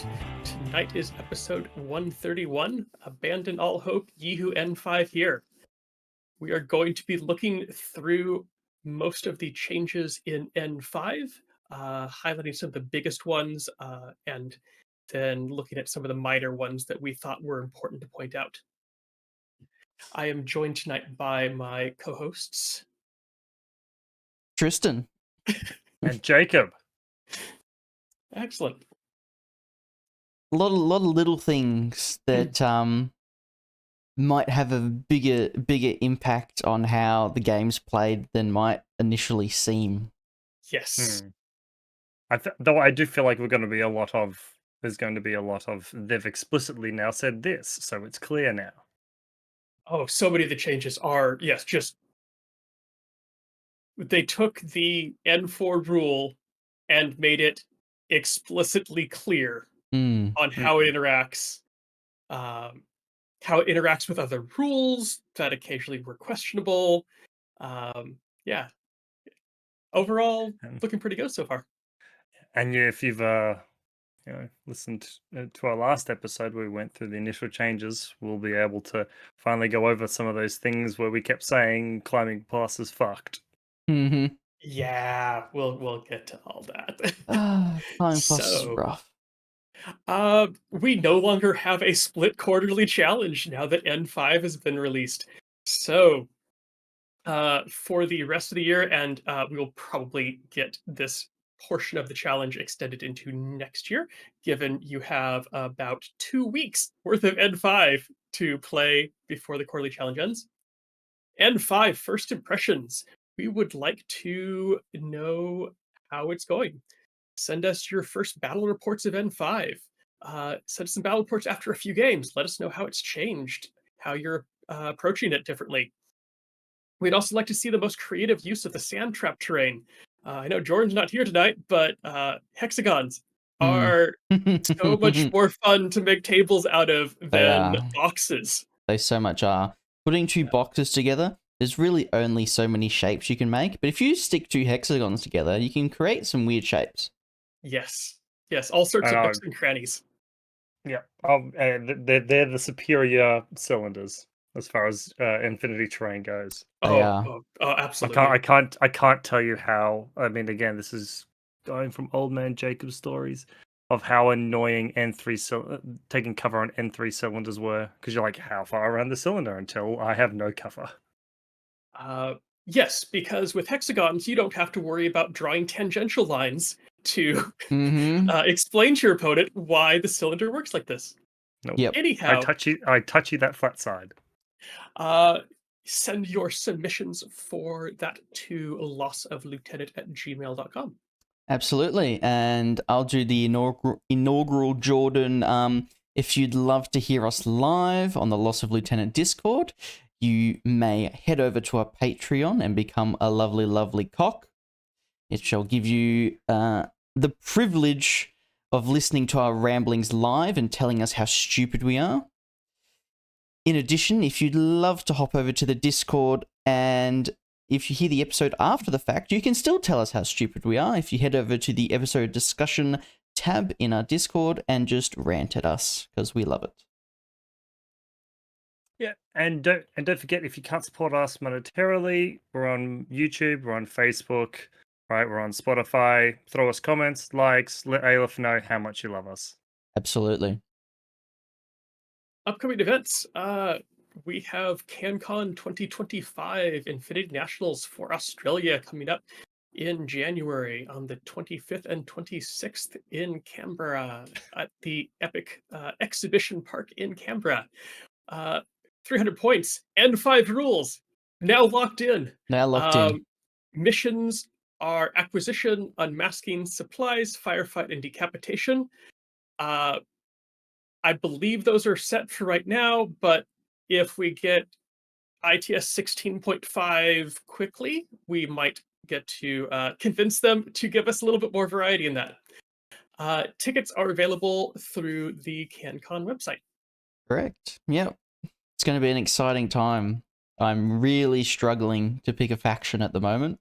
right. Tonight is episode 131. Abandon all hope, ye who N5 here. We are going to be looking through most of the changes in N5, highlighting some of the biggest ones, and then looking at some of the minor ones that we thought were important to point out. I am joined tonight by my co-hosts. Tristan. And Jacob. Excellent. A lot of little things that might have a bigger impact on how the game's played than might initially seem. Yes. Though I do feel like there's going to be a lot of, they've explicitly now said this, so it's clear now. Oh, so many of the changes are, yes, just they took the N4 rule and made it explicitly clear on how it interacts, with other rules that occasionally were questionable. Yeah, overall, looking pretty good so far. And if you've listened to our last episode where we went through the initial changes, we'll be able to finally go over some of those things where we kept saying climbing pass is fucked. Mm-hmm. Yeah, we'll get to all that. Climbing pass is rough. We no longer have a split quarterly challenge now that N5 has been released. So, for the rest of the year, and we'll probably get this portion of the challenge extended into next year, given you have about 2 weeks worth of N5 to play before the quarterly challenge ends. N5 first impressions. We would like to know how it's going. Send us your first battle reports of N5. Send us some battle reports after a few games. Let us know how it's changed, how you're approaching it differently. We'd also like to see the most creative use of the sand trap terrain. I know Jordan's not here tonight, but hexagons are so much more fun to make tables out of than boxes. They so much are. Putting two boxes together, there's really only so many shapes you can make, but if you stick two hexagons together, you can create some weird shapes. Yes, all sorts of nooks and crannies. Yeah, they're the superior cylinders as far as infinity terrain goes. Oh, absolutely. I can't tell you how. I mean, again, this is going from old man Jacob's stories of how annoying taking cover on N3 cylinders were, because you're like, how far around the cylinder until I have no cover? Yes, because with hexagons, you don't have to worry about drawing tangential lines to explain to your opponent why the cylinder works like this. Nope. Yep. Anyhow, I touchy that flat side. Send your submissions for that to lossoflieutenant@gmail.com. Absolutely, and I'll do the inaugural Jordan. If you'd love to hear us live on the Loss of Lieutenant Discord, you may head over to our Patreon and become a lovely cock. It shall give you the privilege of listening to our ramblings live and telling us how stupid we are. In addition, if you'd love to hop over to the Discord, and if you hear the episode after the fact, you can still tell us how stupid we are if you head over to the episode discussion tab in our Discord and just rant at us, because we love it. Yeah, and don't forget, if you can't support us monetarily, we're on YouTube, we're on Facebook, right? We're on Spotify. Throw us comments, likes, let Aleph know how much you love us. Absolutely. Upcoming events. We have CanCon 2025 Infinity Nationals for Australia coming up in January on the 25th and 26th in Canberra at the Epic Exhibition Park in Canberra. 300 points and 5 rules now locked in. Missions are acquisition, unmasking, supplies, firefight, and decapitation. I believe those are set for right now, but if we get ITS 16.5 quickly, we might get to convince them to give us a little bit more variety in that. Tickets are available through the CanCon website. Correct. Yep. It's going to be an exciting time. I'm really struggling to pick a faction at the moment.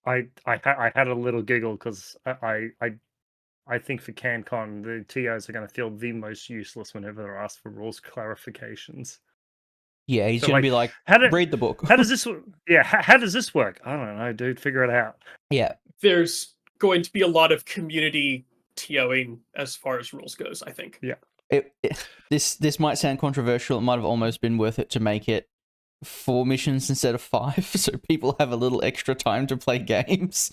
I had a little giggle because I I think for CanCon, the TOs are going to feel the most useless whenever they're asked for rules clarifications. Yeah, he's So, going to like, be like, how do, read the book. how does this? Yeah, how does this work? I don't know, dude. Figure it out. Yeah. There's going to be a lot of community TOing as far as rules goes, I think. Yeah. This might sound controversial. It might have almost been worth it to make it 4 missions instead of 5, so people have a little extra time to play games.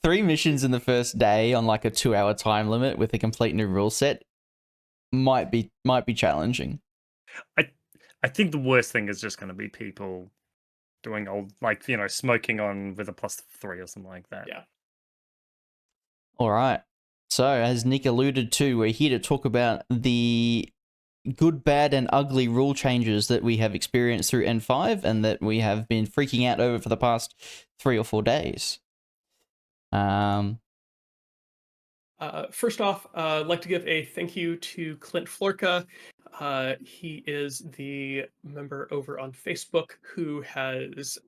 3 missions in the first day on like a 2-hour time limit with a complete new rule set might be challenging. I think the worst thing is just going to be people doing old, like, smoking on with a +3 or something like that. Yeah. All right. So, as Nick alluded to, we're here to talk about the good, bad, and ugly rule changes that we have experienced through N5 and that we have been freaking out over for the past 3 or 4 days. First off, I'd like to give a thank you to Clint Florka. He is the member over on Facebook who has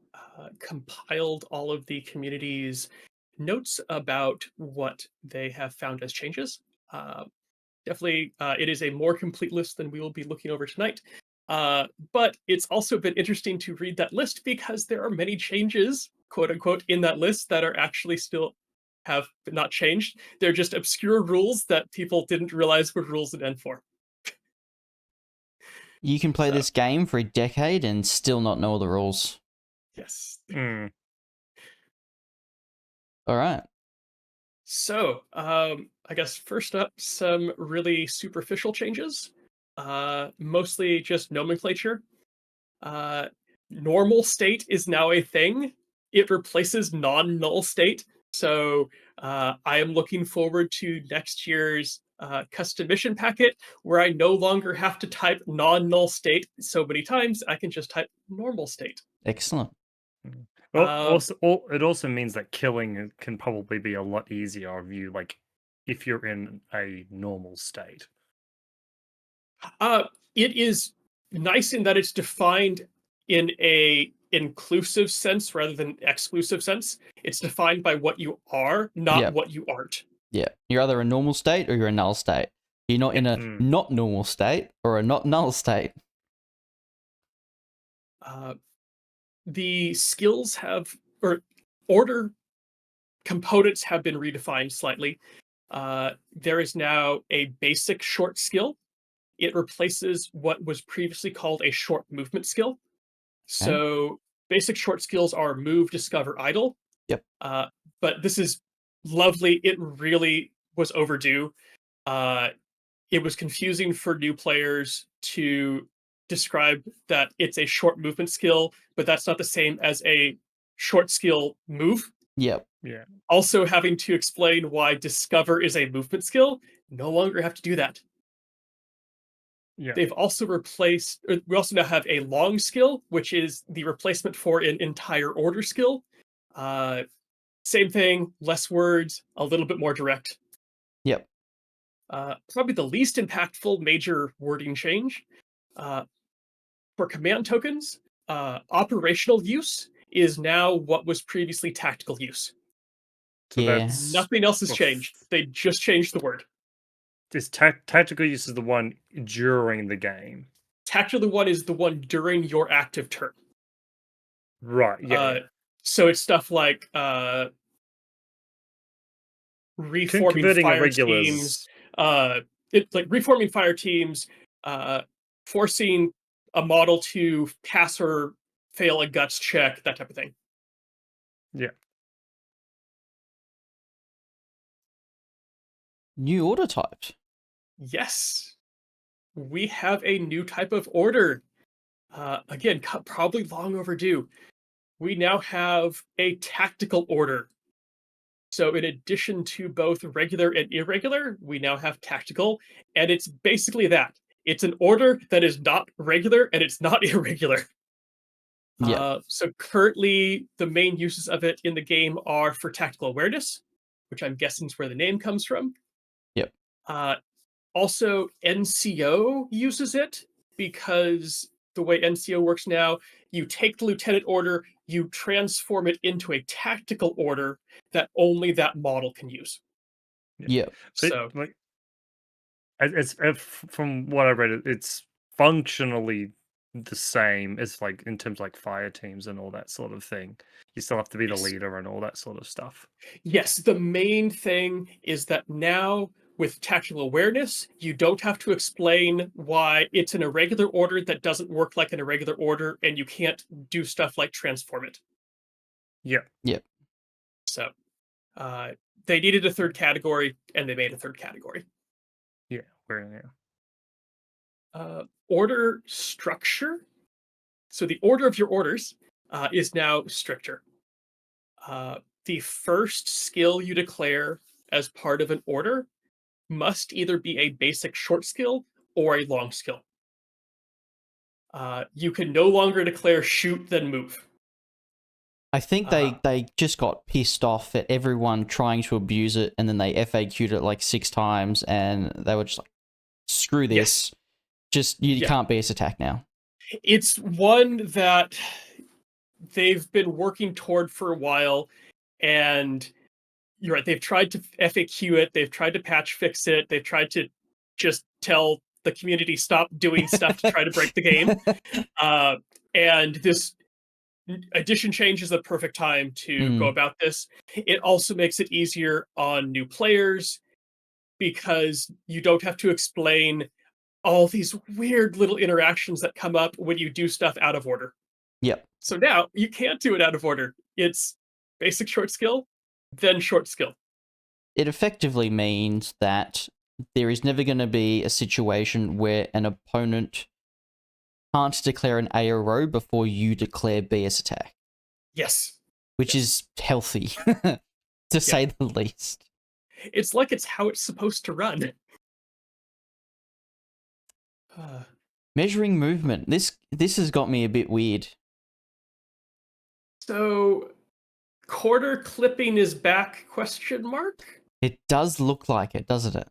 compiled all of the community's notes about what they have found as changes. Definitely, it is a more complete list than we will be looking over tonight. But it's also been interesting to read that list because there are many changes, quote unquote, in that list that are actually still have not changed. They're just obscure rules that people didn't realize were rules in N4. You can play So, this game for a decade and still not know all the rules. yes. All right. So, I guess first up, some really superficial changes. Mostly just nomenclature. Uh, Normal state is now a thing. It replaces non-null state. So I am looking forward to next year's custom mission packet where I no longer have to type non-null state so many times. I can just type normal state. Excellent. Well, it also means that killing can probably be a lot easier of you, like, if you're in a normal state. It is nice in that it's defined in a inclusive sense rather than exclusive sense. It's defined by what you are, not Yep. what you aren't. Yeah. You're either a normal state or you're a null state. You're not in a not normal state or a not null state. The skills have, or order components have been redefined slightly. There is now a basic short skill. It replaces what was previously called a short movement skill. So basic short skills are move, discover, idle. Yep. But this is lovely. It really was overdue. It was confusing for new players to describe that it's a short movement skill, but that's not the same as a short skill move. Yep. Yeah. Also having to explain why discover is a movement skill, no longer have to do that. Yeah. They've also replaced, we also now have a long skill, which is the replacement for an entire order skill. Same thing, less words, a little bit more direct. Yep. Probably the least impactful major wording change. For command tokens, operational use is now what was previously tactical use. So Yeah. Nothing else has changed. They just changed the word. This tactical use is the one during the game. Tactical one is the one during your active turn. Right. Yeah. So it's stuff like reforming Converting fire irregulars. teams. It's like reforming fire teams, forcing a model to pass or fail a guts check, that type of thing. Yeah. New order types. Yes, we have a new type of order. Again, probably long overdue. We now have a tactical order. So in addition to both regular and irregular, we now have tactical, and it's basically that. It's an order that is not regular and it's not irregular. Yeah. So currently, the main uses of it in the game are for tactical awareness, which I'm guessing is where the name comes from. Yep. Also, NCO uses it because the way NCO works now, you take the lieutenant order, you transform it into a tactical order that only that model can use. Yeah. So, So like, from what I read, it's functionally the same as like in terms of like fire teams and all that sort of thing. You still have to be the yes. leader and all that sort of stuff. Yes, the main thing is that now with tactical awareness, you don't have to explain why it's an irregular order that doesn't work like an irregular order, and you can't do stuff like transform it. Yeah, Yeah. So uh, they needed a third category, and they made a third category. yeah, we're Order structure. So the order of your orders is now stricter. The first skill you declare as part of an order must either be a basic short skill or a long skill. You can no longer declare shoot then move. I think Uh, they just got pissed off at everyone trying to abuse it, and then they FAQ'd it like 6 times, and they were just like, screw this. yes, Just, you yeah, can't base attack now. it's one that they've been working toward for a while, and you're right. They've tried to FAQ it. They've tried to patch fix it. They've tried to just tell the community stop doing stuff to try to break the game. Uh, and this addition change is the perfect time to go Mm, about this. It also makes it easier on new players because you don't have to explain all these weird little interactions that come up when you do stuff out of order. yep. So now you can't do it out of order. It's basic short skill, then short skill. It effectively means that there is never going to be a situation where an opponent can't declare an ARO before you declare BS attack, Yes. which Yes. is healthy, to say the least. It's like it's how it's supposed to run. Measuring movement. This has got me a bit weird. So quarter clipping is back, question mark? It does look like it, doesn't it?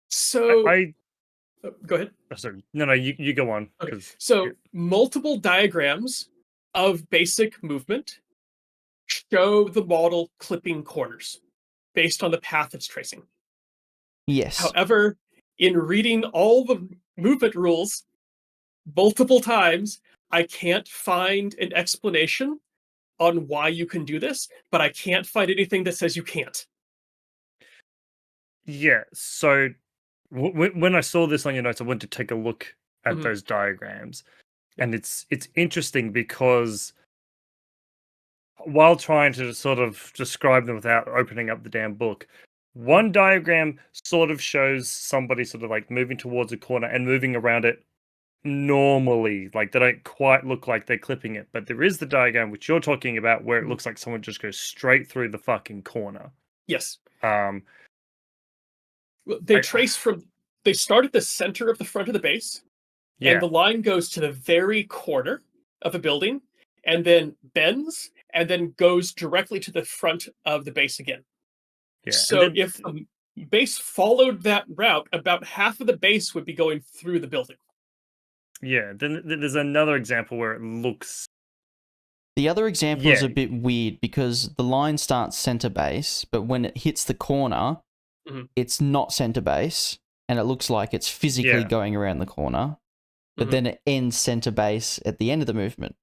So I go ahead. sorry, no, you go on Okay. because So multiple diagrams of basic movement show the model clipping corners based on the path it's tracing. Yes. However, in reading all the movement rules multiple times, I can't find an explanation on why you can do this, but I can't find anything that says you can't. yeah. So when I saw this on your notes, I went to take a look at Mhm. those diagrams, Yeah. and it's interesting because while trying to sort of describe them without opening up the damn book, one diagram sort of shows somebody sort of like moving towards a corner and moving around it normally. Like they don't quite look like they're clipping it, but there is the diagram which you're talking about where it Mhm. looks like someone just goes straight through the fucking corner. Yes. Um, Well, they I trace from, they start at the center of the front of the base, and yeah, the line goes to the very corner of a building, and then bends, and then goes directly to the front of the base again. yeah, and So then if the base followed that route, about half of the base would be going through the building. yeah, then there's another example where it looks The other example is yeah, a bit weird because the line starts center base, but when it hits the corner, Mhm. it's not center base, and it looks like it's physically yeah, going around the corner, but Mhm. then it ends center base at the end of the movement.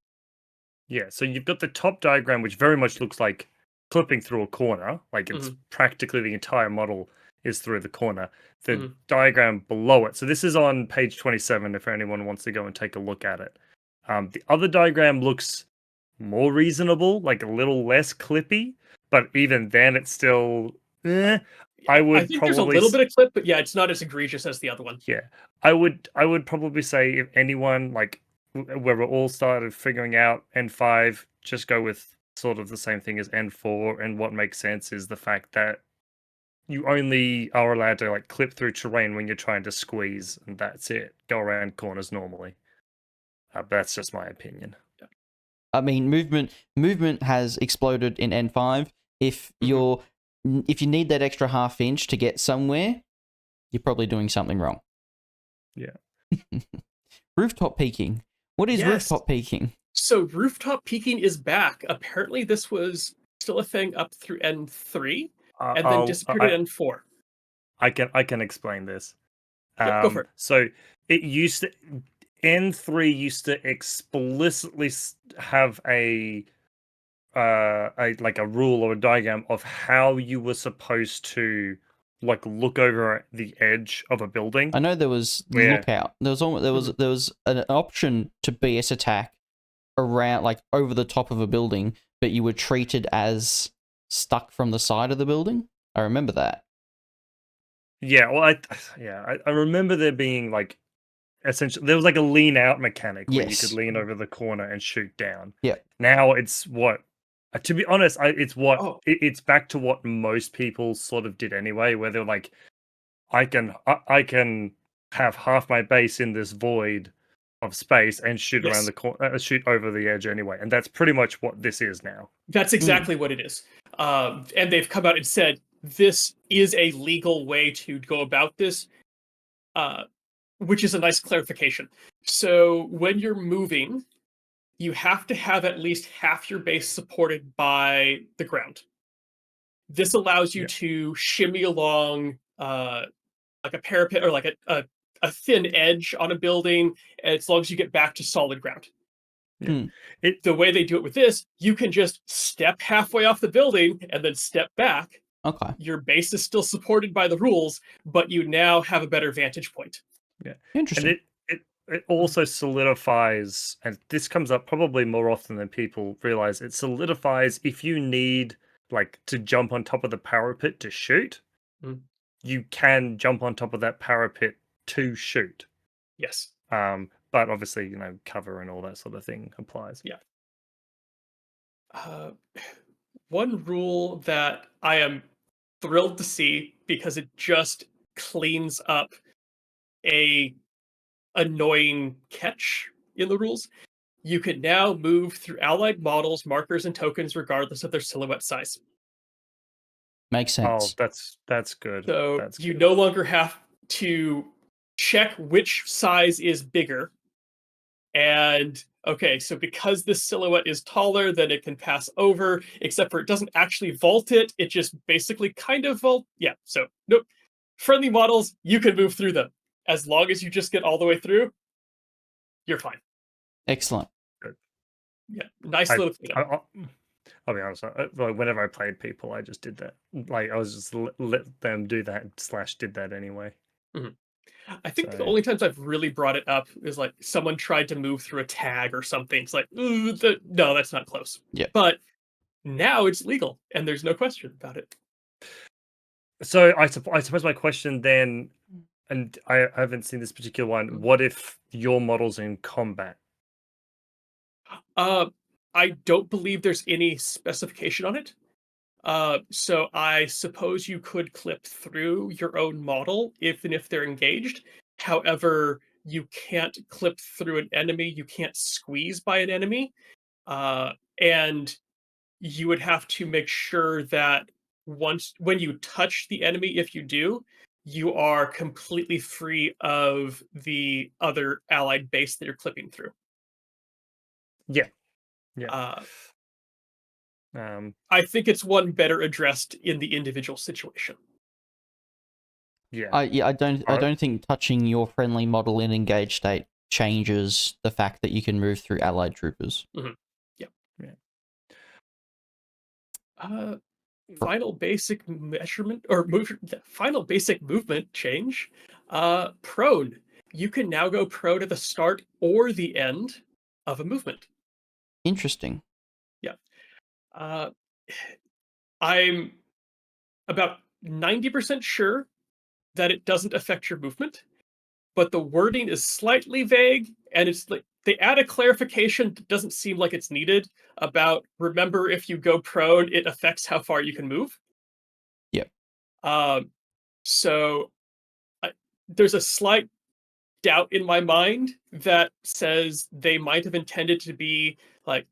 yeah. So you've got the top diagram, which very much looks like clipping through a corner, like it's Mhm. practically the entire model is through the corner. The Mhm. diagram below it. So this is on page 27 if anyone wants to go and take a look at it. The other diagram looks more reasonable, like a little less clippy, but even then it's still I I would think there's a probably little bit of clip, but yeah, it's not as egregious as the other one. yeah. I would probably say if anyone like where we all started figuring out N5, just go with sort of the same thing as N4, and what makes sense is the fact that you only are allowed to like clip through terrain when you're trying to squeeze, and that's it. Go around corners normally. That's just my opinion. I mean, movement has exploded in N5. If Mhm. if you need that extra half inch to get somewhere, you're probably doing something wrong. Yeah. Rooftop peaking. What is Yes. rooftop peaking? So rooftop peaking is back. Apparently, this was still a thing up through N3, and then I'll disappeared at N4. I can explain this. Yeah, go for it. So it used to N3 used to explicitly have a like a rule or a diagram of how you were supposed to like look over the edge of a building. I know there was Where lookout. There was almost, there was an option to BS attack around, like, over the top of a building, but you were treated as stuck from the side of the building. I remember that. yeah, well, I remember there being like essentially there was like a lean out mechanic where you could Yes. lean over the corner and shoot down. Yeah. Now it's what, to be honest, it's what Oh, it's back to what most people sort of did anyway, where they're like, I can have half my base in this void of space and shoot around yes. the corner, shoot over the edge anyway, and that's pretty much what this is now. That's exactly what it is. And they've come out and said this is a legal way to go about this, which is a nice clarification. So when you're moving, you have to have at least half your base supported by the ground. This allows you Yeah. to shimmy along like a parapet or like a thin edge on a building, as long as you get back to solid ground. The way they do it with this, you can just step halfway off the building and then step back. Okay. Your base is still supported by the rules, but you now have a better vantage point. Yeah, Interesting. and it also solidifies, and this comes up probably more often than people realize. It solidifies if you need like to jump on top of the parapet to shoot, Mm. you can jump on top of that parapet to shoot. Yes. But obviously, cover and all that sort of thing applies. Yeah. One rule that I am thrilled to see, because it just cleans up a annoying catch in the rules. You can now move through allied models, markers, and tokens regardless of their silhouette size. Makes Oh, sense. that's good. So That's you good. no longer have to check which size is bigger. And okay, so because this silhouette is taller, then it can pass over, except for it doesn't actually vault it. It just basically kind of vault. Yeah, so nope. Friendly models, you can move through them. As long as you just get all the way through, you're fine. Excellent. Yeah, nice I, little cleanup. I'll be honest. Like whenever I played people, I just did that. Like I was just let them do that / did that anyway. Mhm. I think the So- only times I've really brought it up is like someone tried to move through a tag or something. It's like, no, that's not close. Yeah. But now it's legal, and there's no question about it. So I suppose my question then, and I haven't seen this particular one. What if your model's in combat? I don't believe there's any specification on it. So I suppose you could clip through your own model even if they're engaged. However, you can't clip through an enemy. You can't squeeze by an enemy. And you would have to make sure that when you touch the enemy, if you do, you are completely free of the other allied base that you're clipping through. Yeah. I think it's one better addressed in the individual situation. Yeah. I don't think touching your friendly model in engaged state changes the fact that you can move through allied troopers. Mm-hmm. Yeah. Final basic measurement or final basic movement change. Prone. You can now go prone at the start or the end of a movement. Interesting. Yeah. I'm about 90% sure that it doesn't affect your movement, but the wording is slightly vague, and it's like they add a clarification that doesn't seem like it's needed about, remember, if you go prone, it affects how far you can move. Yep. So there's a slight doubt in my mind that says they might have intended to be like,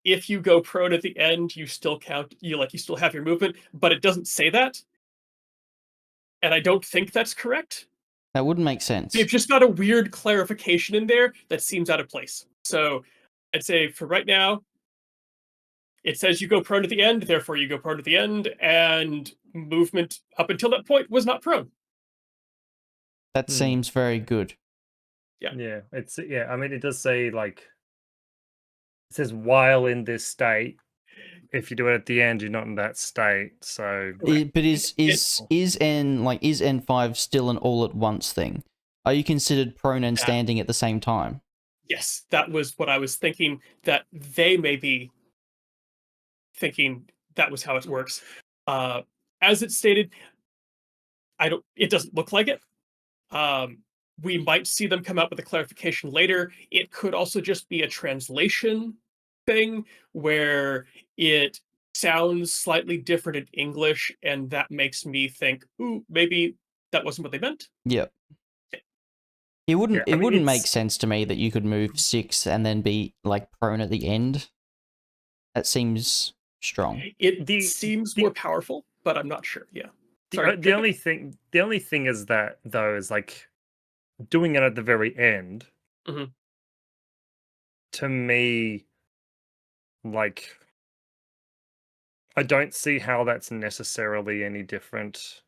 if you go prone at the end, you still count, you still have your movement, but it doesn't say that. And I don't think that's correct. That wouldn't make sense. They've just got a weird clarification in there that seems out of place. So I'd say for right now, it says you go prone at the end, therefore you go prone at the end, and movement up until that point was not prone. That seems very good. Yeah, I mean, it does say like it says while in this state. If you do it at the end, you're not in that state. So, But is N5 still an all at once thing? Are you considered prone and standing at the same time? Yes, that was what I was thinking. That they may be thinking that was how it works. As it's stated, it doesn't look like it. We might see them come out with a clarification later. It could also just be a translation thing where it sounds slightly different in English, and that makes me think, ooh, maybe that wasn't what they meant. Yep. It wouldn't. Yeah, I It mean, wouldn't make sense to me that you could move 6 and then be like prone at the end. That seems strong. It seems more powerful, but I'm not sure. Yeah. Sorry. The only thing is that though is like doing it at the very end. Mhm. To me, like, I don't see how that's necessarily any different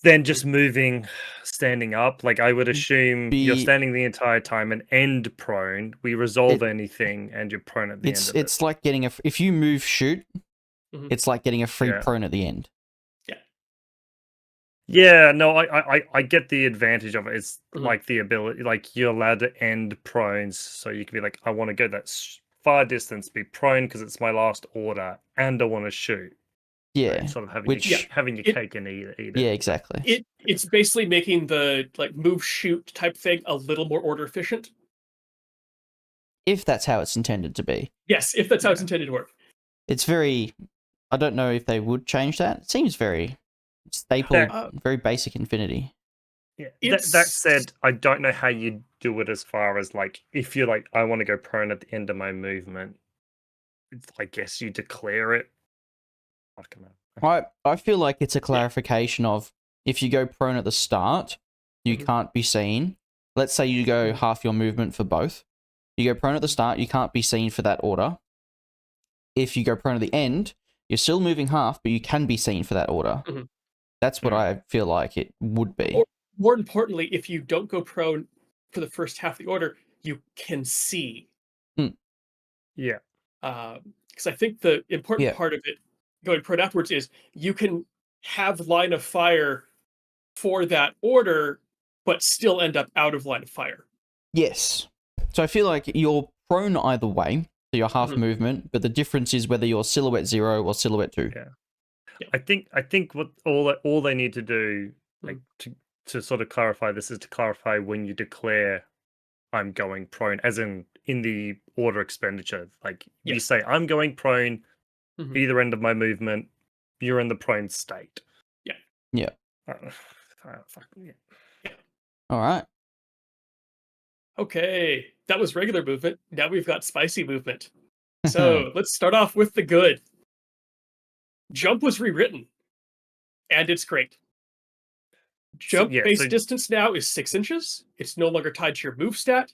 than just moving, standing up. Like, I would assume you're standing the entire time and end prone. We resolve anything, and you're prone at the end of it. It's like getting if you move shoot, Mhm. it's like getting a free Yeah. prone at the end. Yeah, no, I get the advantage of it. It's Mhm. like the ability, like you're allowed to end prones, so you can be like, I want to go that far distance, be prone because it's my last order, and I want to shoot. Yeah, And sort of having your cake and eat it. Yeah, exactly. It's basically making the like move shoot type thing a little more order efficient. If that's how it's intended to be. Yes, if that's how it's intended to work. It's very. I don't know if they would change that. It seems very staple, very basic Infinity. Yeah. That said, I don't know how you do it as far as like if you're like, I want to go prone at the end of my movement. I guess you declare it. I don't know. I feel like it's a clarification of if you go prone at the start, you can't be seen. Let's say you go half your movement for both. You go prone at the start, you can't be seen for that order. If you go prone at the end, you're still moving half, but you can be seen for that order. That's what I feel like it would be. Or, more importantly, if you don't go prone for the first half of the order, you can see. Yeah. Because I think the important part of it going prone afterwards is you can have line of fire for that order, but still end up out of line of fire. Yes. So I feel like you're prone either way, so you're half movement, but the difference is whether you're silhouette 0 or silhouette 2. Yeah. I think what all they need to do, like to sort of clarify this, is to clarify when you declare I'm going prone, as in the order expenditure. Like you say, I'm going prone, either end of my movement, you're in the prone state. Yeah. Yeah. All right. Okay, that was regular movement. Now we've got spicy movement. So let's start off with the good. Jump was rewritten, and it's great. Jump base distance now is 6 inches. It's no longer tied to your move stat.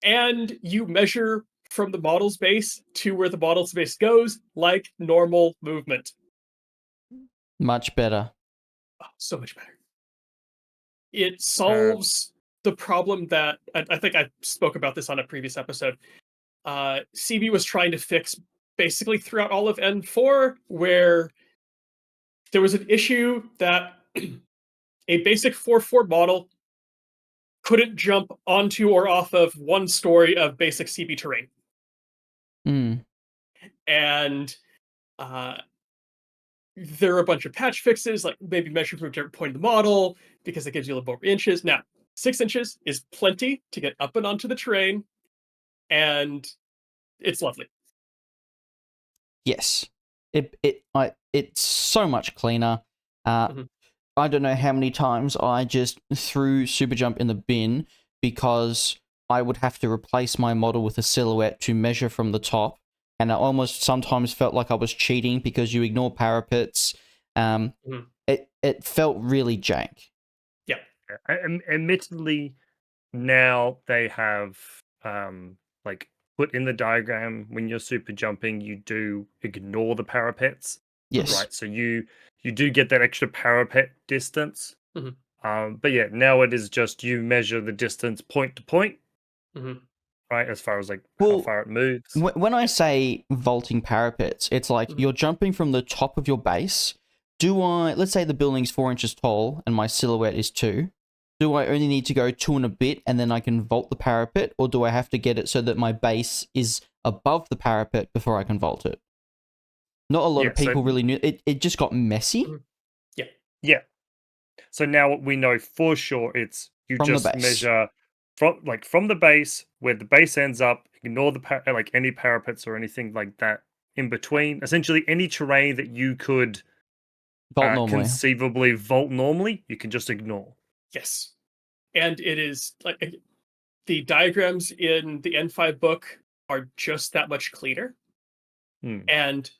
And you measure from the model's base to where the model's base goes like normal movement. Much better. Oh, so much better. It solves the problem that I think I spoke about this on a previous episode. CB was trying to fix basically throughout all of N4, where there was an issue that a basic 4/4 model couldn't jump onto or off of one story of basic CB terrain. And there are a bunch of patch fixes, like maybe measure from a different point of the model, because it gives you a little more inches. Now, 6 inches is plenty to get up and onto the terrain, and it's lovely. Yes. It's so much cleaner. I don't know how many times I just threw Super Jump in the bin because I would have to replace my model with a silhouette to measure from the top, and I almost sometimes felt like I was cheating because you ignore parapets. It felt really jank. Yeah. Admittedly, now they have like put in the diagram when you're super jumping, you do ignore the parapets. Yes. right? So you do get that extra parapet distance. Mhm. But yeah, now it is just you measure the distance point to point, Mhm. right? As far as like how Well, far it moves. when I say vaulting parapets, it's like Mhm. you're jumping from the top of your base. Let's say the building's 4 inches tall and my silhouette is 2. Do I only need to go 2 and a bit and then I can vault the parapet, or do I have to get it so that my base is above the parapet before I can vault it? Not a lot Yeah, of people really knew. It just got messy Mhm. Yeah. yeah. So now we know for sure it's you from the just base. measure from the base where the base ends up. Ignore the like any parapets or anything like that in between. Essentially, any terrain that you could Vault normally. conceivably vault normally, you can just ignore. Yes. And it is like the diagrams in the N5 book are just that much cleaner Hmm. and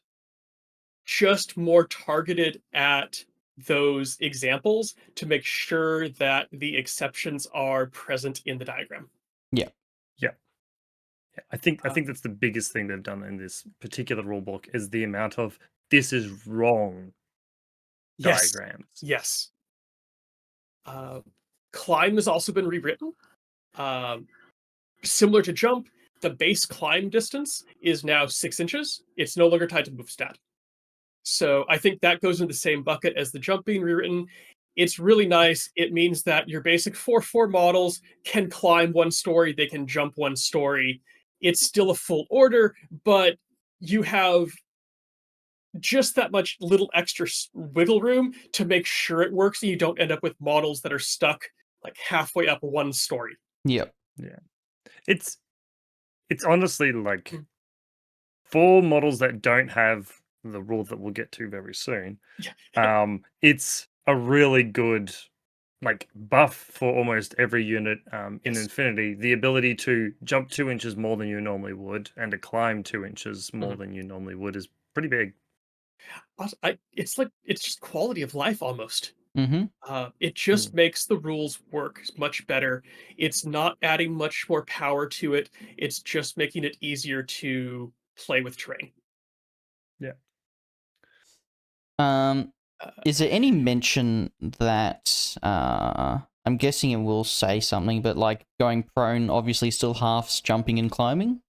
just more targeted at those examples to make sure that the exceptions are present in the diagram. Yeah. Yeah. I think Uh, that's the biggest thing they've done in this particular rule book is the amount of this is wrong yes. diagrams. Yes. Uh, climb has also been rewritten. Um, Similar to jump, the base climb distance is now 6 inches. It's no longer tied to move stat. So I think that goes in the same bucket as the jump being rewritten. It's really nice. It means that your basic 4-4 models can climb 1 story, they can jump 1 story. It's still a full order, but you have just that much little extra wiggle room to make sure it works and you don't end up with models that are stuck like halfway up 1 story. Yep. Yeah. It's honestly like Mm. for models that don't have the rule that we'll get to very soon, Yeah. it's a really good like buff for almost every unit in Yes. Infinity. The ability to jump 2 inches more than you normally would and to climb 2 inches more Mhm. than you normally would is pretty big. It's like it's just quality of life almost. Mm-hmm. It Mm, just makes the rules work much better. It's not adding much more power to it. It's just making it easier to play with terrain. yeah. Um, Uh, is there any mention that I'm guessing it will say something, but like going prone obviously still halves jumping and climbing?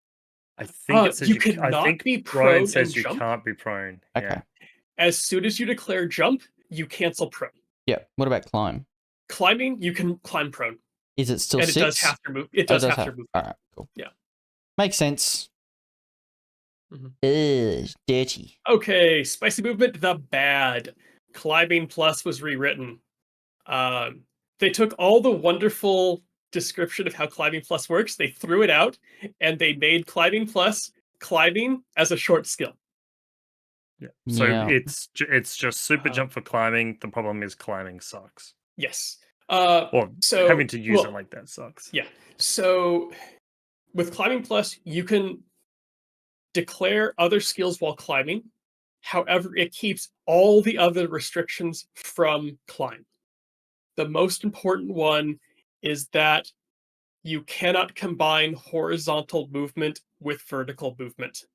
I think it says you I cannot think be prone prone and says you jump. can't be prone. Okay. Yeah. As soon as you declare jump, you cancel prone. Yeah. What about climb? Climbing, you can climb prone, Is it still and it does 6? half your move. It Oh, it does does half have. your movement. Alright, cool. Yeah. Makes sense. Mhm. Ugh, dirty. Okay, spicy movement, the bad. Climbing plus was rewritten. Um, they took all the wonderful description of how climbing plus works, they threw it out, and they made climbing plus climbing as a short skill. Yeah. So Yeah. it's just super Uh, jump for climbing. The problem is climbing sucks. yes. Or having So to use it well, like that sucks. yeah. So with climbing plus, you can declare other skills while climbing. However, it keeps all the other restrictions from climb. The most important one is that you cannot combine horizontal movement with vertical movement.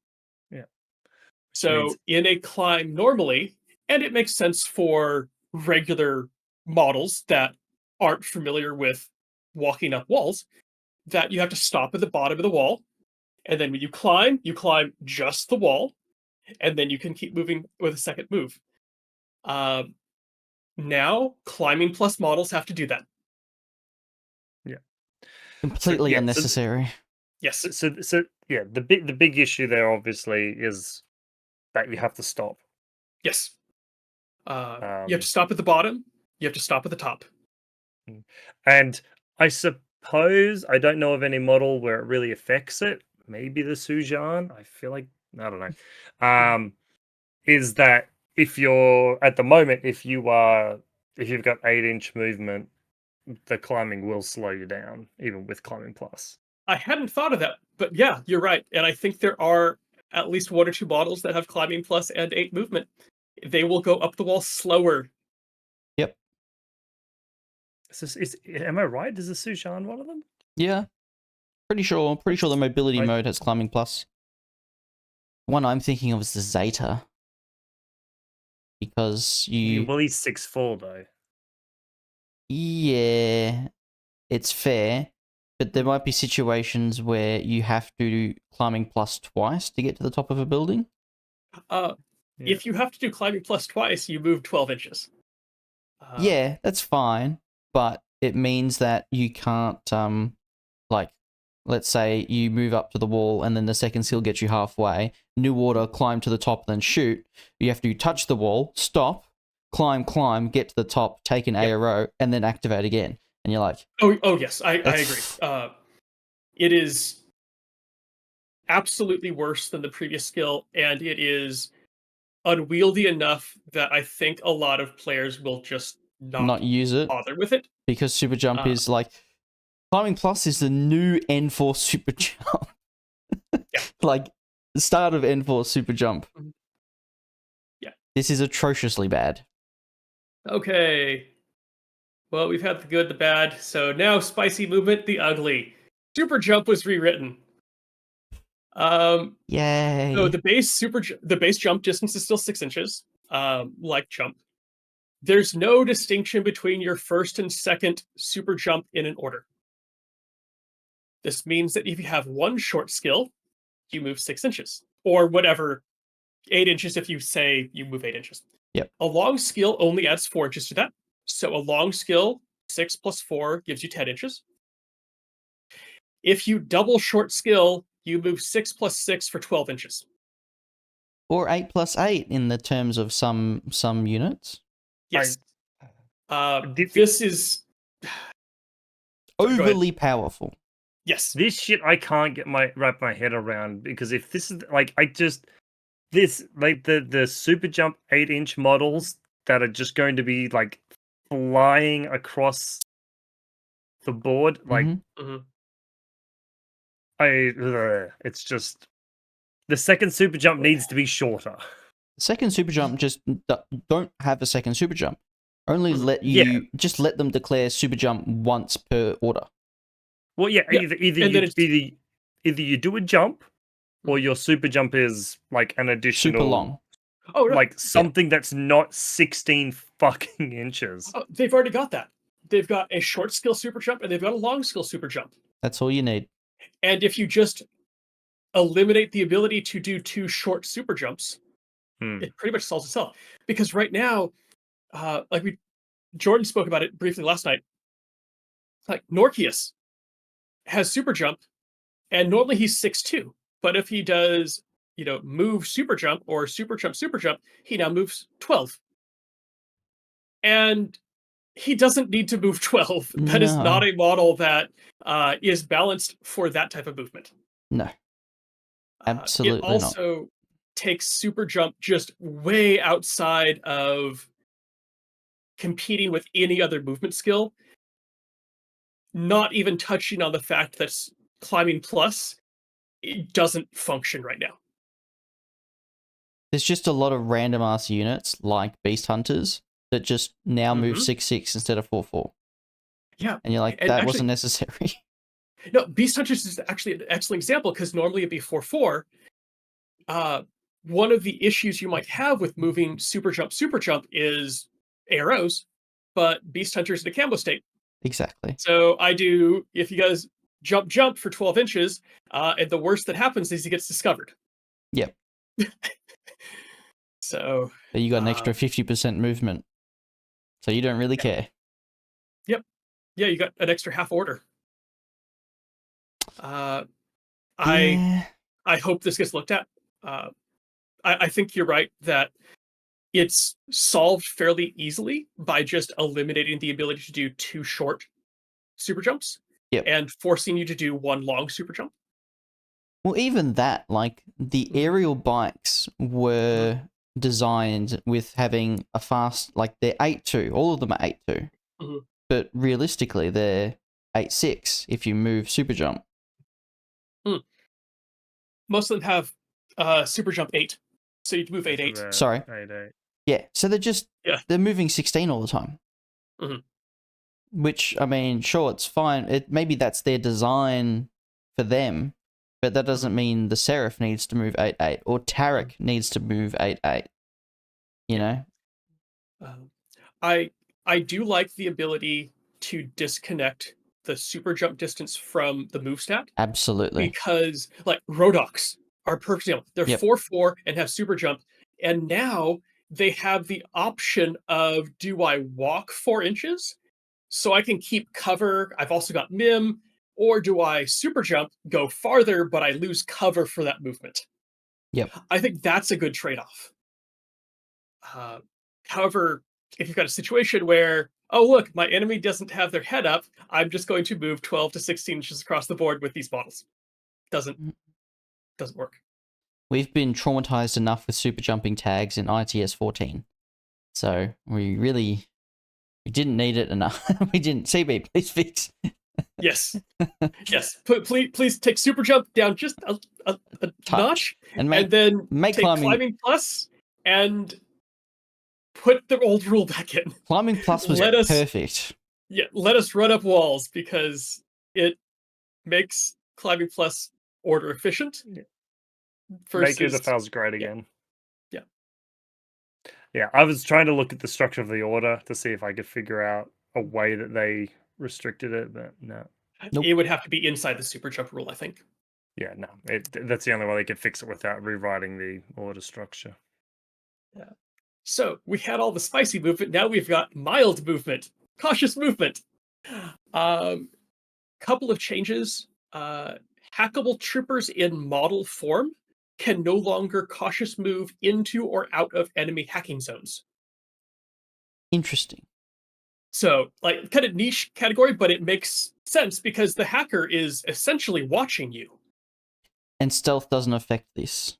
Yeah. Which means So in a climb normally, and it makes sense for regular models that aren't familiar with walking up walls, that you have to stop at the bottom of the wall. And then when you climb just the wall, and then you can keep moving with a second move. Um, Now, climbing plus models have to do that. yeah. So Completely yeah, unnecessary. Yes. yeah, the big issue there obviously is that you have to stop. Yes. You have to Um stop at the bottom. You have to stop at the top. mm. And I suppose I don't know of any model where it really affects it. Maybe the Sujan. I feel like I don't know. Is that if you're at the moment, if you've got 8-inch movement, the climbing will slow you down, even with climbing plus. I hadn't thought of that, but yeah, you're right. And I think there are at least 1 or 2 models that have climbing plus and 8 movement. They will go up the wall slower. Yep. Am I right? Is the Sujan one of them? Yeah. Pretty sure the mobility I mode has climbing plus. The one I'm thinking of is the Zeta. because you. Well, he's 6'4" though. Yeah, it's fair, but there might be situations where you have to do climbing plus twice to get to the top of a building. Yeah. If you have to do climbing plus twice, you move 12 inches. Yeah, that's fine, but it means that you can't, like, let's say you move up to the wall and then the second skill gets you halfway, new order, climb to the top, then shoot. You have to touch the wall, stop, climb, get to the top, take an ARO, and then activate again. And you're like, oh yes, I agree. It is absolutely worse than the previous skill, and it is unwieldy enough that I think a lot of players will just not use it bother with it. because super jump is like climbing plus is the new N4 super jump. Yeah. Like the start of N4 super jump. Yeah. This is atrociously bad. Okay. Well, we've had the good, the bad, so now spicy movement, the ugly. Super jump was rewritten. Yay. So the base jump distance is still 6 inches, like jump. There's no distinction between your first and second super jump in an order. This means that if you have one short skill, you move 6 inches, or whatever, 8 inches if you say you move 8 inches. Yep. A long skill only adds 4 inches to that. So a long skill, 6 plus 4 gives you 10 inches. If you double short skill, you move 6 plus 6 for 12 inches. Or 8 plus 8 in the terms of some units. Yes. This is overly powerful. Yes. This shit I can't wrap my head around, because if this is like the super jump 8-inch models that are just going to be like flying across the board, like it's just the second super jump needs to be shorter. The second super jump just don't have a second super jump. Only let them declare super jump once per order. Well, either you do a jump, or your super jump is like an additional super long. Oh, no. Like something that's not 16 fucking inches. Oh, they've already got that. They've got a short skill super jump and they've got a long skill super jump. That's all you need. And if you just eliminate the ability to do 2 short super jumps, it pretty much solves itself. Because right now, Jordan spoke about it briefly last night. Like Norkius has super jump, and normally he's 6'2", but if he does, move super jump or super jump, he now moves 12. And he doesn't need to move 12. That is not a model that is balanced for that type of movement. No. Absolutely not. It also takes super jump just way outside of competing with any other movement skill, not even touching on the fact that climbing plus it doesn't function right now. There's just a lot of random ass units like beast hunters that just now move 6/6 instead of 4/4. Yeah, and you're like, that wasn't necessary. No, beast hunters is actually an excellent example, because normally it'd be 4/4. One of the issues you might have with moving super jump is arrows, but beast hunters in a combo state. Exactly. So if you guys jump for 12 inches, and the worst that happens is he gets discovered. Yep. So you got an extra 50% movement, so you don't really care. Yep. Yeah, you got an extra half order. I hope this gets looked at. I think you're right that it's solved fairly easily by just eliminating the ability to do 2 short super jumps and forcing you to do 1 long super jump. Well, even that, like the aerial bikes were designed with having a fast, like they're 8.2, all of them are 8.2, but realistically they're 8.6 if you move super jump. Most of them have super jump 8, so you move 8.8. Sorry. 8.8. Yeah, so they're moving 16 all the time. Which, I mean, sure, it's fine. Maybe that's their design for them, but that doesn't mean the Seraph needs to move 8.8 or Tarek needs to move 8.8. You know? Um, I I do like the ability to disconnect the super jump distance from the move stat Absolutely. because like Rodox are perfect example. They're Yep. 4/4 and have super jump, and now they have the option of do I walk 4 inches so I can keep cover? I've also got Mim, or do I super jump, go farther, but I lose cover for that movement? Yep. I think that's a good trade-off. Uh, However, if you've got a situation where, oh look, my enemy doesn't have their head up, I'm just going to move 12 to 16 inches across the board with these models. Doesn't Mm. doesn't work. We've been traumatized enough with super jumping tags in ITS 14. So we didn't need it enough. We didn't. CB, please fix. Yes, yes. Please take super jump down just a notch, And and then make take climbing plus and put the old rule back in. Climbing plus was Let us perfect. let us run up walls because it makes climbing plus order efficient Yeah. versus Make it feels great again. Yeah. Yeah, I was trying to look at the structure of the order to see if I could figure out a way that they restricted it, but no. Nope. It would have to be inside the super jump rule, I think. Yeah, no. That's the only way they could fix it without rewriting the order structure. Yeah. So we had all the spicy movement. Now we've got mild movement, cautious movement. Couple of changes. Hackable troopers in model form can no longer cautious move into or out of enemy hacking zones. Interesting. So, like, kind of niche category, but it makes sense because the hacker is essentially watching you. And stealth doesn't affect this.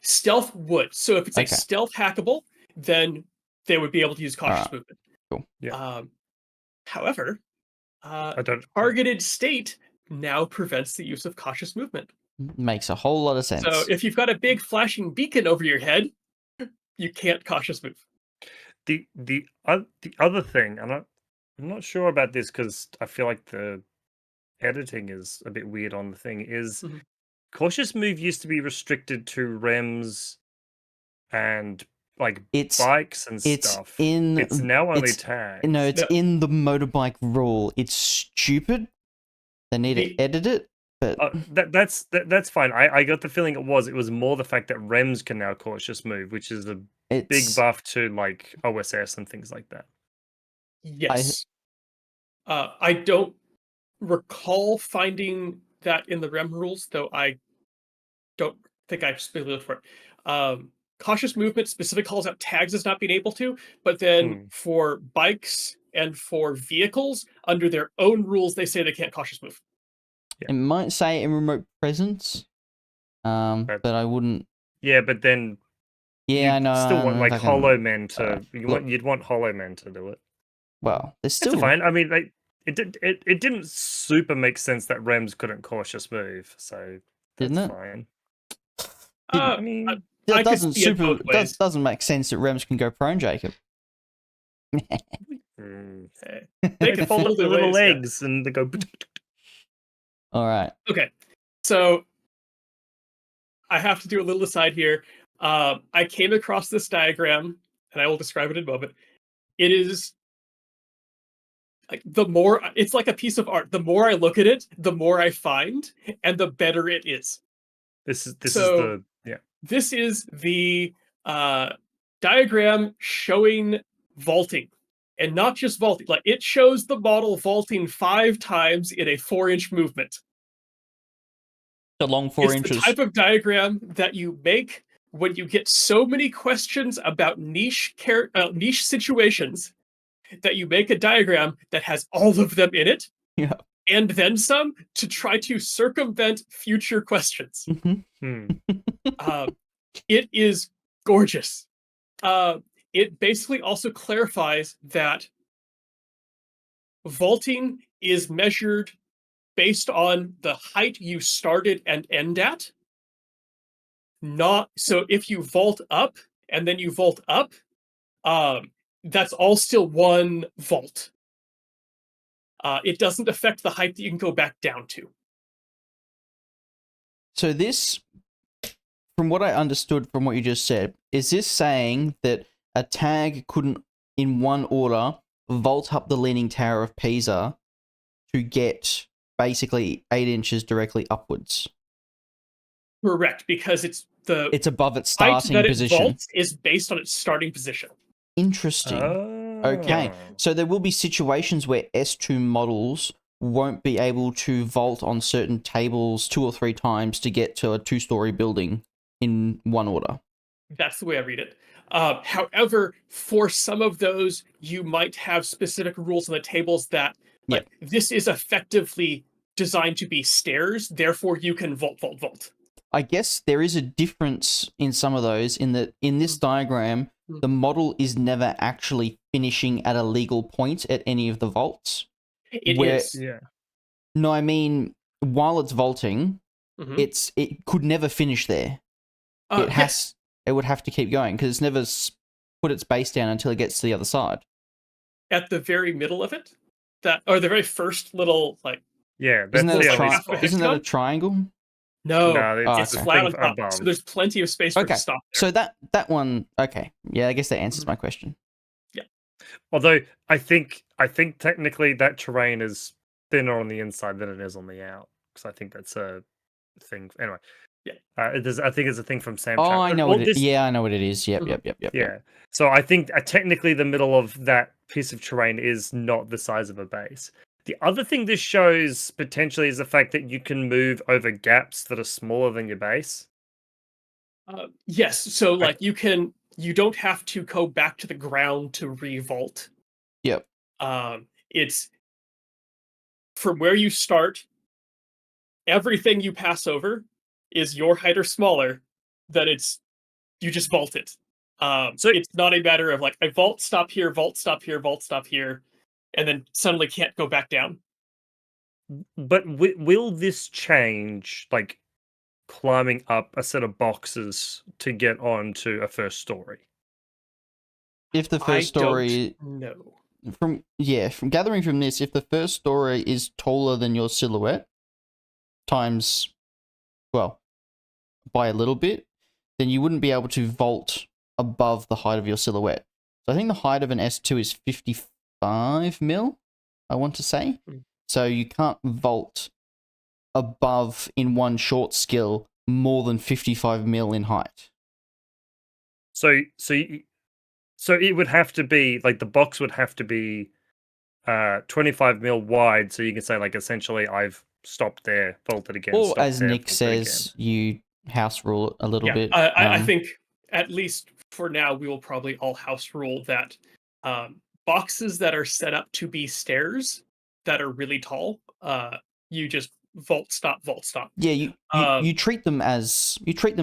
Stealth would. So if it's a Okay. stealth hackable, then they would be able to use cautious Alright. movement. Cool. Yeah. However, I don't. targeted state now prevents the use of cautious movement. Makes a whole lot of sense. So if you've got a big flashing beacon over your head, you can't cautious move. The other thing, and I'm not sure about this because I feel like the editing is a bit weird on the thing. Is Mhm. cautious move used to be restricted to rems and like It's bikes and it's stuff. in It's now only it's tags. no, it's No. in the motorbike rule. It's stupid. They need to edit it, but That's fine. I got the feeling it was more the fact that rems can now cautious move, which is a big it's buff to like OSS and things like that. Yes. I don't recall finding that in the REM rules, though I don't think I've specifically looked for it. Cautious movement specific calls out tags as not being able to, but then for bikes and for vehicles, under their own rules, they say they can't cautious move. it might say in remote presence. But I wouldn't. Yeah, but then Yeah, I know. still I want don't know like if I can- hollow men to alright, look. you'd want hollow men to do it. Well, there's It's still fine. I mean, like it didn't super make sense that rems couldn't cautious move, so Didn't that's it? fine. Uh, I mean, That I could doesn't see it both ways. doesn't make sense that Rems can go prone, Jacob. They they can fold fold up their their little ways, yeah. legs and they go. All right. Okay, so I have to do a little aside here. I came across this diagram, and I will describe it in a moment. It is like it's like a piece of art. The more I look at it, the more I find, and the better it is. This is So the yeah. this is the diagram showing vaulting, and not just vaulting. Like it shows the model vaulting 5 times in a 4-inch movement. The long 4 It's inches. the type of diagram that you make when you get so many questions about niche situations that you make a diagram that has all of them in it, Yeah. and then some to try to circumvent future questions. It is gorgeous. It basically also clarifies that vaulting is measured based on the height you started and end at. Not so if you vault up and then you vault up, that's all still one vault. It doesn't affect the height that you can go back down to. So this, from what I understood from what you just said, is this saying that a tag couldn't, in one order, vault up the Leaning Tower of Pisa to get basically 8 inches directly upwards. Correct, because it's above its height starting that it position. vaults is based on its starting position. Interesting. Okay, so there will be situations where S2 models won't be able to vault on certain tables 2 or 3 times to get to a 2-story building in one order. That's the way I read it. However, for some of those, you might have specific rules on the tables that, like, this is effectively designed to be stairs, therefore you can vault. I guess there is a difference in some of those in that in this diagram, the model is never actually finishing at a legal point at any of the vaults. It is. Yeah. No, I mean, while it's vaulting, it could never finish there. It would have to keep going because it's never put its base down until it gets to the other side. At the very middle of it, or the very first little, like, isn't that a triangle? No, it's it's flat on top, so there's plenty of space for it to stop there. So that one, okay, yeah, I guess that answers my question. Yeah. Although I think technically that terrain is thinner on the inside than it is on the out, because I think that's a thing. Anyway, yeah, I think it's a thing from Sam. Oh, I know what it is. Yeah, I know what it is. Yep. Yeah. So I think technically the middle of that piece of terrain is not the size of a base. The other thing this shows potentially is the fact that you can move over gaps that are smaller than your base. Yes, so like you don't have to go back to the ground to revault. Yep. It's from where you start, everything you pass over is your height or smaller, that you just vault it. So it's not a matter of like I vault, stop here, vault, stop here, vault, stop here, and then suddenly can't go back down. But will this change, like climbing up a set of boxes to get onto a first story? If the first story, no. From gathering from this, if the first story is taller than your silhouette times, well, by a little bit, then you wouldn't be able to vault above the height of your silhouette. So I think the height of an S2 is 55 mil, I want to say. So you can't vault above in one short skill more than 55 mil in height. So it would have to be like the box would have to be 25 mil wide, so you can say like essentially I've stopped there, vaulted again. Or as Nick says, you house rule it a little bit. I think at least for now we will probably all house rule that boxes that are set up to be stairs that are really tall, you just vault stop. Yeah, you treat them as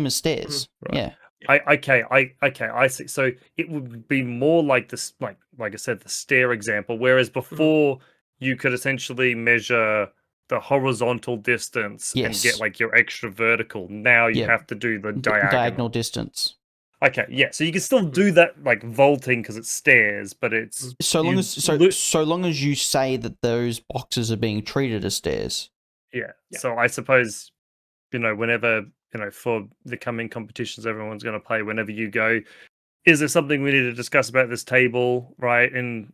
stairs. Right. Yeah. I see. So it would be more like this, like I said, the stair example. Whereas before you could essentially measure the horizontal distance and get like your extra vertical. Now you have to do the diagonal distance. Okay, yeah. So you can still do that like vaulting because it's stairs, but it's so long as you say that those boxes are being treated as stairs. Yeah. So I suppose whenever. For the coming competitions everyone's going to play, whenever you go, is there something we need to discuss about this table, right? And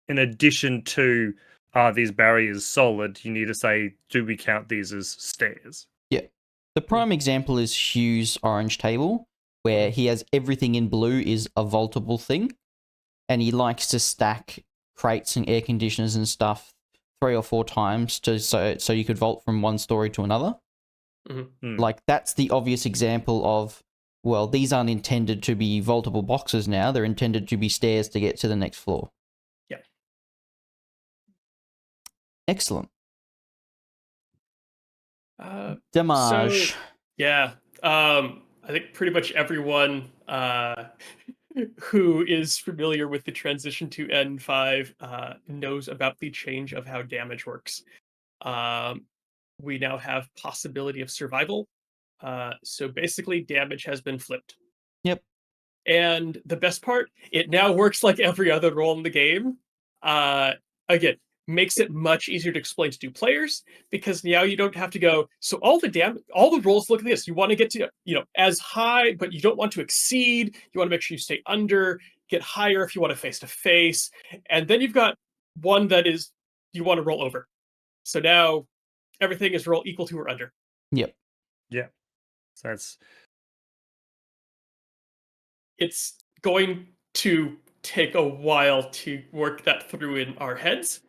in addition to, are these barriers solid, you need to say, do we count these as stairs? Yeah. The prime example is Hugh's orange table, where he has everything in blue is a vaultable thing, and he likes to stack crates and air conditioners and stuff 3 or 4 times so you could vault from one story to another. Like, that's the obvious example of, well, these aren't intended to be vaultable boxes now. They're intended to be stairs to get to the next floor. Yeah. Excellent. Damage. So, yeah. I think pretty much everyone who is familiar with the transition to N5 knows about the change of how damage works. We now have possibility of survival. So basically damage has been flipped. Yep. And the best part, it now works like every other role in the game. Again, makes it much easier to explain to new players because now you don't have to go, so all the rolls look like this. You want to get to, as high, but you don't want to exceed. You want to make sure you stay under. get higher if you want to face to face, and then you've got one that is you want to roll over. So now everything is roll equal to or under. Yep. Yeah. So that's It's going to take a while to work that through in our heads,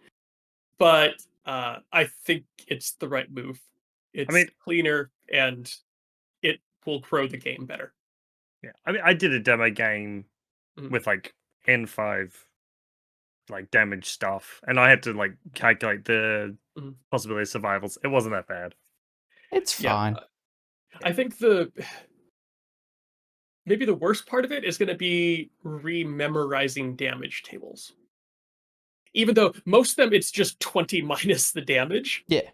but I think it's the right move. It's mean- cleaner and it will grow the game better. yeah. I mean, I did a demo game Mhm. with like N5 like damage stuff, and I had to like calculate the Mhm. possibility of survivals. It wasn't that bad. It's Yeah, fine. I think maybe the worst part of it is going to be rememorizing damage tables. Even though most of them it's just 20 minus the damage, Yeah.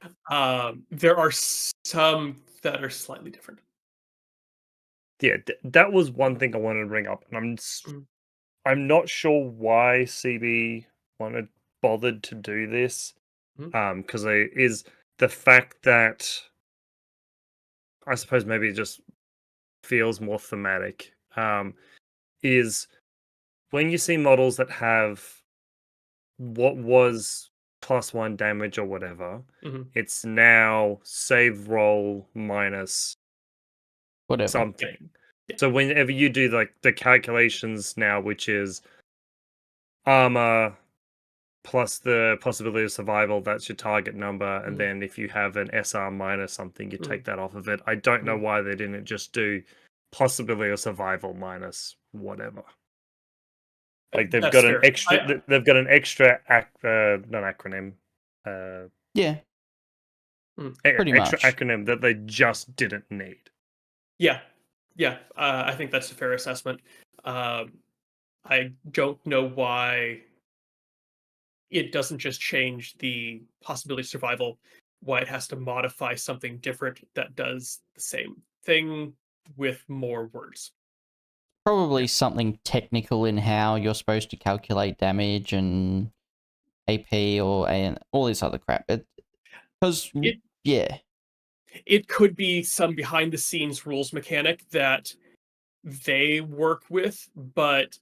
there are some that are slightly different. Yeah, that was one thing I wanted to bring up, and Mm. I'm not sure why CB bothered to do this. Mhm. Because it is the fact that I suppose maybe it just feels more thematic. Is when you see models that have what was +1 damage or whatever, Mhm. it's now save roll minus Whatever. something. Yeah. So whenever you do like the calculations now, which is armor plus the possibility of survival, that's your target number, and Mhm. then if you have an SR minus something, you Mhm. take that off of it. I don't know Mhm. why they didn't just do possibility of survival minus whatever. Like they've That's got an fair. extra. They've got an extra not acronym. Yeah. Pretty Extra much. acronym that they just didn't need. Yeah, yeah. I think that's a fair assessment. Um, I don't know why it doesn't just change the possibility of survival. Why it has to modify something different that does the same thing with more words. Probably something technical in how you're supposed to calculate damage and AP and all this other crap. Because, It yeah. it could be some behind the scenes rules mechanic that they work with, but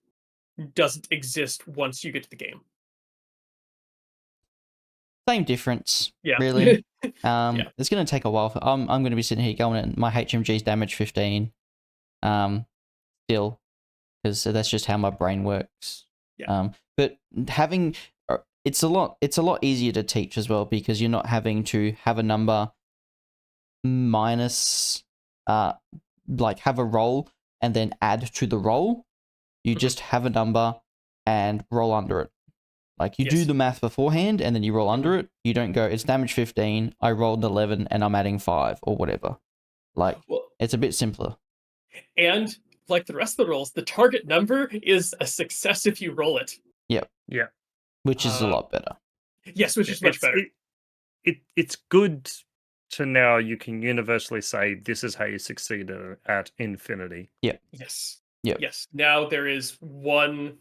doesn't exist once you get to the game. Same difference, Yeah. really. Yeah. It's going to take a while. I'm going to be sitting here going, at my HMG's damage 15. Still, because that's just how my brain works. Yeah. But having it's a lot easier to teach as well because you're not having to have a number minus like have a roll and then add to the roll. You Mhm. just have a number and roll under it. Like you do Yes. the math beforehand and then you roll under Mhm. it. You don't go, it's damage 15, I rolled 11 and I'm adding 5 or whatever. Like Well, it's a bit simpler. and like the rest of the rolls, the target number is a success if you roll it. Yep. Yeah. Which is a lot better. Yes, which is much better. It's good to now you can universally say this is how you succeed at infinity. Yep. Yes. Yep. Yes. Now there is one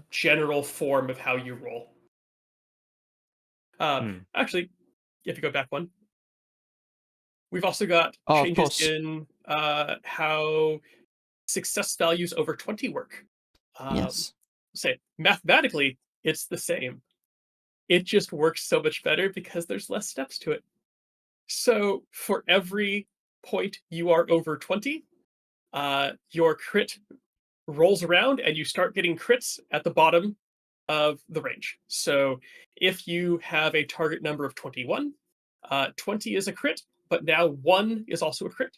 general form of how you roll. Actually, if you go back one, we've also got Oh, of changes course. in how success values over 20 work. Yes. Say mathematically, it's the same. It just works so much better because there's less steps to it. So for every point you are over 20, your crit rolls around and you start getting crits at the bottom of the range. So if you have a target number of 21, 20 is a crit, but now 1 is also a crit.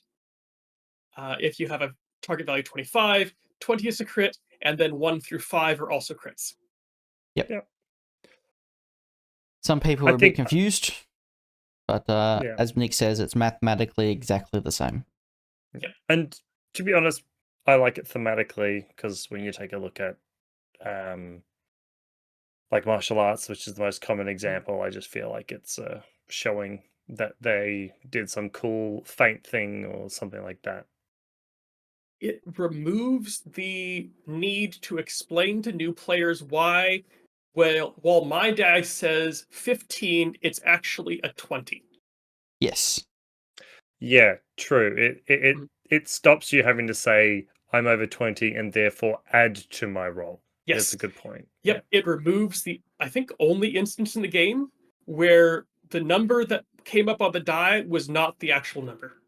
If you have a target value 25, 20 is a crit, and then 1 through 5 are also crits. Yep. Yeah. Some people I are a bit think confused, but yeah. as Nick says, it's mathematically exactly the same. Yeah. And to be honest, I like it thematically because when you take a look at like martial arts, which is the most common example, I just feel like it's showing that they did some cool feint thing or something like that. It removes the need to explain to new players why, well, while my die says 15, it's actually a 20. Yes. Yeah, true. Mm. It stops you having to say I'm over 20 and therefore add to my roll. Yes. That's a good point. Yep, it removes the, I think, only instance in the game where the number that came up on the die was not the actual number.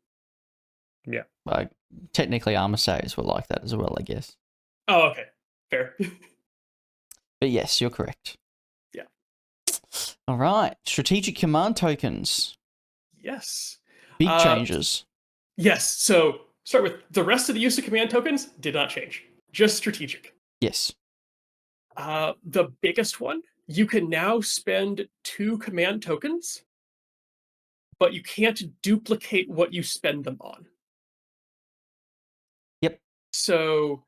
Yeah. Like, technically, armor saves were like that as well, I guess. Oh, okay. Fair. But yes, you're correct. Yeah. All right. Strategic command tokens. Yes. Big changes. Yes. So start with the rest of the use of command tokens did not change. Just strategic. Yes. The biggest one, you can now spend 2 command tokens, but you can't duplicate what you spend them on. Yep. So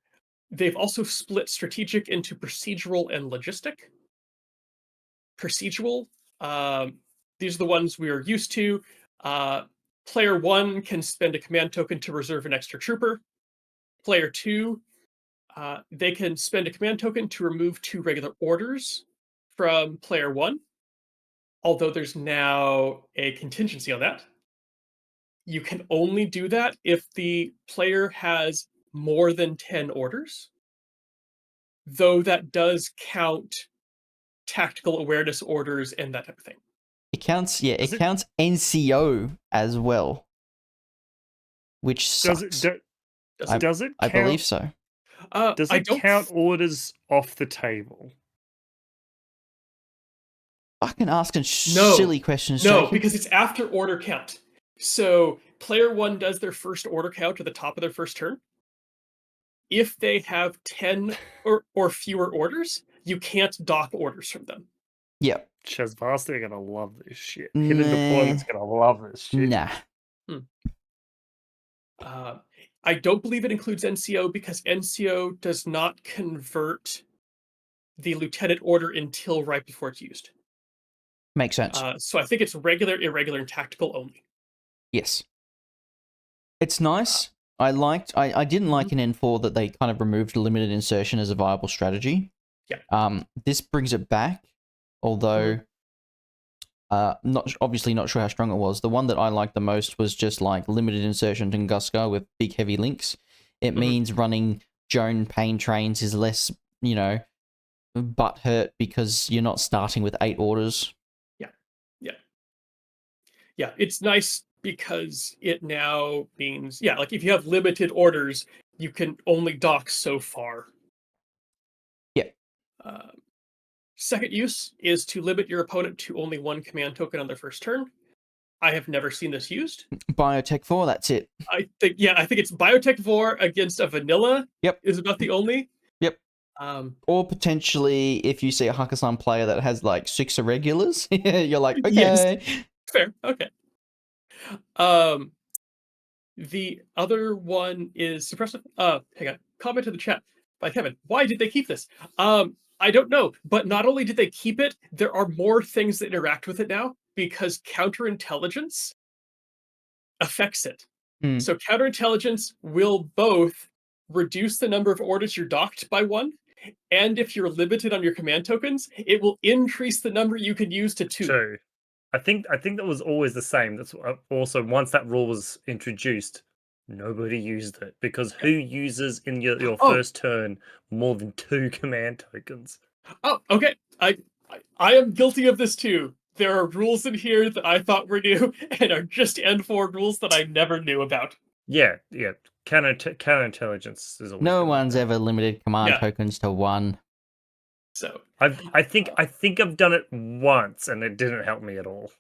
they've also split strategic into procedural and logistic. Procedural, these are the ones we are used to. Player 1 can spend a command token to reserve an extra trooper. Player 2, they can spend a command token to remove 2 regular orders from player 1, although there's now a contingency on that. You can only do that if the player has more than 10 orders, though that does count tactical awareness orders and that type of thing. It counts, yeah, Does it it- counts NCO as well, which sucks. Does it I count? believe so. Does I it don't count orders off the table? Fucking asking No. silly questions, No, Jacob. because it's after order count. So player 1 does their first order count at the top of their first turn. If they have 10 or fewer orders, you can't dock orders from them. Yep. Chesvasti are gonna love this shit. Nah. Hidden deployment's gonna love this shit. Nah. I don't believe it includes NCO because NCO does not convert the lieutenant order until right before it's used. Makes sense. So I think it's regular, irregular, and tactical only. Yes. It's nice. I didn't like in N4 that they kind of removed limited insertion as a viable strategy. Yeah. This brings it back, although obviously not sure how strong it was. The one that I liked the most was just like limited insertion Tunguska with big heavy links. It means running Joan Pain trains is less, butt hurt because you're not starting with 8 orders. Yeah, it's nice because it now means, like if you have limited orders, you can only dock so far. Yeah. Second use is to limit your opponent to only 1 command token on their first turn. I have never seen this used. Biotech 4, that's it. I think it's Biotech 4 against a vanilla. Yep. Is about the only. Yep. Or potentially if you see a Hakkasan player that has like 6 irregulars, you're like, okay. Yes. Fair. Okay. The other one is suppressive. Hang on. Comment in the chat by Kevin. Why did they keep this? I don't know. But not only did they keep it, there are more things that interact with it now because counterintelligence affects it. So counterintelligence will both reduce the number of orders you're docked by 1, and if you're limited on your command tokens, it will increase the number you can use to 2. 2. I think that was always the same. That's also once that rule was introduced, nobody used it because who uses in your first turn more than 2 command tokens? Oh, okay. I am guilty of this too. There are rules in here that I thought were new and are just N4 rules that I never knew about. Yeah. Counterintelligence is always. No one's ever limited command tokens to 1. So I think I've done it once and it didn't help me at all.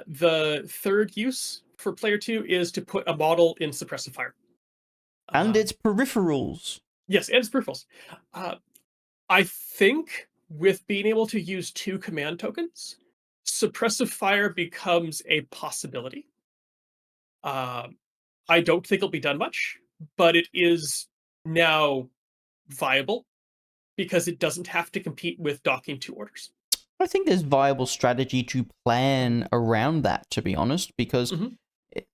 The third use for player 2 is to put a model in suppressive fire. And its peripherals. Yes, and its peripherals. I think with being able to use 2 command tokens, suppressive fire becomes a possibility. I don't think it'll be done much, but it is now viable because it doesn't have to compete with docking 2 orders. I think there's viable strategy to plan around that, to be honest, because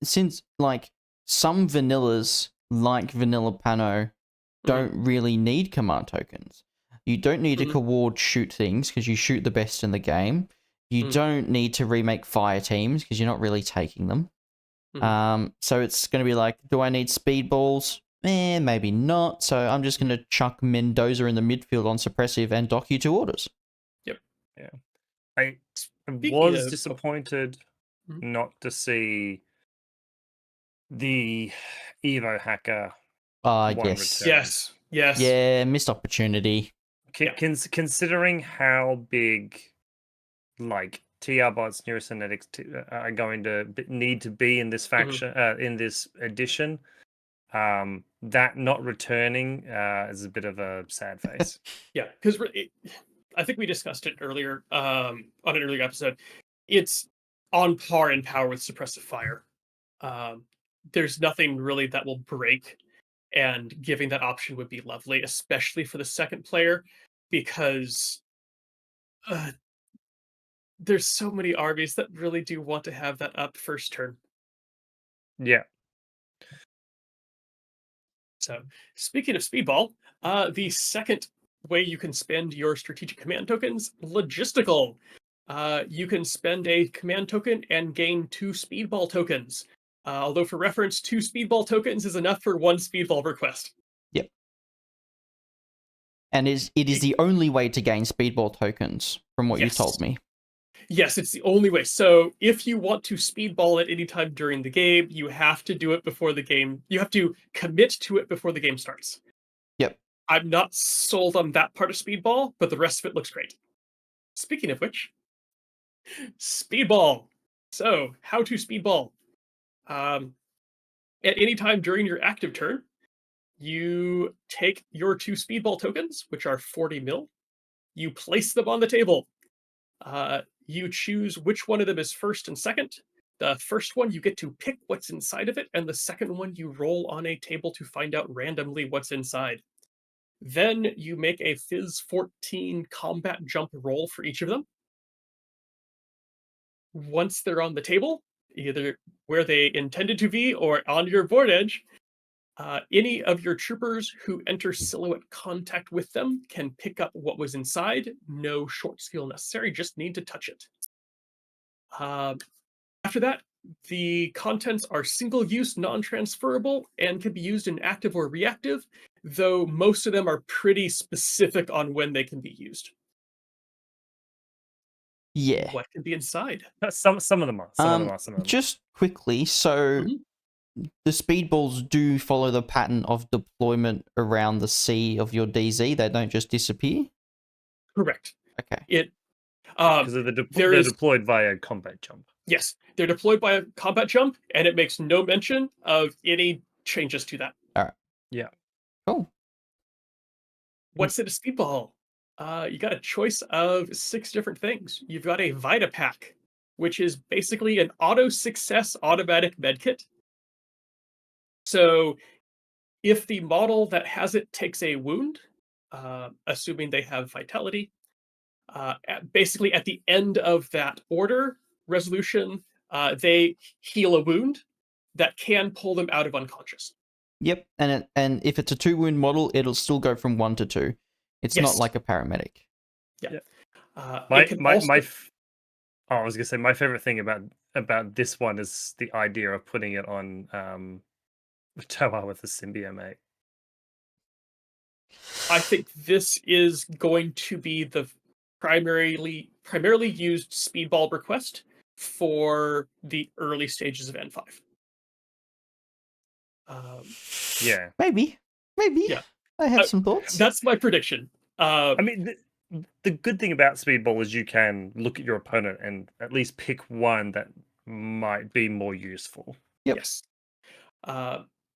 since like some vanillas, like Vanilla Pano, don't really need command tokens. You don't need to coord shoot things because you shoot the best in the game. You don't need to remake fire teams because you're not really taking them. So it's going to be like, do I need speedballs? maybe not. So I'm just going to chuck Mendoza in the midfield on suppressive and dock you 2 orders. I Speaking was of- disappointed Mhm. not to see the Evo hacker one Yes. return. Yes. Yes. Yeah, missed opportunity. Considering how big, like, TR bots, neurocynetics are going to need to be in this faction, in this edition, that not returning is a bit of a sad face. Yeah, because I think we discussed it earlier on an earlier episode. It's on par in power with suppressive fire. There's nothing really that will break, and giving that option would be lovely, especially for the second player, because there's so many armies that really do want to have that up first turn. Yeah. So, speaking of Speedball, the second way you can spend your strategic command tokens, logistical. You can spend a command token and gain 2 Speedball tokens. Although, for reference, 2 Speedball tokens is enough for 1 Speedball request. Yep. And it is the only way to gain Speedball tokens, from what you've told me. Yes, it's the only way. So if you want to Speedball at any time during the game, you have to do it before the game. You have to commit to it before the game starts. Yep. I'm not sold on that part of Speedball, but the rest of it looks great. Speaking of which, Speedball. So, how to Speedball? At any time during your active turn, you take your 2 Speedball tokens, which are 40 mil. You place them on the table. You choose which one of them is first and second. The first one, you get to pick what's inside of it, and the second one, you roll on a table to find out randomly what's inside. Then you make a Fizz 14 combat jump roll for each of them. Once they're on the table, either where they intended to be or on your board edge, any of your troopers who enter silhouette contact with them can pick up what was inside. No short skill necessary, just need to touch it. After that, the contents are single-use, non-transferable, and can be used in active or reactive, though most of them are pretty specific on when they can be used. Yeah. What can be inside? Some of them are. Some of them are. Some of them. Just quickly, so the Speedballs do follow the pattern of deployment around the C of your DZ. They don't just disappear? Correct. Okay. Because they're deployed via combat jump. Yes, they're deployed by a combat jump, and it makes no mention of any changes to that. All right. Yeah. Cool. What's in a Speedball? You got a choice of 6 different things. You've got a Vita Pack, which is basically an auto success automatic medkit. So if the model that has it takes a wound, assuming they have vitality, basically at the end of that order resolution, they heal a wound that can pull them out of unconscious. Yep, and if it's a 2-wound model, it'll still go from 1 to 2. It's not like a paramedic. Yeah. I was gonna say my favorite thing about this one is the idea of putting it on Toa with the Symbiomate. I think this is going to be the primarily used Speedball request for the early stages of N5. Yeah, maybe. Yeah, I have some thoughts. That's my prediction. I mean, the good thing about Speedball is you can look at your opponent and at least pick one that might be more useful. Yep. Yes.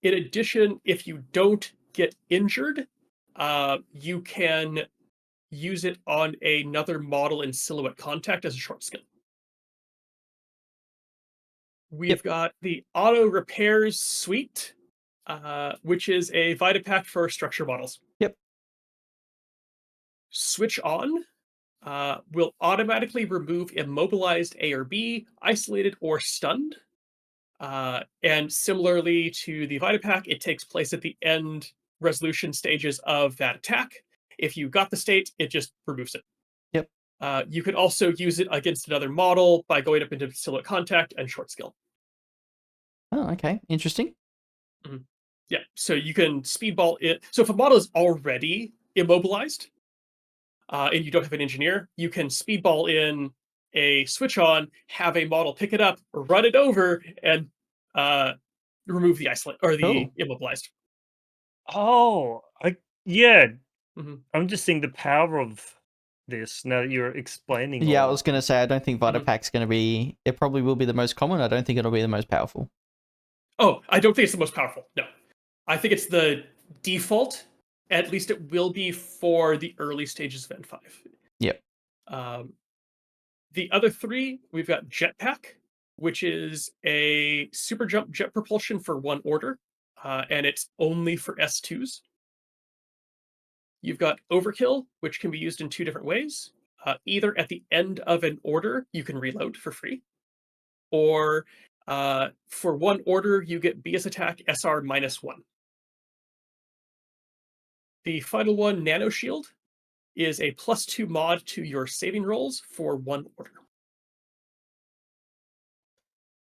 In addition, if you don't get injured, you can use it on another model in silhouette contact as a short skill. We've got the Auto Repairs Suite, which is a Vita Pack for structure models. Yep. Switch On will automatically remove immobilized A or B, isolated or stunned. And similarly to the Vita Pack, it takes place at the end resolution stages of that attack. If you got the state, it just removes it. Yep. You could also use it against another model by going up into silhouette contact and short skill. Oh, okay. Interesting. Yeah, so you can speedball it. So if a model is already immobilized, and you don't have an engineer, you can speedball in a switch on, have a model pick it up, run it over, and remove the isolate or the Cool. immobilized. Oh, yeah. Mhm. I'm just seeing the power of this now that you're explaining. Yeah, I all was of going to say, I don't think Vita Mhm. Pack's going to be... It probably will be the most common. I don't think it'll be the most powerful. Oh, I don't think it's the most powerful. No, I think it's the default. At least it will be for the early stages of N5. Yep. Um, the other three, we've got Jetpack, which is a super jump jet propulsion for one order, and it's only for S2s. You've got Overkill, which can be used in two different ways. Either at the end of an order, you can reload for free, or for one order, you get BS attack SR -1. The final one, Nano Shield, is a +2 mod to your saving rolls for one order.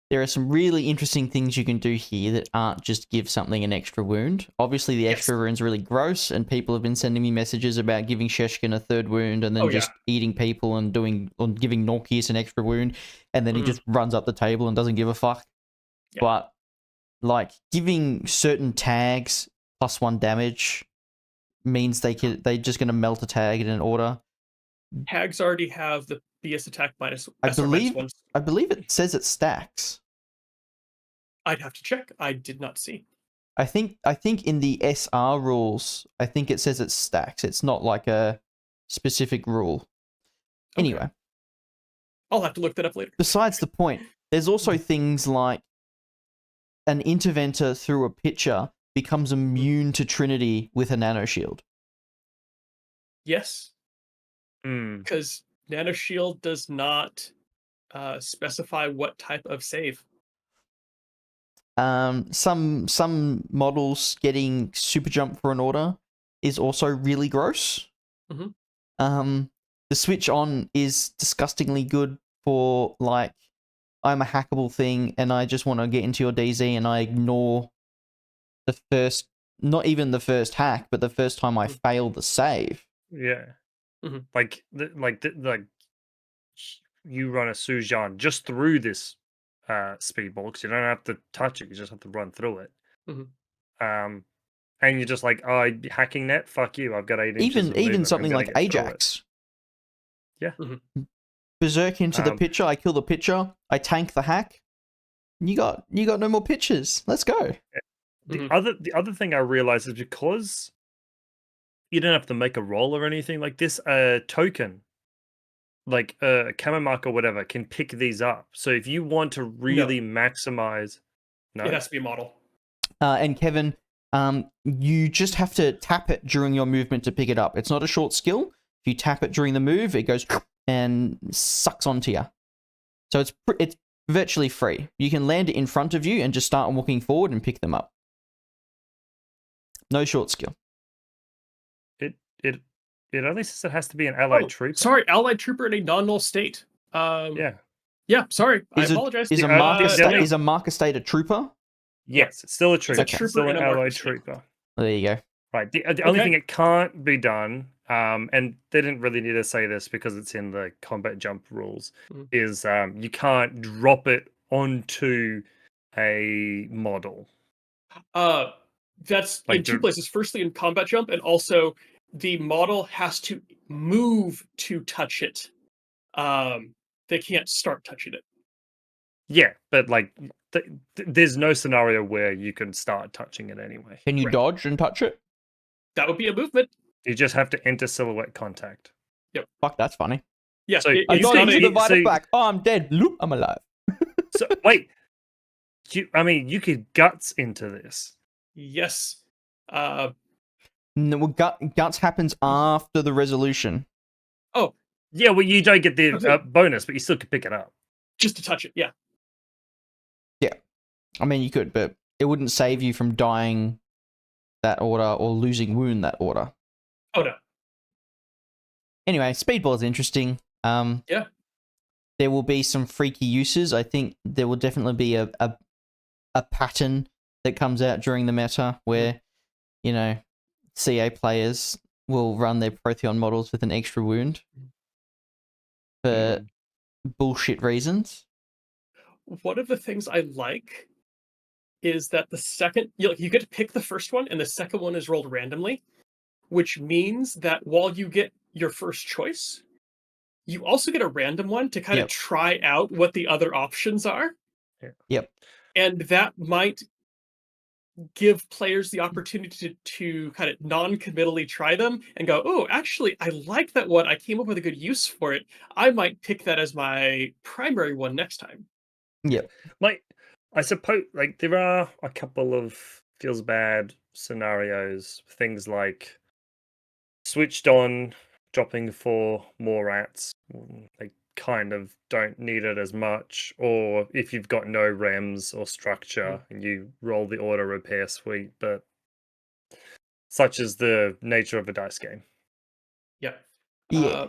There are some really interesting things you can do here that aren't just give something an extra wound. Obviously, the Yes. extra wound's really gross, and people have been sending me messages about giving Sheshkin a third wound and then Oh, yeah. just eating people and giving Norkius an extra wound, and then he just runs up the table and doesn't give a fuck. Yeah. But like giving certain tags +1 damage means they're just going to melt a tag in an order. Tags already have the BS attack minus I SR believe -1. I believe it says it stacks. I'd have to check. I did not see. I think in the SR rules, I think it says it stacks. It's not like a specific rule. Okay. Anyway, I'll have to look that up later. besides the point, there's also things like an interventor through a pitcher becomes immune to Trinity with a nano shield. Yes, Mm. because Nano Shield does not specify what type of save. Some models getting super jump for an order is also really gross. Mhm. The switch on is disgustingly good for like I'm a hackable thing and I just want to get into your DZ and I ignore the first, not even the first hack, but the first time I fail the save. Yeah. Mhm. Like you run a Sujan just through this speedball because you don't have to touch it, you just have to run through it. Mhm. And you're just like, oh, hacking net, fuck you, I've got 8 inches of Even movement, something I'm like gonna get through it. Ajax. Yeah. Mhm. Berserk into the pitcher, I kill the pitcher, I tank the hack. You got no more pitchers. Let's go. The other thing I realized is because you don't have to make a roll or anything like this, a token like a camo mark or whatever can pick these up. So if you want to really maximize, It has to be a model. And Kevin, you just have to tap it during your movement to pick it up. It's not a short skill. If you tap it during the move, it goes and sucks onto you. So it's virtually free. You can land it in front of you and just start walking forward and pick them up. No short skill. It only says it has to be an allied trooper. Sorry, allied trooper in a non-null state. Yeah. Yeah, sorry. I Is apologize. a marker state a trooper? Yes, it's still a trooper. It's a trooper still an and a marker allied state. trooper. There you go. Right. The only thing it can't be done, and they didn't really need to say this because it's in the combat jump rules, is you can't drop it onto a model. That's like in two places. Firstly, in combat jump, and also the model has to move to touch it. They can't start touching it. Yeah, but like, there's no scenario where you can start touching it anyway. Can you dodge and touch it? That would be a movement. You just have to enter silhouette contact. Yep. Fuck, that's funny. Yeah. So I dodged into the Vita Pack. Oh, I'm dead. Loop, I'm alive. So wait, you could guts into this. Yes. No, guts happens after the resolution. Oh. Yeah, well, you don't get the bonus, but you still could pick it up. Just to touch it, yeah. Yeah. I mean, you could, but it wouldn't save you from dying that order or losing wound that order. Oh, no. Anyway, Speedball is interesting. Yeah. There will be some freaky uses. I think there will definitely be a pattern that comes out during the meta where, you know, CA players will run their Protheon models with an extra wound for bullshit reasons. One of the things I like is that the second you get to pick the first one, and the second one is rolled randomly, which means that while you get your first choice, you also get a random one to kind of Yep. try out what the other options are. Yep. And that might give players the opportunity to kind of non-committally try them and go, oh, actually, I like that one. I came up with a good use for it. I might pick that as my primary one next time. Yep. Like, I suppose, like, there are a couple of feels bad scenarios. Things like switched on, dropping for more rats. They kind of don't need it as much. Or if you've got no rems or structure and you roll the auto repair suite, but such is the nature of a dice game. Yeah. Yeah.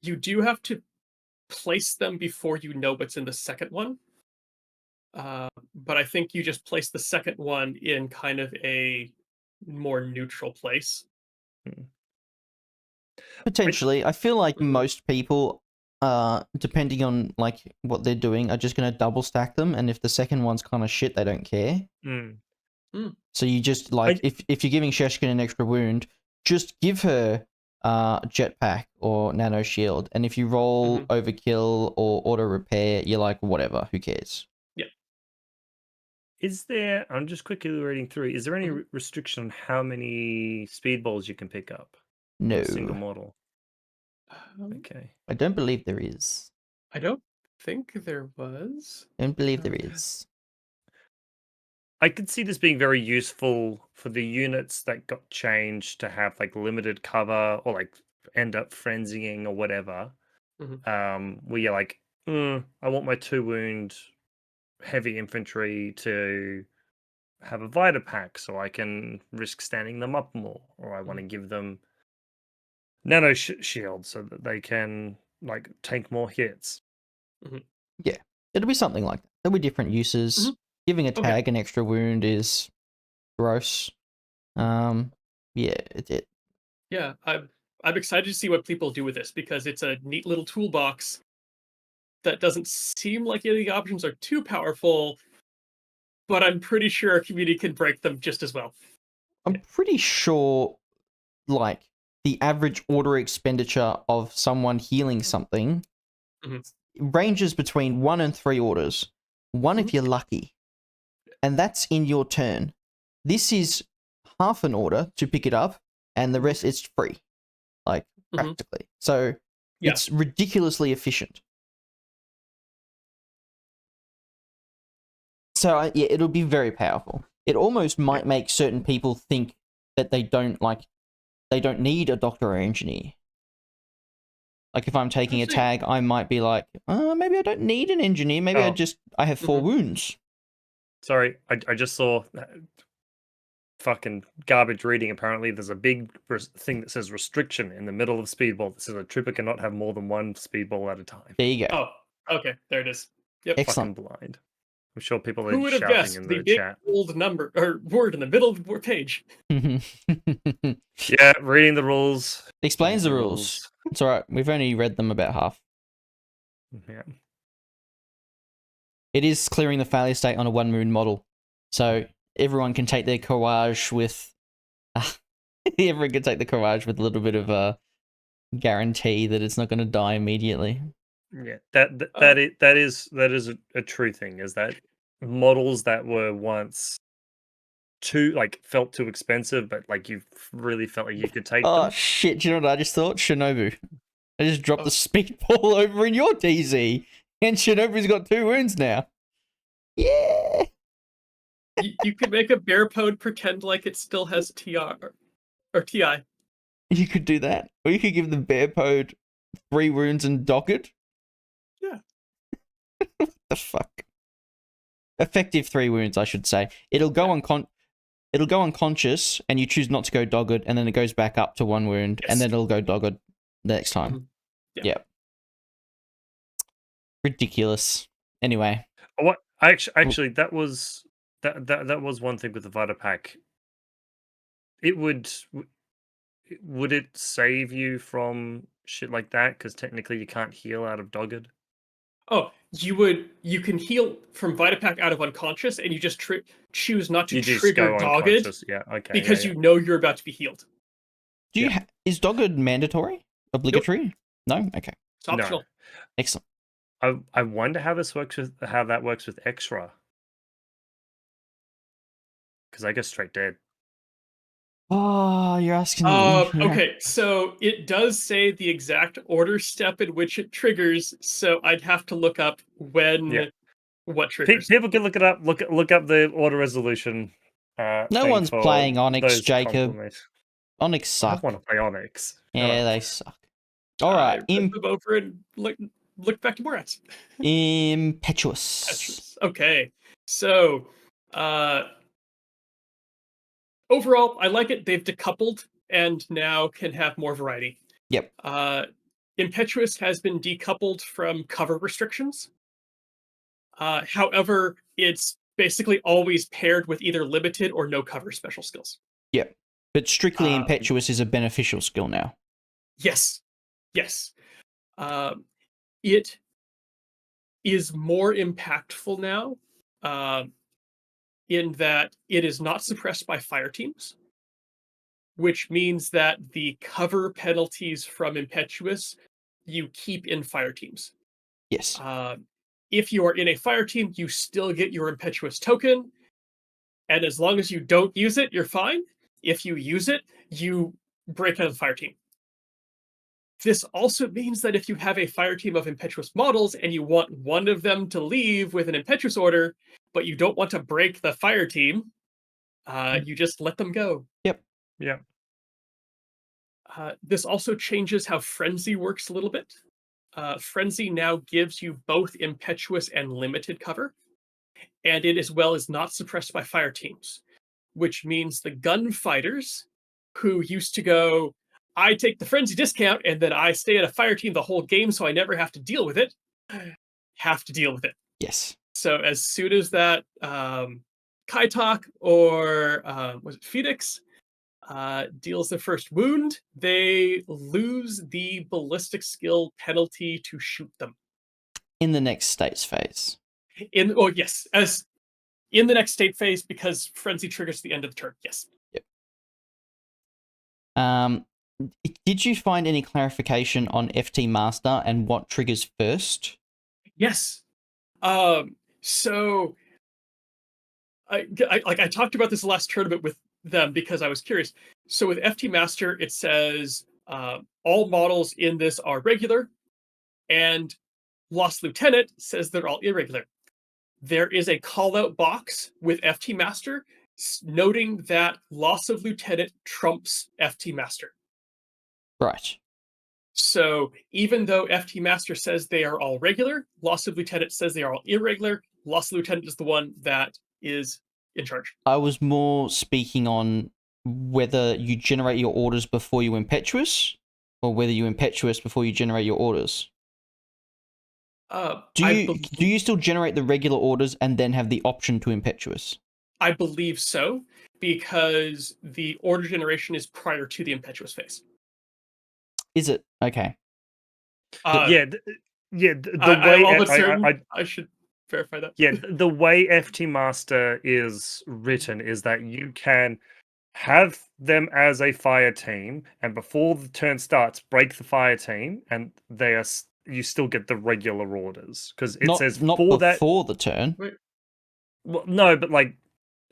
You do have to place them before you know what's in the second one. But I think you just place the second one in kind of a more neutral place. Potentially. I feel like most people, depending on like what they're doing, are just going to double stack them, and if the second one's kind of shit, they don't care. So you just like if you're giving Sheshkin an extra wound, just give her jetpack or nano shield, and if you roll overkill or auto repair, you're like whatever, who cares? Yeah. Is there? I'm just quickly reading through. Is there any restriction on how many speedballs you can pick up? No. A single model. Okay. I don't believe there is. I don't think there was. Don't believe there is. I could see this being very useful for the units that got changed to have like limited cover or like end up frenzying or whatever. Where you're like, I want my 2 wound heavy infantry to have a Vita pack so I can risk standing them up more, or I want to give them nano shield so that they can like take more hits. Yeah, it'll be something like that. There'll be different uses. Giving a tag an extra wound is gross. Yeah, it. Yeah, I'm excited to see what people do with this because it's a neat little toolbox that doesn't seem like any of the options are too powerful, but I'm pretty sure our community can break them just as well. I'm pretty sure, like, the average order expenditure of someone healing something ranges between 1 and 3 orders. 1 if you're lucky. And that's in your turn. This is half an order to pick it up, and the rest is free. Like, practically. So, it's ridiculously efficient. So, yeah, it'll be very powerful. It almost might make certain people think that they don't need a doctor or engineer. Like, if I'm taking a tag, I might be like, maybe I don't need an engineer. Maybe I have 4 wounds. Sorry, I just saw fucking garbage reading. Apparently, there's a big thing that says restriction in the middle of Speedball that says a trooper cannot have more than 1 Speedball at a time. There you go. Oh, okay, there it is. Yep. Excellent. Fucking blind. I'm sure people Who are would have shouting guessed in the the big chat. bold number or word in the middle of the page? Yeah, reading the rules. Explains the rules. It's alright. We've only read them about half. Yeah. It is clearing the failure state on a 1 wound model. So everyone can take their courage with everyone can take the courage with a little bit of a guarantee that it's not going to die immediately. Yeah, that is a true thing. Is that models that were once felt too expensive, but like you really felt like you could take them. Oh shit! Do you know what I just thought? Shinobu. I just dropped the Speedball over in your DZ, and Shinobu's got 2 wounds now. Yeah. You could make a bear pod pretend like it still has TR or TI. You could do that, or you could give the bear pod 3 wounds and dock it. Yeah. What the fuck? Effective 3 wounds, I should say. It'll go unconscious, and you choose not to go dogged, and then it goes back up to 1 wound, and then it'll go dogged the next time. Yep. Ridiculous. Anyway. Actually, that was one thing with the Vita Pack. It would it save you from shit like that? Because technically you can't heal out of Dogged. Oh, you can heal from Vitapack out of unconscious, and you just choose not to You just trigger go Dogged unconscious. Yeah. Okay. because yeah, you know you're about to be healed. Do you is Dogged mandatory? Obligatory? No? Okay. It's No. optional. Excellent. I wonder how that works with extra. Because I go straight dead. Oh, you're asking. Okay, so it does say the exact order step in which it triggers, so I'd have to look up when what triggers. People can look it up. Look up the order resolution. No thing one's for playing Onyx, those Jacob. compliments. Onyx I suck. want to play Onyx. Shut Yeah, up. they suck. All I right, read them over and look back to more ads. Impetuous. Okay, so overall, I like it. They've decoupled and now can have more variety. Yep. Impetuous has been decoupled from cover restrictions. However, it's basically always paired with either limited or no cover special skills. Yep. But strictly Uh, Impetuous is a beneficial skill now. Yes. It is more impactful now in that it is not suppressed by fire teams, which means that the cover penalties from Impetuous you keep in fire teams. Yes. If you are in a fire team, you still get your Impetuous token, and as long as you don't use it, you're fine. If you use it, you break out of the fire team. This also means that if you have a fire team of Impetuous models and you want one of them to leave with an Impetuous order, but you don't want to break the fire team, you just let them go. Yep. This also changes how Frenzy works a little bit. Frenzy now gives you both Impetuous and limited cover, and it as well is not suppressed by fire teams, which means the gunfighters who used to go, I take the Frenzy discount and then I stay at a fire team the whole game so I never have to deal with it, have to deal with it. Yes. So as soon as that Kaitak or was it Phoenix deals the first wound, they lose the ballistic skill penalty to shoot them. In the next states phase. Yes, as in the next state phase because Frenzy triggers the end of the turn. Yes. Yep. Did you find any clarification on FT Master and what triggers first? Yes. So I talked about this last tournament with them because I was curious. So with FT Master, it says all models in this are regular, and Lost Lieutenant says they're all irregular. There is a call-out box with FT Master noting that Loss of Lieutenant trumps FT Master. Right. So even though FT Master says they are all regular, Loss of Lieutenant says they are all irregular. Loss of Lieutenant is the one that is in charge. I was more speaking on whether you generate your orders before you Impetuous, or whether you Impetuous before you generate your orders. Do you still generate the regular orders and then have the option to Impetuous? I believe so, because the order generation is prior to the Impetuous phase. Is it? Okay. The way I should verify that. Yeah, the way FT Master is written is that you can have them as a fire team, and before the turn starts, break the fire team, and you still get the regular orders because it says not for before the turn. Wait. Well, no, but like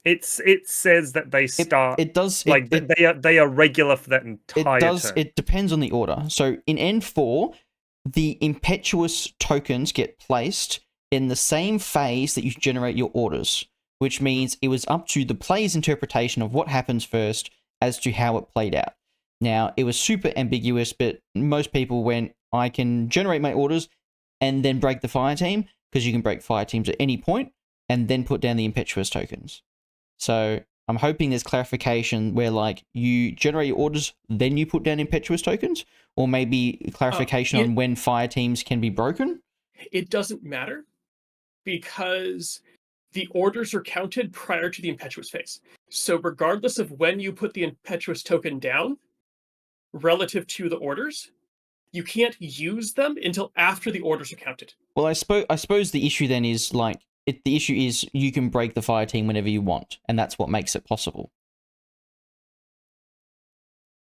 it says that they start. It does like they are regular for that entire turn. It depends on the order. So in N4, the Impetuous tokens get placed in the same phase that you generate your orders, which means it was up to the player's interpretation of what happens first as to how it played out. Now, it was super ambiguous, but most people went, I can generate my orders and then break the fire team, because you can break fire teams at any point, and then put down the Impetuous tokens. So I'm hoping there's clarification where, like, you generate your orders, then you put down Impetuous tokens, or maybe clarification on when fire teams can be broken. It doesn't matter, because the orders are counted prior to the Impetuous phase. So regardless of when you put the Impetuous token down relative to the orders, you can't use them until after the orders are counted. Well, I suppose the issue then is like the issue is you can break the fire team whenever you want, and that's what makes it possible.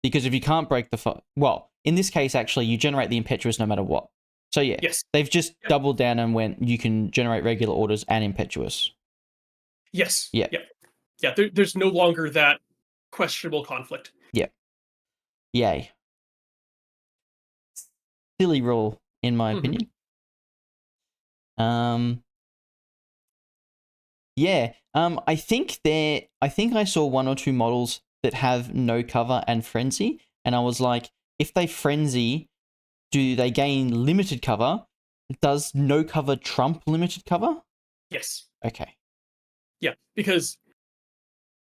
Because if you can't break the well, in this case, actually, you generate the Impetuous no matter what. So yeah, Yes. they've just doubled down and went, you can generate regular orders and Impetuous. Yes. Yeah. Yeah. There's no longer that questionable conflict. Yeah. Yay. Silly rule, in my opinion. Yeah. I think I saw 1 or 2 models that have no cover and frenzy, and I was like, if they frenzy, do they gain limited cover? Does no cover trump limited cover? Yes. Okay. Yeah, because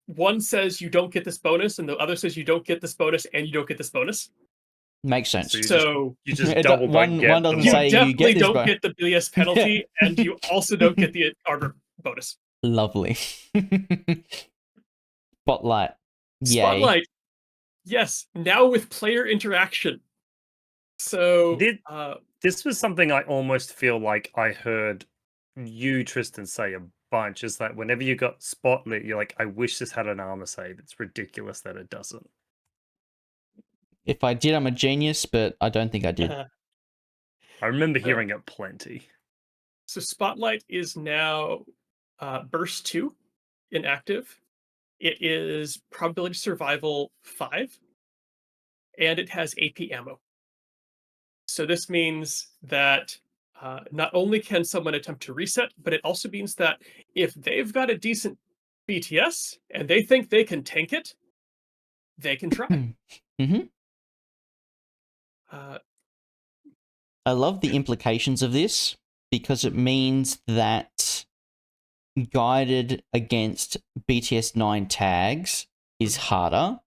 one says you don't get this bonus, and the other says you don't get this bonus, and you don't get this bonus. Makes sense. So you just double one doesn't you say definitely you get this don't get the BS penalty, and you also don't get the armor bonus. Lovely. Spotlight. Yay. Spotlight. Yes, now with player interaction. So this was something I almost feel like I heard you, Tristan, say a bunch, is that whenever you got Spotlit, you're like, I wish this had an armor save. It's ridiculous that it doesn't. If I did, I'm a genius, but I don't think I did. I remember hearing it plenty. So Spotlight is now Burst 2 inactive. It is Probability Survival 5, and it has AP ammo. So this means that not only can someone attempt to reset, but it also means that if they've got a decent BTS and they think they can tank it, they can try. Mm-hmm. I love the implications of this because it means that guided against BTS 9 tags is harder.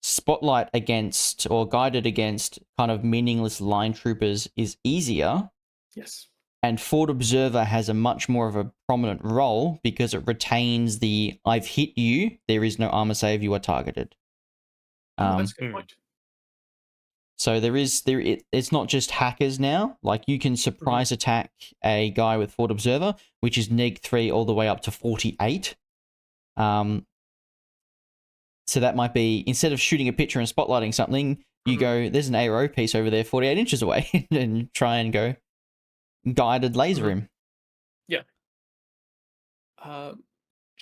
Spotlight against or guided against kind of meaningless line troopers is easier. Yes. And Forward Observer has a much more of a prominent role because it retains the I've hit you, there is no armor save, you are targeted. That's a good point. So it's not just hackers now. Like you can surprise attack a guy with Forward Observer, which is neg3 all the way up to 48. So that might be, instead of shooting a picture and spotlighting something, you go, there's an ARO piece over there 48 inches away, and try and go guided laser him. Yeah.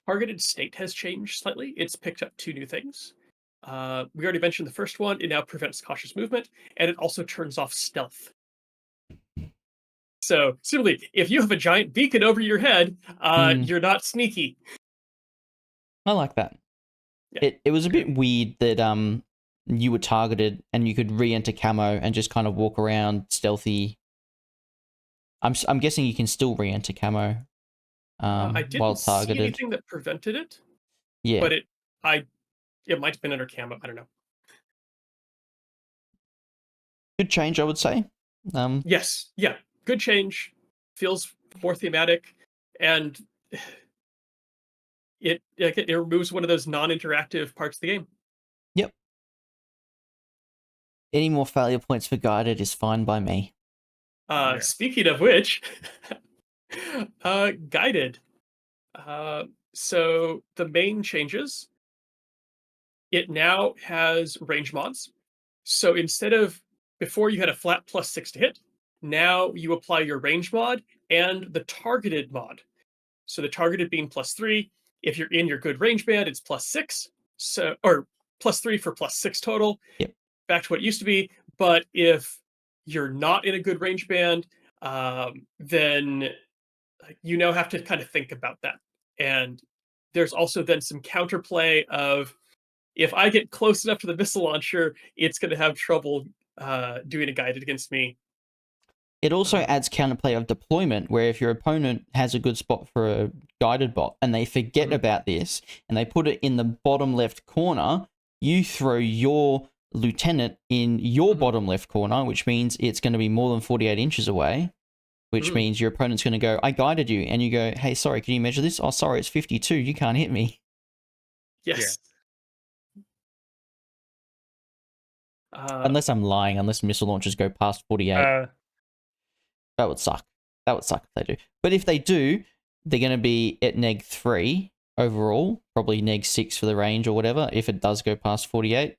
Targeted state has changed slightly. It's picked up 2 new things. We already mentioned the first one. It now prevents cautious movement, and it also turns off stealth. So, simply, if you have a giant beacon over your head, you're not sneaky. I like that. Yeah. It was a bit weird that you were targeted and you could re-enter camo and just kind of walk around stealthy. I'm guessing you can still re-enter camo I didn't while targeted. see anything that prevented it. Yeah, but it might have been under camo. I don't know. Good change, I would say. Yes, yeah, good change. Feels more thematic, and it removes one of those non-interactive parts of the game. Yep. Any more failure points for guided is fine by me. Speaking of which, guided. So the main changes, it now has range mods. So instead of before you had a flat +6 to hit, now you apply your range mod and the targeted mod. So the targeted being +3. If you're in your good range band, it's +6. So or +3 for +6 total. Yep. Back to what it used to be. But if you're not in a good range band, then you now have to kind of think about that. And there's also then some counterplay of, if I get close enough to the missile launcher, it's going to have trouble doing a guided against me. It also adds counterplay of deployment, where if your opponent has a good spot for a guided bot and they forget about this and they put it in the bottom left corner, you throw your lieutenant in your bottom left corner, which means it's going to be more than 48 inches away. which Mhm. means your opponent's going to go, I guided you. And you go, hey, sorry, can you measure this? Oh, sorry, it's 52. You can't hit me. Yes. Unless I'm lying, unless missile launchers go past 48. That would suck. That would suck if they do. But if they do, they're going to be at -3 overall, probably -6 for the range or whatever. If it does go past 48,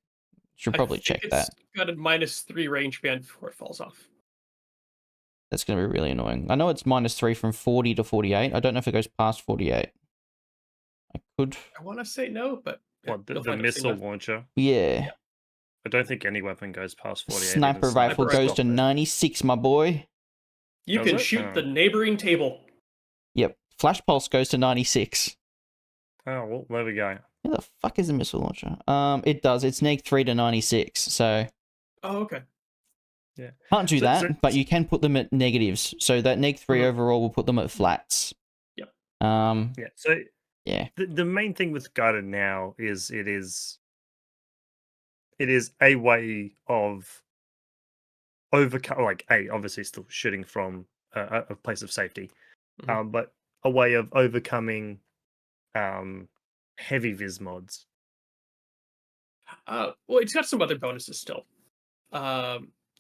should I probably think check it's that. got a -3 range band before it falls off. That's going to be really annoying. I know it's -3 from 40 to 48. I don't know if it goes past 48. I could. I want to say no, but What, you'll the find out soon missile enough. launcher? Yeah. I don't think any weapon goes past 48. Even Sniper rifle Sniper goes rifle. to 96, my boy. You Does can it? shoot the Oh. neighboring table. Yep. Flash pulse goes to 96. Oh, well, there we go. Where the fuck is a missile launcher? It does. It's -3 to 96, so Oh, okay. Yeah. can't do So- that, so- but you can put them at negatives. So that -3 Mhm. overall will put them at flats. Yep. Yeah. So Yeah. the main thing with guided now is it is a way of overcome, like obviously still shooting from a place of safety, Mhm. but a way of overcoming heavy vis mods. Well, it's got some other bonuses still.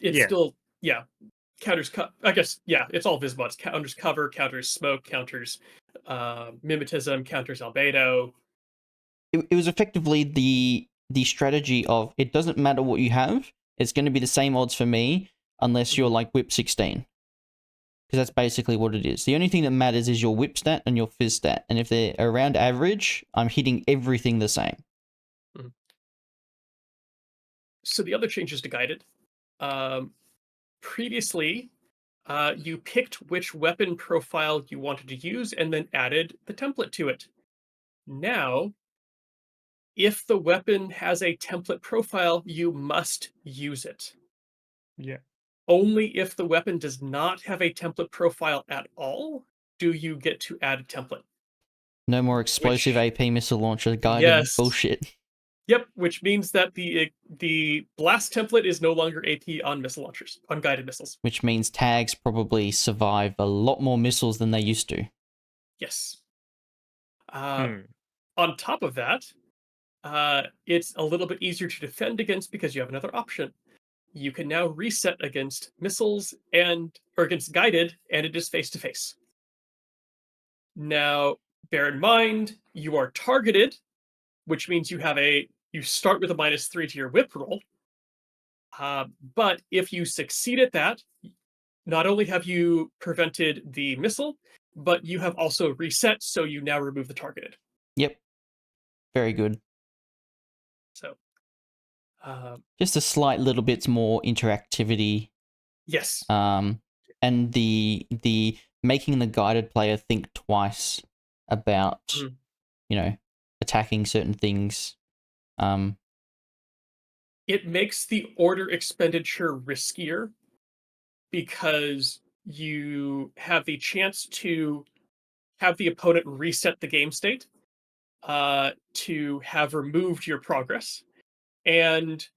It's Yeah. still, yeah, counters. I guess, yeah, it's all visbots. Counters cover, counters smoke, counters mimetism, counters albedo. It was effectively the strategy of it doesn't matter what you have. It's going to be the same odds for me unless you're Mhm. like whip 16. Because that's basically what it is. The only thing that matters is your whip stat and your fizz stat. And if they're around average, I'm hitting everything the same. Mhm. So the other changes to guided. Um, Previously, you picked which weapon profile you wanted to use and then added the template to it. Now, if the weapon has a template profile, you must use it. Yeah. Only if the weapon does not have a template profile at all do you get to add a template. No more explosive Which, AP missile launcher guided yes, bullshit. yep, which means that the blast template is no longer AP on missile launchers, on guided missiles. Which means tags probably survive a lot more missiles than they used to. Yes. Uh, Hmm. on top of that, it's a little bit easier to defend against because you have another option. You can now reset against missiles or against guided, and it is face to face. Now, bear in mind, you are targeted, which means you start with a -3 to your whip roll. But if you succeed at that, not only have you prevented the missile, but you have also reset, so you now remove the targeted. Yep. Very good. So, Just a slight little bits more interactivity. yes. And the making the guided player think twice about, Mhm. attacking certain things. It makes the order expenditure riskier because you have the chance to have the opponent reset the game state, to have removed your progress, and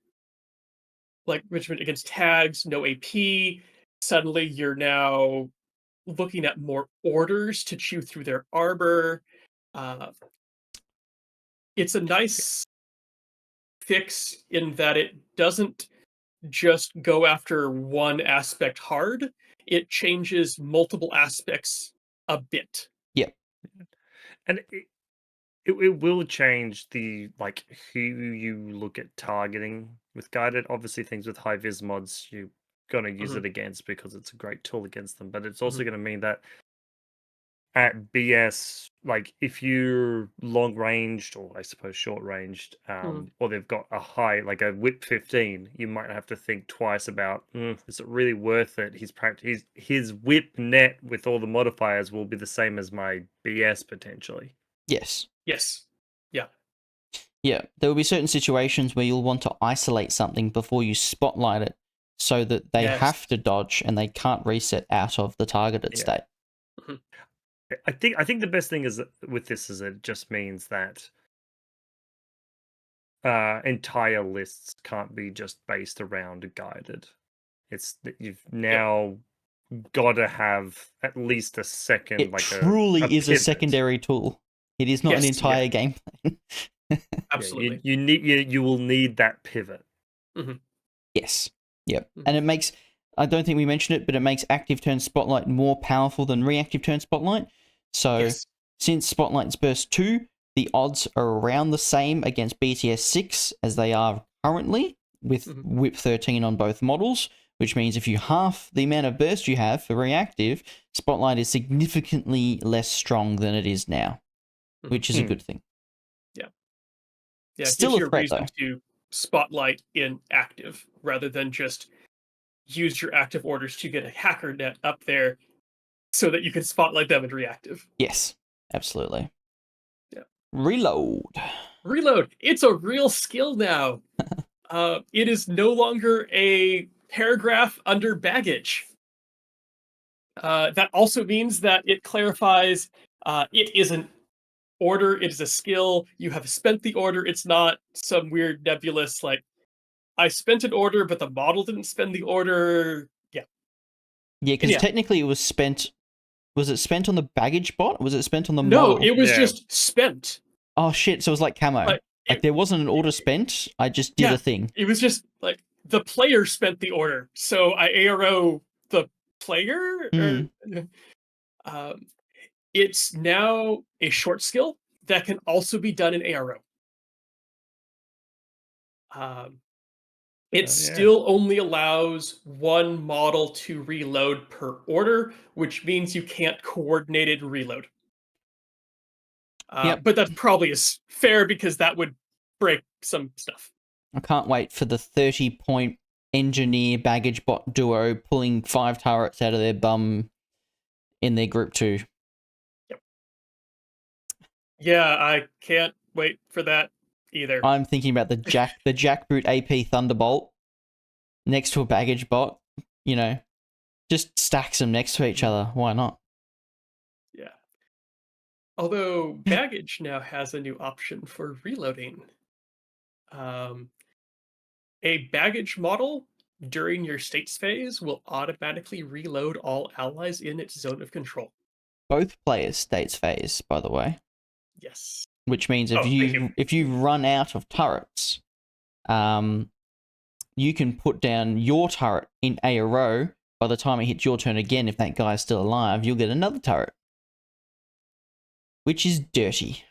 like Richmond against tags, no AP. Suddenly, you're now looking at more orders to chew through their arbor. Uh, it's a nice fix in that it doesn't just go after one aspect hard. It changes multiple aspects a bit. Yep. And it will change the like who you look at targeting with guided. Obviously, things with high vis mods you're gonna use Mhm, it against because it's a great tool against them. But it's mhm, also gonna mean that at BS, like if you're long ranged or I suppose short ranged, mhm. or they've got a high like a whip 15, you might have to think twice about is it really worth it? His whip net with all the modifiers will be the same as my BS potentially. Yes. Yes. Yeah. Yeah. There will be certain situations where you'll want to isolate something before you spotlight it so that they Yes. have to dodge and they can't reset out of the targeted Yeah. state. Mhm. I think the best thing is with this is it just means that entire lists can't be just based around guided. It's that you've Yep. now gotta have at least a second, It like truly a is a pivot. secondary tool. It is not an Yes, entire game plan. Absolutely. Yeah, you will need that pivot. Yes. Yep. Mhm. And it makes, I don't think we mentioned it, but it makes active turn spotlight more powerful than reactive turn spotlight. So Yes. since Spotlight's Burst 2, the odds are around the same against BTS 6 as they are currently with Whip 13 on both models, which means if you half the amount of burst you have for reactive, Spotlight is significantly less strong than it is now, which is a good thing. Yeah, it Still gives a you a threat, reason though. to spotlight in active rather than just use your active orders to get a hacker net up there so that you can spotlight them in reactive. Yes, absolutely. Yeah. Reload. Reload. It's a real skill now. It is no longer a paragraph under baggage. That also means that it clarifies it is an order, it is a skill. You have spent the order. It's not some weird nebulous, like, I spent an order, but the model didn't spend the order. Yeah. Yeah, because Yeah. technically it was spent. Was it spent on the baggage bot? Or was it spent on the No, model? it was Yeah. just spent. Oh shit! So it was like camo. Like there wasn't an order spent. I just did a thing. It was just like the player spent the order. So I ARO the player. Um, it's now a short skill that can also be done in ARO. It still only allows one model to reload per order, which means you can't coordinated reload. Yep. But that probably is fair because that would break some stuff. I can't wait for the 30-point engineer baggage bot duo pulling 5 turrets out of their bum in their group 2. Yep. Yeah, I can't wait for that either. I'm thinking about the jackboot AP Thunderbolt next to a baggage bot. You know, just stacks them next to each other. Why not? Yeah. Although baggage now has a new option for reloading. A baggage model during your states phase will automatically reload all allies in its zone of control. Both players states phase, by the way. Yes. Which means Oh, thank you. if you run out of turrets, you can put down your turret in ARO. By the time it hits your turn again, if that guy's still alive, you'll get another turret. Which is dirty.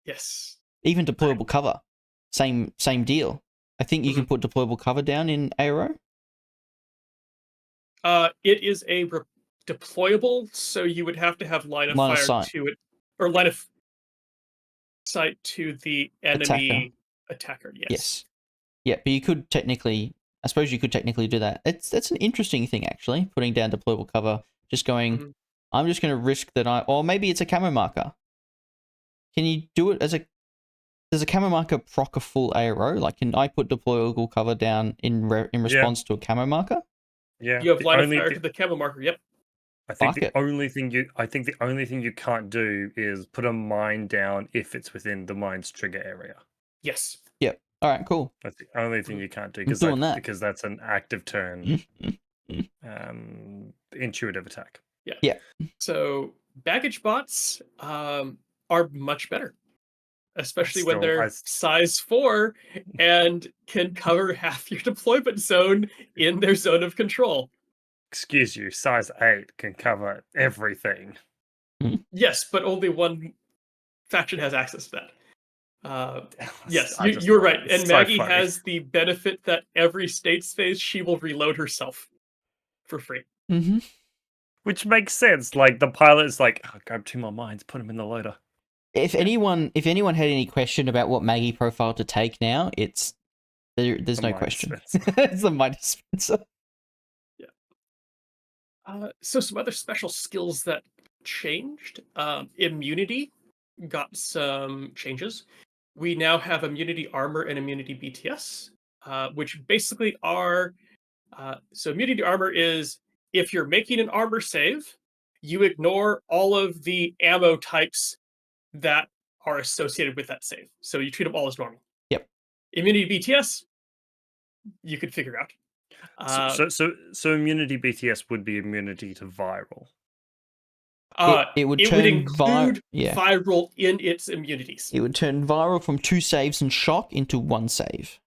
Yes. Even deployable cover. Same deal. I think you can put deployable cover down in ARO. It is a deployable, so you would have to have line of fire sight. to it, or line of sight to the enemy attacker. Yes. Yeah, but you could technically, I suppose you could technically do that. That's an interesting thing actually. Putting down deployable cover, just going. I'm just going to risk that or maybe it's a camo marker. Can you do it as a? Does a camo marker proc a full ARO? Like, can I put deployable cover down in response to a camo marker? Yeah, you have line of fire to the camo marker. Yep. I think the only thing you can't do is put a mine down if it's within the mine's trigger area. Yes. Yep. All right. Cool. That's the only thing you can't do because that's an active turn, intuitive attack. Yeah. Yeah. So baggage bots are much better, especially when they're size 4 and can cover half your deployment zone in their zone of control. Excuse you, size 8 can cover everything. Yes, but only one faction has access to that. Yes, you're right. And Maggie has the benefit that every states phase she will reload herself for free. Which makes sense. Like the pilot's like, oh, grab 2 more mines, put them in the loader. If anyone had any question about what Maggie profile to take now, it's there's no question. It's the mine dispenser. So some other special skills that changed. Immunity got some changes. We now have immunity armor and immunity BTS, which basically are so immunity armor is if you're making an armor save, you ignore all of the ammo types that are associated with that save. So you treat them all as normal. Yep. Immunity BTS, you could figure out. So immunity BTS would be immunity to viral. It would it turn would include yeah. viral in its immunities. It would turn viral from 2 saves and shock into 1 save.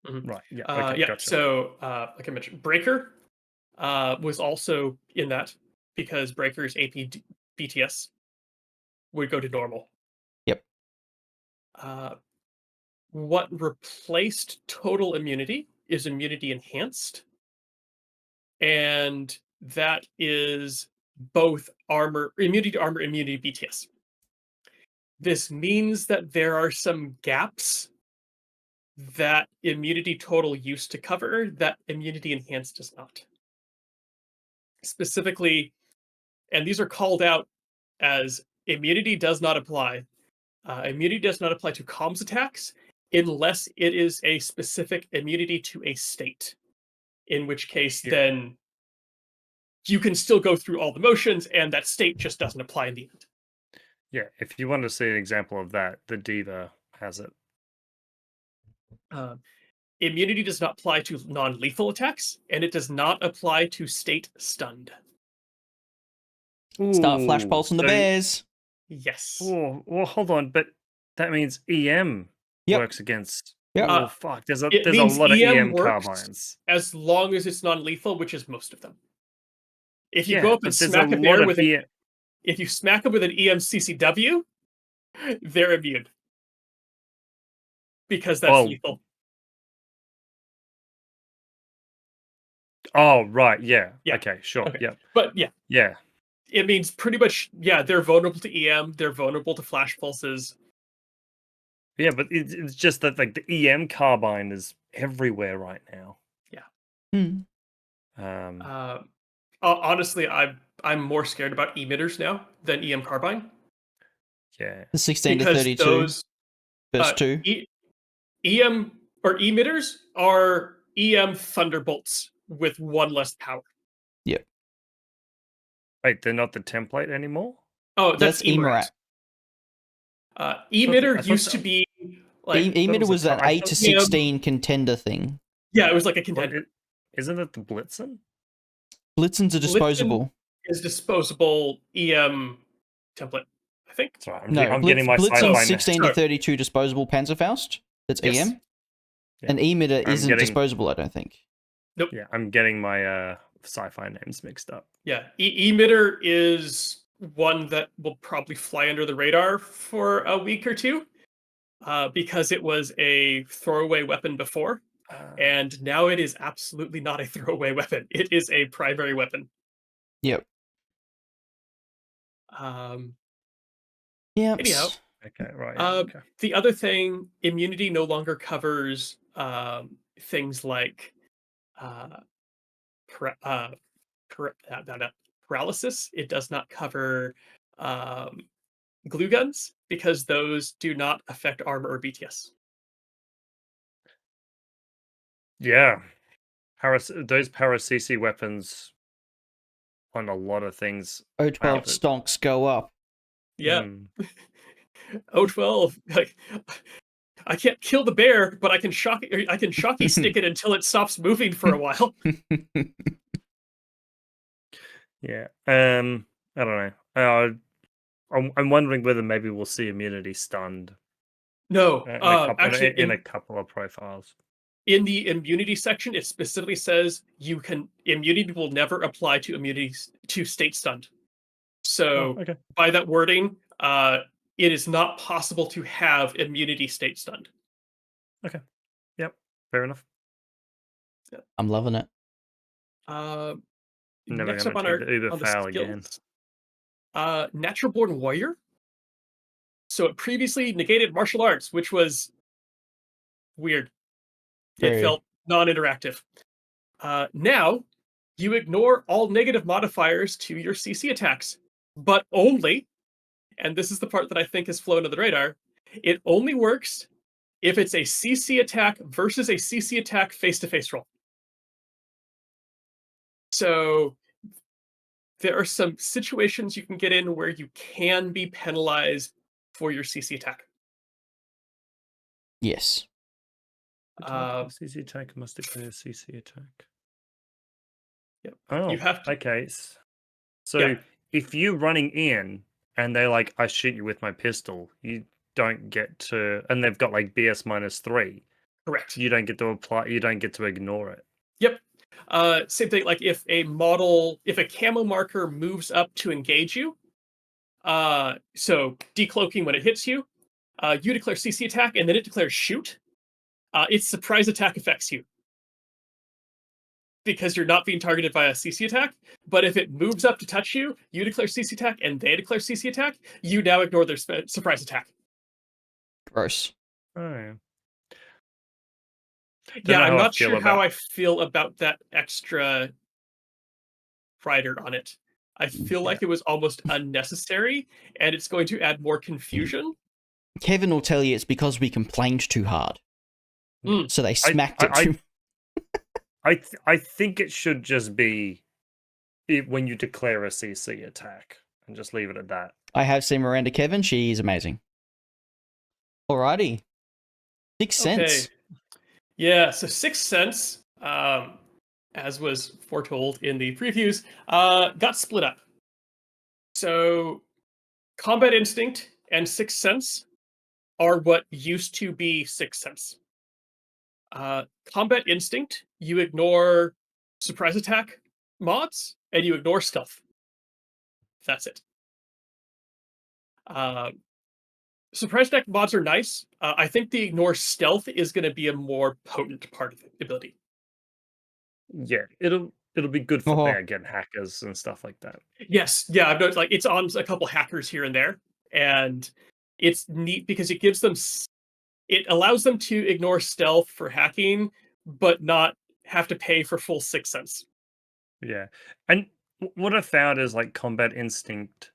Right. Yeah. Okay. Yeah. Gotcha. So, like I mentioned, Breaker was also in that because Breaker's AP BTS would go to normal. Yep. What replaced total immunity is immunity enhanced, and that is both armor, immunity to armor, immunity BTS. This means that there are some gaps that immunity total used to cover that immunity enhanced does not. Specifically, and these are called out as immunity does not apply. Immunity does not apply to comms attacks unless it is a specific immunity to a state, in which case Yeah. then you can still go through all the motions and that state just doesn't apply in the end. Yeah. If you want to see an example of that, the Diva has it. Immunity does not apply to non-lethal attacks, and it does not apply to state stunned. Start flash pulse on the bears. Yes. Oh, well, hold on, but that means EM works against. Yep. Oh fuck! There's a means lot of EM works carbines. as long as it's non-lethal, which is most of them. If you Yeah, go up but and there's smack a a bear lot with of an, if you smack them with an EMCCW, they're immune because that's lethal. Oh right, yeah. Yeah. Okay, sure. Okay. Yep. But yeah, Yeah. it means pretty much, yeah, they're vulnerable to EM, they're vulnerable to flash pulses. Yeah, but it's just that like the EM carbine is everywhere right now. Yeah. Honestly, I'm more scared about emitters now than EM carbine. Yeah. The 16 to Because 32 those verse 2. EM or emitters are EM thunderbolts with 1 less power. Yep. Wait, they're not the template anymore? Oh, that's Emirat. Emitter used to be like Emitter was an 8 to 16 EM, contender thing. Yeah, it was like a contender. Isn't it the Blitzen? Blitzen's a disposable. Blitzen is disposable EM template, I think. Sorry, I'm getting my Blitzen's sci-fi 16 to 32 disposable Panzerfaust. That's Yes. EM. An emitter isn't disposable, I don't think. Nope. Yeah, I'm getting my sci-fi names mixed up. Yeah, emitter is one that will probably fly under the radar for a week or two, because it was a throwaway weapon before, and now it is absolutely not a throwaway weapon. It is a primary weapon. Yep. Yep. Anyhow, okay, right. Okay. The other thing, immunity no longer covers things like paralysis. It does not cover glue guns because those do not affect armor or BTS. Yeah, those para CC weapons on a lot of things. O12 stonks go up. Yeah. O12, like, I can't kill the bear, but I can shocky stick it until it stops moving for a while. Yeah. I don't know. I'm wondering whether maybe we'll see immunity stunned. No, actually, in a couple of profiles. In the immunity section, it specifically says immunity will never apply to immunities to state stunned. So by that wording, it is not possible to have immunity state stunned. Okay. Yep. Fair enough. Yep. I'm loving it. Never next gonna up on take the Uber foul again. Natural Born Warrior. So it previously negated martial arts, which was weird. It felt non-interactive. Now, you ignore all negative modifiers to your CC attacks, but only, and this is the part that I think has flown under the radar, it only works if it's a CC attack versus a CC attack face-to-face roll. So there are some situations you can get in where you can be penalized for your CC attack. Yes. CC attack must declare CC attack. Yep. Oh, You have to. okay. So Yeah. if you're running in and they're like, I shoot you with my pistol, you don't get to, and they've got like BS -3. Correct. You don't get to apply. You don't get to ignore it. Yep. Same thing. Like if a camo marker moves up to engage you, so decloaking when it hits you, you declare CC attack, and then it declares shoot. Its surprise attack affects you because you're not being targeted by a CC attack. But if it moves up to touch you, you declare CC attack, and they declare CC attack. You now ignore their surprise attack. Gross. Oh, yeah. Yeah, know I'm how I not feel sure how about- I feel about that extra rider on it. I feel like it was almost unnecessary, and it's going to add more confusion. Kevin will tell you it's because we complained too hard. Mm. So they smacked it too. I think it should just be when you declare a CC attack and just leave it at that. I have seen Miranda Kevin. She's amazing. Alrighty. 6 cents. Yeah, so 6 cents, as was foretold in the previews, got split up. So Combat Instinct and 6 cents are what used to be 6 cents. Combat Instinct, you ignore surprise attack mods, and you ignore stealth. That's it. Surprise attack mods are nice. I think the ignore stealth is going to be a more potent part of the ability. Yeah, it'll be good for Oh. again hackers and stuff like that. Yes, yeah, I've noticed like it's on a couple hackers here and there, and it's neat because it gives them, it allows them to ignore stealth for hacking, but not have to pay for full 6 cents. Yeah, and what I found is like Combat Instinct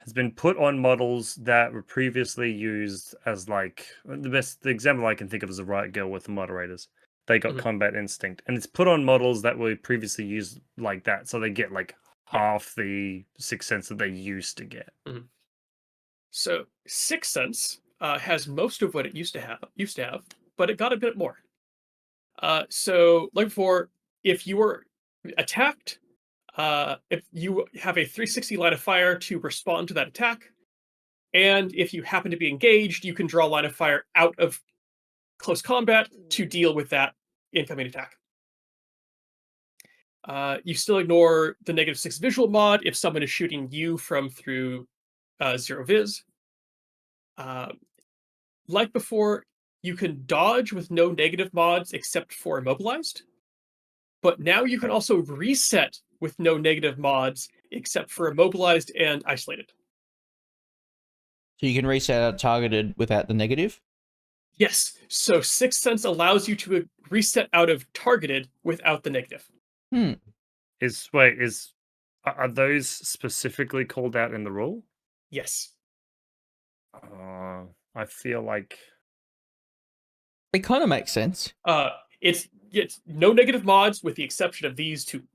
has been put on models that were previously used as like the example I can think of is the Riot Girl with the moderators. They got Mhm. Combat Instinct, and it's put on models that were previously used like that, so they get like half the 6 cents that they used to get. So 6 cents has most of what it used to have, but it got a bit more. So like before, if you were attacked, if you have a 360 line of fire to respond to that attack, and if you happen to be engaged, you can draw line of fire out of close combat to deal with that incoming attack. You still ignore the -6 visual mod if someone is shooting you from through zero viz. Like before, you can dodge with no negative mods except for immobilized, but now you can also reset with no negative mods except for immobilized and isolated. So you can reset out targeted without the negative? Yes, so 6 cents allows you to reset out of targeted without the negative. Are those specifically called out in the rule? Yes. I feel like It kind of makes sense. It's no negative mods with the exception of these two.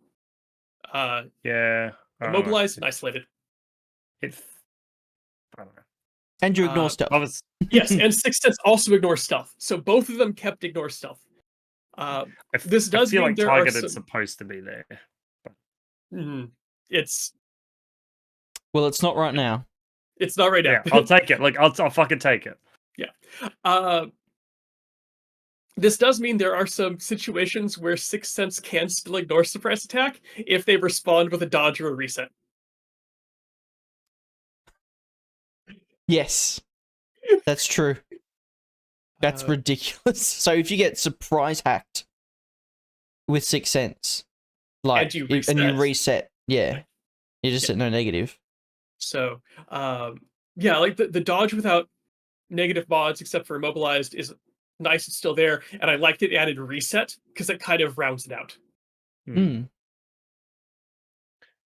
yeah, Immobilized and isolated. I don't know. And you ignore stuff. Yes, and 6 cents also ignore stealth. So both of them kept ignore stealth. This does I feel mean like there targeted's are some... supposed to be there. It's... Well, it's not right now. It's not right now. Yeah, I'll take it. Like, I'll fucking take it. Yeah. This does mean there are some situations where 6 cents can still ignore suppress attack if they respond with a dodge or a reset. Yes. That's true. That's ridiculous. So if you get surprise hacked with 6 cents, like, and you reset, yeah, you just hit no negative. So, yeah, like the dodge without negative mods except for immobilized is nice. It's still there, and I liked it added reset because it kind of rounds it out.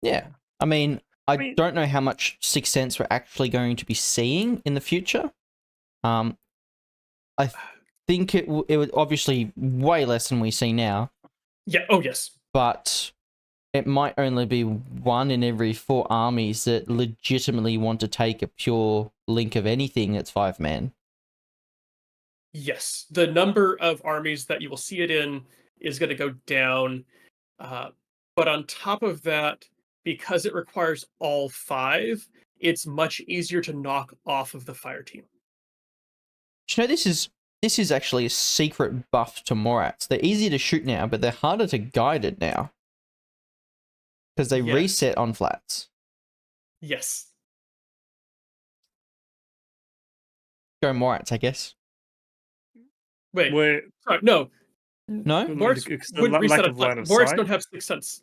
Yeah, I mean, I don't know how much 6 cents we're actually going to be seeing in the future. I think it would obviously way less than we see now. Yeah. Oh yes. But it might only be 1 in every 4 armies that legitimately want to take a pure link of anything that's 5-man. Yes, the number of armies that you will see it in is going to go down. But on top of that, because it requires all 5, it's much easier to knock off of the Fireteam. You know, this is actually a secret buff to Morats. They're easier to shoot now, but they're harder to guide it now. Because they Yes. reset on flats. Yes. Go Morats, I guess. Wait. Where Sorry, no. No? Morats the wouldn't reset lack on of line flats. of Morats sight. don't have 6th sense.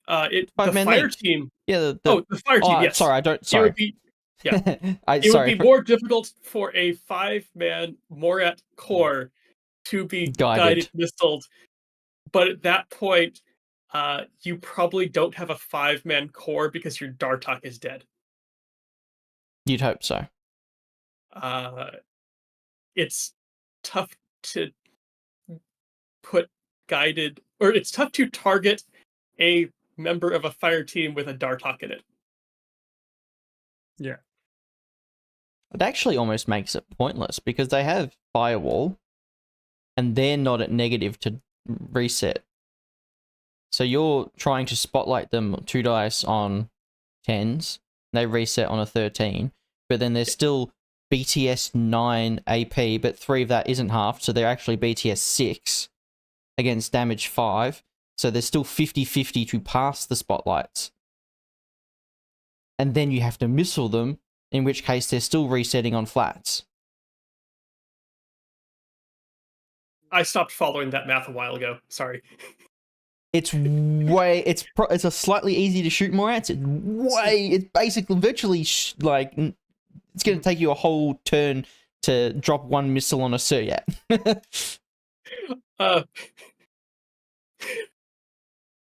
The 5-man Fire link. Team. Yeah, The Fire Team, yes. Sorry, I don't. It Sorry. would be, yeah. It would Sorry. be more difficult for a 5-man Morat core to be guided missiled. But at that point, you probably don't have a 5-man core because your Dartok is dead. You'd hope so. It's tough to put guided, or it's tough to target a member of a fire team with a Dartok in it. Yeah. It actually almost makes it pointless because they have Firewall and they're not at negative to reset. So you're trying to spotlight them 2 dice on 10s, they reset on a 13, but then they're still BTS 9 AP, but 3 of that isn't half, so they're actually BTS 6 against damage 5. So there's still 50-50 to pass the spotlights. And then you have to missile them, in which case they're still resetting on flats. I stopped following that math a while ago. Sorry. It's a slightly easy to shoot more at. It's basically virtually like it's going to take you a whole turn to drop 1 missile on a Suryat.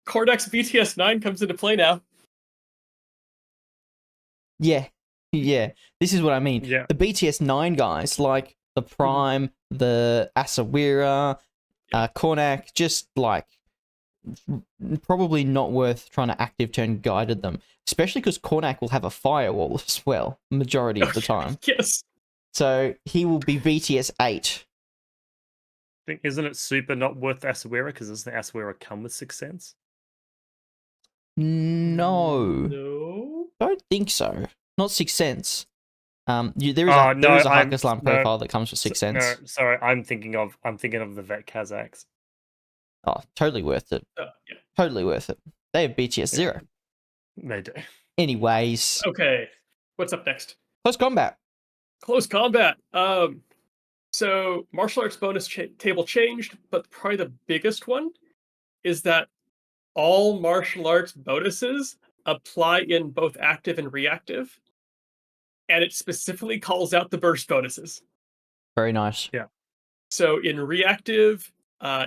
Cordex BTS 9 comes into play now. Yeah. This is what I mean. Yeah. The BTS 9 guys, like the Prime, the Asawira, Kornak, just like probably not worth trying to active turn guided them, especially because Kornak will have a firewall as well, majority of the time. Yes. So he will be BTS 8. Isn't it super not worth Asawira because doesn't Asawira come with 6th sense? No, don't think so. Not 6th sense. There is a Hakkaslam profile that comes with 6th sense. No, sorry, I'm thinking of the Vet Kazakhs. Oh, totally worth it. Yeah. Totally worth it. They have BTS 0. They do. Anyways. Okay. What's up next? Close combat. Close combat. So martial arts bonus table changed, but probably the biggest one is that all martial arts bonuses apply in both active and reactive, and it specifically calls out the burst bonuses. Very nice. Yeah. So in reactive,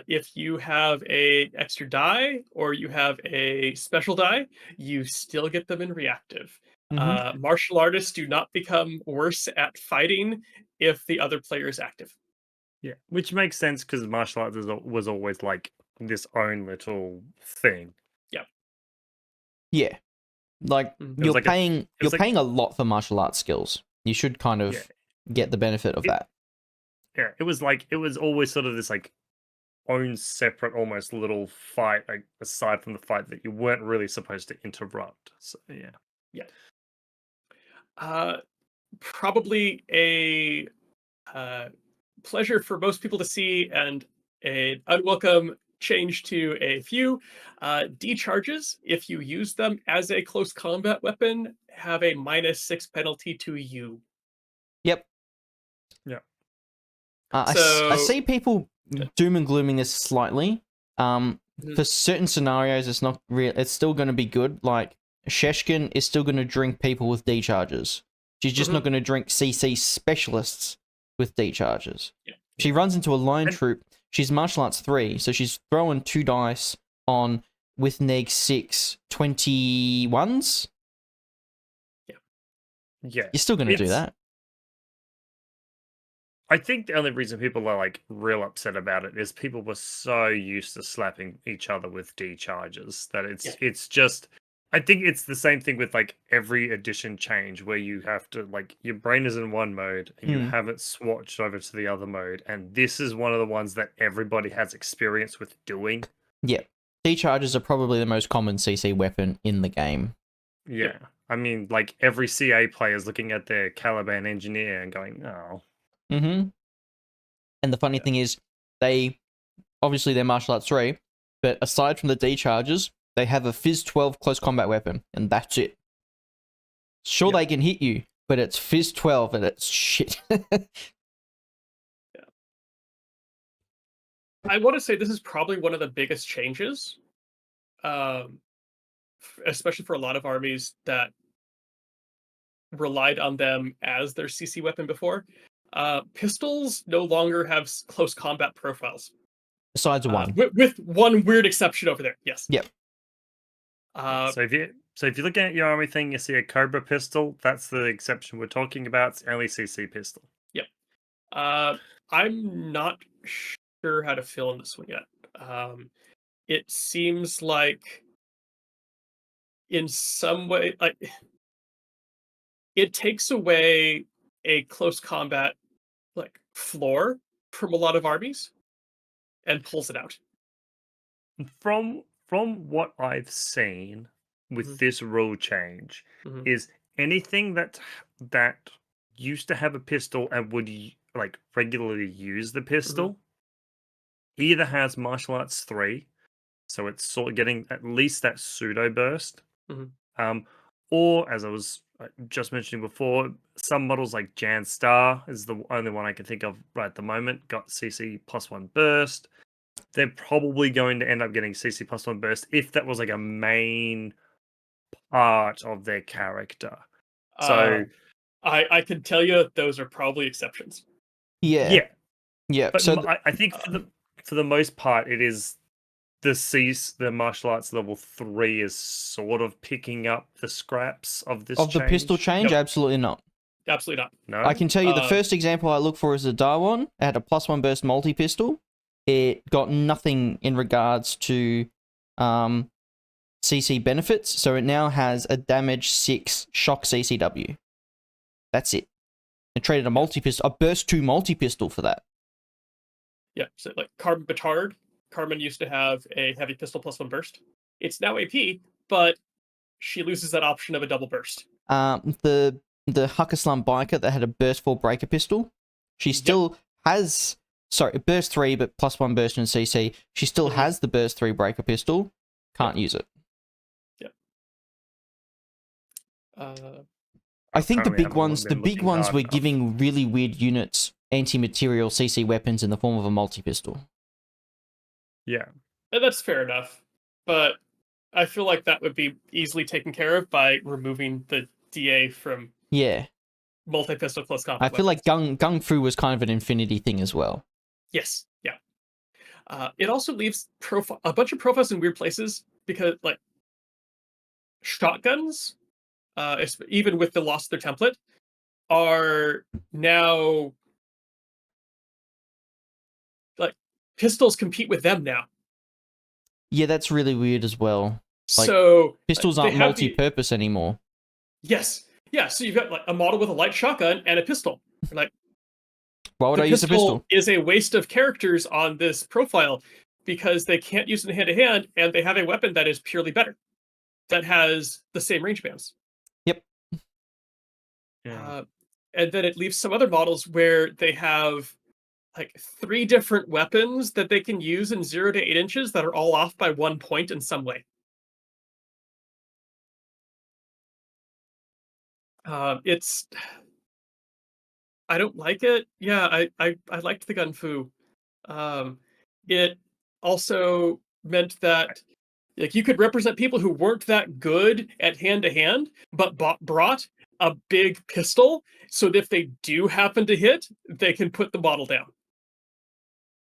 if you have a extra die or you have a special die, you still get them in reactive. Martial artists do not become worse at fighting if the other player is active. Yeah, which makes sense because martial arts was always like this own little thing. Yeah. Like you're like paying a lot for martial arts skills. You should kind of get the benefit of that. Yeah, it was always sort of this like own separate almost little fight, like aside from the fight that you weren't really supposed to interrupt. So yeah. Probably a pleasure for most people to see, and an unwelcome change to a few. D-charges, if you use them as a close combat weapon, have a -6 penalty to you. Yep. Yeah. I see people doom and glooming this slightly. For certain scenarios, it's not real. It's still going to be good. Like Sheshkin is still going to drink people with D charges. She's just not going to drink CC specialists with D charges. Yeah. She runs into a line troop. She's martial arts 3, so she's throwing 2 dice on with neg 6 21s. Yeah. You're still going to do that. I think the only reason people are like real upset about it is people were so used to slapping each other with D charges that it's just. I think it's the same thing with like every edition change where you have to like your brain is in one mode and you haven't swatched over to the other mode, and this is one of the ones that everybody has experience with doing. Yep. D-charges are probably the most common CC weapon in the game. Yeah. I mean, like every CA player is looking at their Caliban engineer and going, "Oh, Mm-hmm. And the funny thing is, they obviously they're martial arts 3, but aside from the D-charges, they have a Phys 12 close combat weapon, and that's it. Sure, Yep. they can hit you, but it's Phys 12 and it's shit. I want to say this is probably one of the biggest changes, especially for a lot of armies that relied on them as their CC weapon before. Pistols no longer have close combat profiles. Besides one. With one weird exception over there. Yes. Yep. So if you're looking at your army thing, you see a Cobra pistol. That's the exception we're talking about. It's only CC pistol. Yep. I'm not sure how to fill in this one yet. It seems like, in some way, like it takes away a close combat like floor from a lot of armies and pulls it out. From what I've seen with Mhm. this rule change, Mhm. is anything that used to have a pistol and would like regularly use the pistol either has martial arts 3, so it's sort of getting at least that pseudo burst, Mhm. or as I was just mentioning before, some models like Jan Star is the only one I can think of right at the moment, got CC +1 burst. They're probably going to end up getting CC +1 burst if that was like a main part of their character. So I can tell you those are probably exceptions. Yeah. yeah, Yeah. but So I think for the most part, it is the martial arts level 3 is sort of picking up the scraps of this of the pistol change, Nope. absolutely not. Absolutely not. No, I can tell you the first example I look for is the Darwin. It had a +1 burst multi-pistol. It got nothing in regards to CC benefits, so it now has a damage 6 shock CCW. That's it. It traded a multi-pistol, a burst 2 multi-pistol for that. Yeah, so like Carbon Batard, Carmen used to have a heavy pistol +1 burst. It's now AP, but she loses that option of a double burst. The Huckaslum biker that had a burst 4 breaker pistol, she still has burst 3 but +1 burst in CC. She still has the burst 3 breaker pistol. Can't use it. Yep. I think the currently big haven't been looking ones hard were enough. giving really weird units anti-material CC weapons in the form of a multi-pistol. Yeah. And that's fair enough, but I feel like that would be easily taken care of by removing the DA from Yeah. multi-pistol close combat I feel like weapons. Gung Fu was kind of an infinity thing as well. Yes, yeah. It also leaves a bunch of profiles in weird places because, like, shotguns, even with the loss of their template, are now like pistols compete with them now. Yeah, that's really weird as well. Like, So pistols they aren't have multi-purpose anymore. Yes, yeah. So you've got like a model with a light shotgun and a pistol. Like, Why would I use a pistol? is a waste of characters on this profile because they can't use it in hand to hand, and they have a weapon that is purely better, that has the same range bands. Yep. Yeah. And then it leaves some other models where they have like 3 different weapons that they can use in 0 to 8 inches that are all off by 1 point in some way. It's I don't like it. Yeah, I liked the gun fu. It also meant that like you could represent people who weren't that good at hand to hand, but brought a big pistol, so that if they do happen to hit, they can put the model down.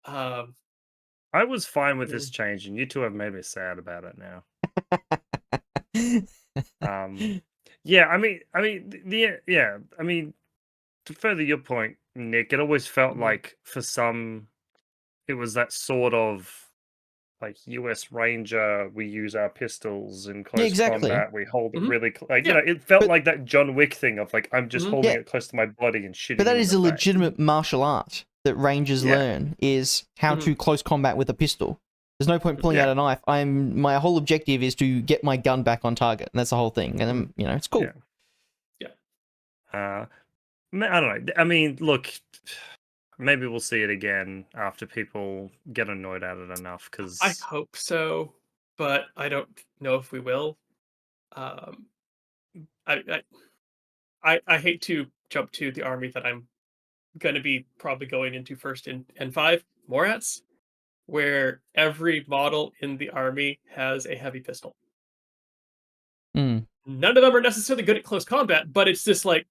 I was fine with this change, and you two have made me sad about it now. Yeah, I mean, to further your point, Nick, it always felt like for some, it was that sort of like US Ranger. We use our pistols in close combat. We hold it really like it felt like that John Wick thing of like I'm just holding it close to my body and shooting. But that you is in a the legitimate martial art that Rangers learn, is how to close combat with a pistol. There's no point pulling out a knife. My whole objective is to get my gun back on target, and that's the whole thing. And then, it's cool. I don't know. I mean, look, maybe we'll see it again after people get annoyed at it enough. Because I hope so, but I don't know if we will. Um, I hate to jump to the army that I'm going to be probably going into first in N5, Morats, where every model in the army has a heavy pistol. Mm. None of them are necessarily good at close combat, but it's just like,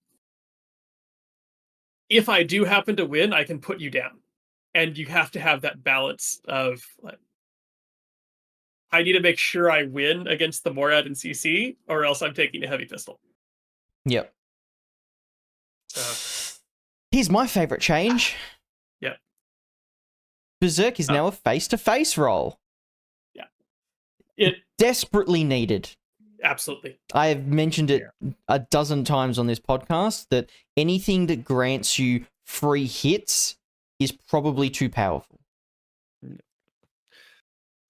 if I do happen to win, I can put you down. And you have to have that balance of, like, I need to make sure I win against the Morad and CC, or else I'm taking a heavy pistol. Yep. So, here's my favorite change. Yeah. Berserk is now a face-to-face roll. Yeah. It desperately needed. Absolutely. I have mentioned it a dozen times on this podcast that anything that grants you free hits is probably too powerful.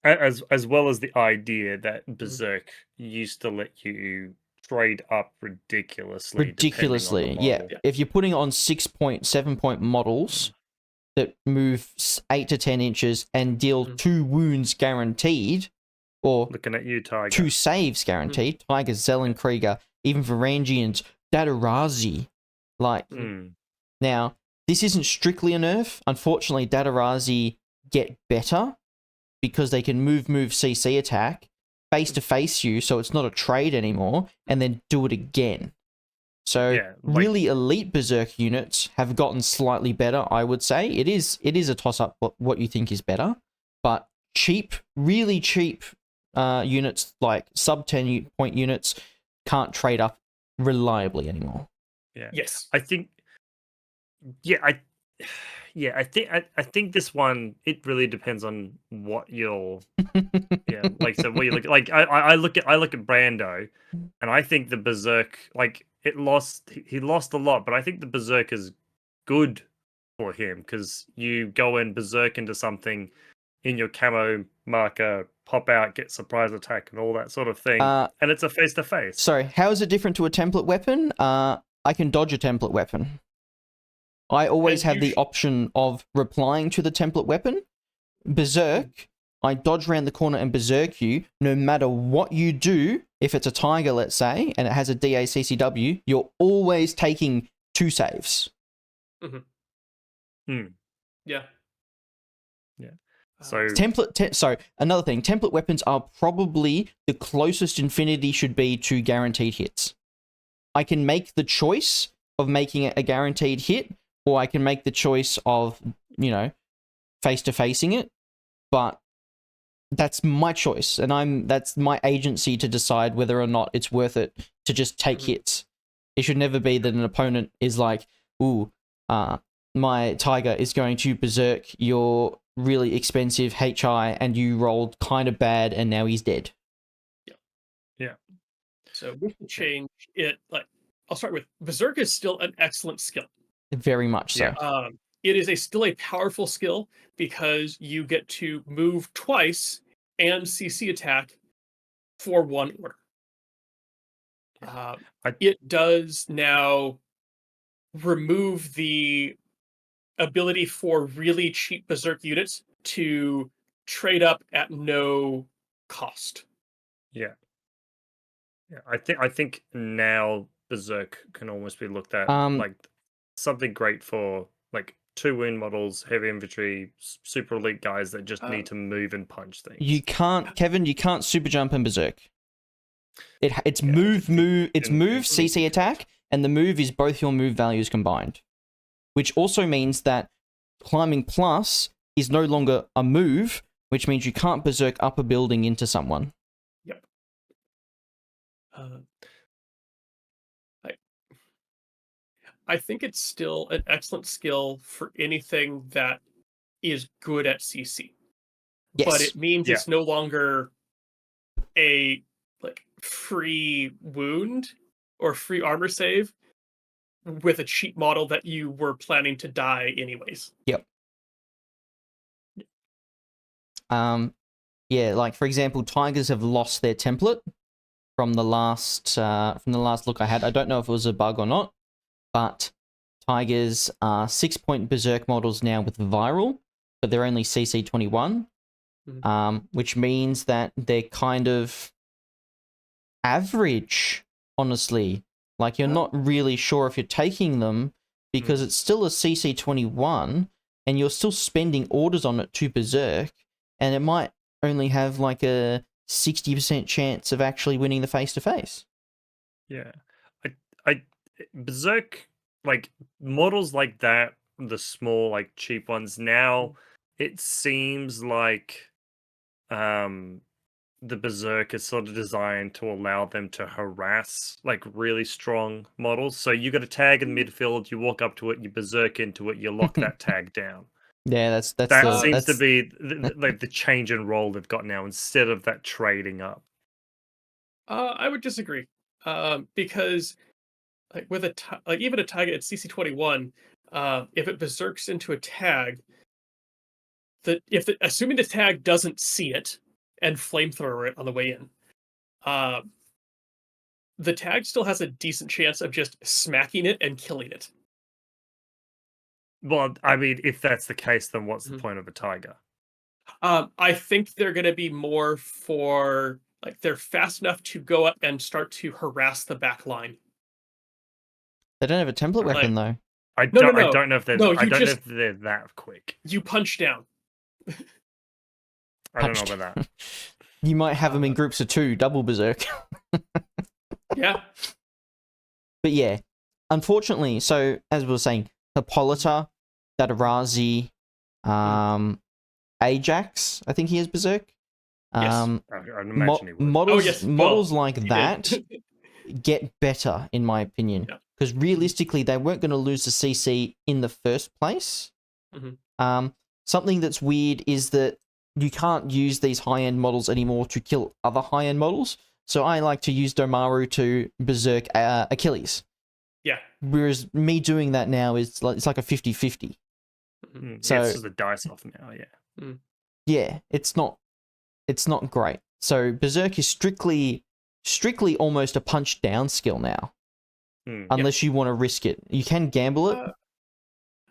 As well as the idea that Berserk used to let you trade up ridiculously. Yeah. If you're putting on 7-point models that move 8 to 10 inches and deal 2 wounds guaranteed, or looking at you, Tiger, 2 saves guaranteed, Tiger, Zellenkrieger, even Varangians, Datarazi, now this isn't strictly a nerf. Unfortunately, Datarazi get better because they can move CC attack face to face you, so it's not a trade anymore, and then do it again. So really elite Berserk units have gotten slightly better, I would say. It is a toss-up what you think is better, but really cheap units like sub 10-point units can't trade up reliably anymore. Yes. I think I think this one, it really depends on what you're so what you look like. I look at Brando, and I think the Berserk, like, he lost a lot, but I think the Berserk is good for him because you go in Berserk into something in your camo marker, pop out, get surprise attack, and all that sort of thing, and it's a face to face. Sorry, how is it different to a template weapon? I can dodge a template weapon. I always have the option of replying to the template weapon. Berserk, I dodge around the corner and berserk you. No matter what you do, if it's a tiger, let's say, and it has a DACCW, you're always taking 2 saves. Yeah. So another thing, template weapons are probably the closest Infinity should be to guaranteed hits. I can make the choice of making it a guaranteed hit, or I can make the choice of, face-to-facing it, but that's my choice, and that's my agency to decide whether or not it's worth it to just take hits. It should never be that an opponent is like, ooh, my tiger is going to berserk your really expensive HI, and you rolled kind of bad, and now he's dead. Yeah. So with the change, I'll start with Berserk is still an excellent skill. Very much so. It is still a powerful skill because you get to move twice and CC attack for 1 order. It does now remove the ability for really cheap Berserk units to trade up at no cost. Yeah. I think now Berserk can almost be looked at like something great for like 2 wound models, heavy infantry, super elite guys that just need to move and punch things. You can't, Kevin. You can't super jump in Berserk. It's move, CC attack, and the move is both your move values combined, which also means that climbing plus is no longer a move, which means you can't Berserk up a building into someone. Yep. I think it's still an excellent skill for anything that is good at CC. Yes. But it means it's no longer a free wound or free armor save with a cheap model that you were planning to die anyways. Yep. Yeah, like for example, tigers have lost their template from the last look I had. I don't know if it was a bug or not, but tigers are 6-point berserk models now with viral, but they're only CC 21, which means that they're kind of average, honestly. Like you're not really sure if you're taking them because it's still a CC 21 and you're still spending orders on it to berserk, and it might only have like a 60% chance of actually winning the face-to-face. Yeah. I Berserk, like models like that, the small, like cheap ones, now it seems like the Berserk is sort of designed to allow them to harass like really strong models. So you got a tag in midfield, you walk up to it, you Berserk into it, you lock that tag down. Yeah, That seems to be like the change in role they've got now instead of that trading up. I would disagree, because like with like even a tag at CC 21, if it berserks into a tag, assuming the tag doesn't see it and flamethrower it on the way in, uh, the tag still has a decent chance of just smacking it and killing it. Well, I mean, if that's the case, then what's the point of a tiger? I think they're going to be more for like they're fast enough to go up and start to harass the back line. They don't have a template Like, weapon though. I no. don't know if they're No, I don't know if they're that quick. You punch down. I don't know about that. You might have them in groups of 2, double berserk. Yeah. But yeah, unfortunately, so as we were saying, Hippolyta, Dadarazi, Ajax, I think he has berserk. Yes. I'd imagine he would. Models like that get better, in my opinion, because realistically, they weren't going to lose the CC in the first place. Something that's weird is that you can't use these high-end models anymore to kill other high-end models. So I like to use Domaru to berserk Achilles. Yeah. Whereas me doing that now is like, it's like a 50-50. So it's just a dice off now, yeah. Yeah, it's not great. So berserk is strictly almost a punch down skill now. Unless you want to risk it. You can gamble it.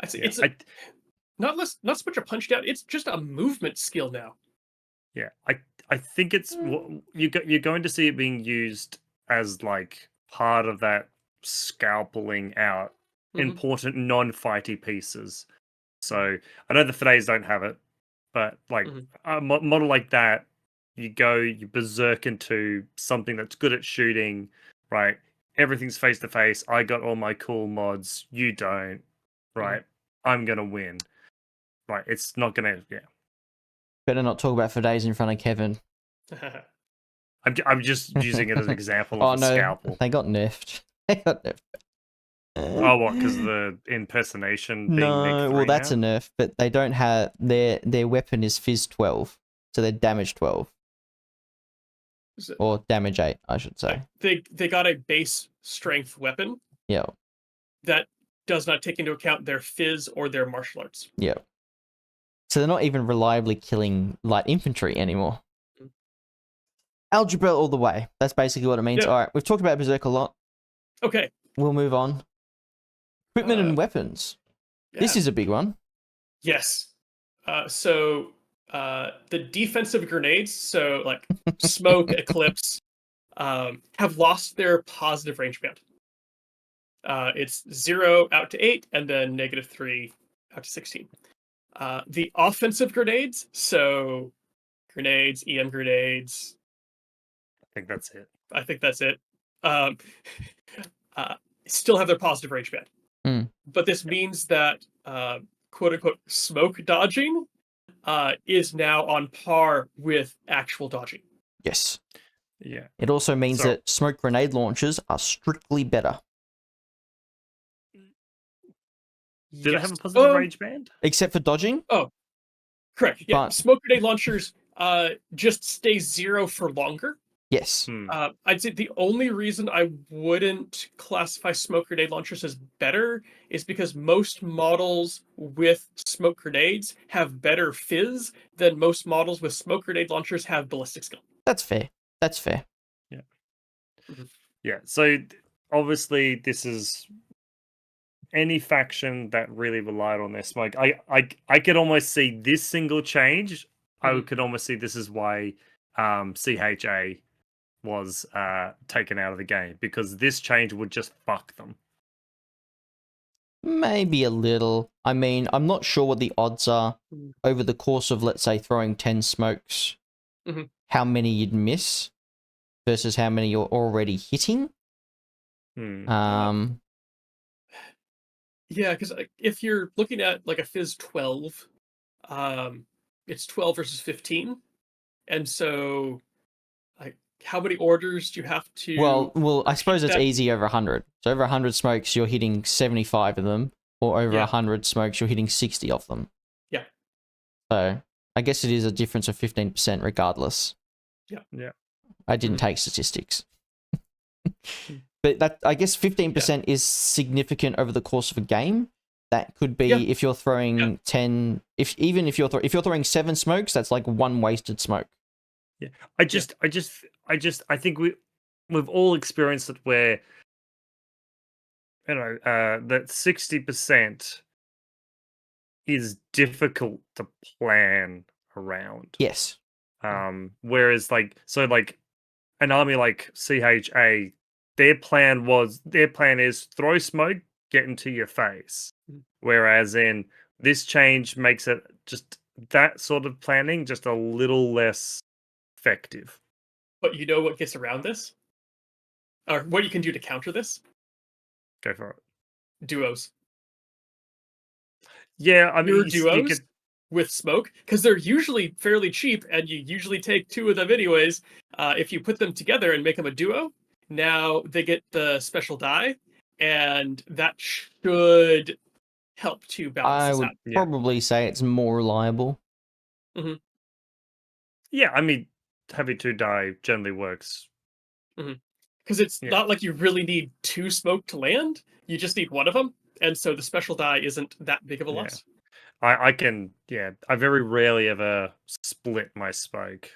I see. It's not so much a punch down, it's just a movement skill now. Yeah, I think it's you're going to see it being used as like part of that scalpeling out important non-fighty pieces. So I know the Fidays don't have it, but like a model like that, you berserk into something that's good at shooting, right? Everything's face to face. I got all my cool mods. You don't, right? I'm gonna win, right? It's not gonna, Better not talk about for days in front of Kevin. I'm just using it as an example of a scalpel. They got nerfed. Oh, what? Because the impersonation being no, well that's a nerf, but they don't have their weapon is Fizz 12, so they're damage 12. Or damage 8, I should say. They got a base strength weapon. Yeah. That does not take into account their Fizz or their martial arts. Yeah. So they're not even reliably killing light infantry anymore. Algebra all the way. That's basically what it means. All right, we've talked about Berserk a lot. Okay. We'll move on. Equipment and weapons. Yeah. This is a big one. Yes. So the defensive grenades, so like Smoke, Eclipse, have lost their positive range band. It's 0 out to 8, and then -3 out to 16. The offensive grenades, so grenades, EM grenades. I think that's it. Still have their positive range band. But this means that quote unquote smoke dodging is now on par with actual dodging. Yes. Yeah. It also means that smoke grenade launchers are strictly better. Do they have a positive range band? Except for dodging? Oh, correct. Yeah. Smoke grenade launchers just stay 0 for longer. Yes. I'd say the only reason I wouldn't classify smoke grenade launchers as better is because most models with smoke grenades have better fizz than most models with smoke grenade launchers have ballistic skill. That's fair. That's fair. Yeah. Mhm. Yeah. So obviously, this is any faction that really relied on their smoke. I could almost see this single change. I Mhm. could almost see this is why CHA was taken out of the game, because this change would just fuck them. Maybe a little. I mean, I'm not sure what the odds are Mhm. over the course of, let's say, throwing 10 smokes, Mhm. how many you'd miss versus how many you're already hitting. Um, Yeah, because if you're looking at like a fizz 12, it's 12 versus 15, and so like how many orders do you have to well, I suppose repeat it's that? easy over 100. So over 100 smokes, you're hitting 75 of them, or over Yeah. 100 smokes, you're hitting 60 of them. Yeah. So I guess it is a difference of 15% regardless. Yeah. I didn't Mhm. take statistics. But that, I guess 15% is significant over the course of a game. That could be Yeah. if you're throwing Yeah. 10, if you're throwing 7 smokes, that's like 1 wasted smoke. Yeah. I think we've all experienced it where, you know, that 60% is difficult to plan around. Yes. Whereas like an army like CHA, their plan is throw smoke, get into your face. Mhm. Whereas in this change makes it just that sort of planning just a little less effective. But you know what gets around this? Or what you can do to counter this? Go for it. Duos. Yeah, I mean, Your you duos could. with smoke, because they're usually fairly cheap, and you usually take 2 of them anyways. If you put them together and make them a duo, now they get the special die, and that should help to balance I this would out. Yeah. probably say it's more reliable. Yeah, I mean, having two die generally works. Because it's Yeah, not like you really need 2 smoke to land, you just need 1 of them, and so the special die isn't that big of a yeah. loss. I can. Yeah, I very rarely ever split my spoke.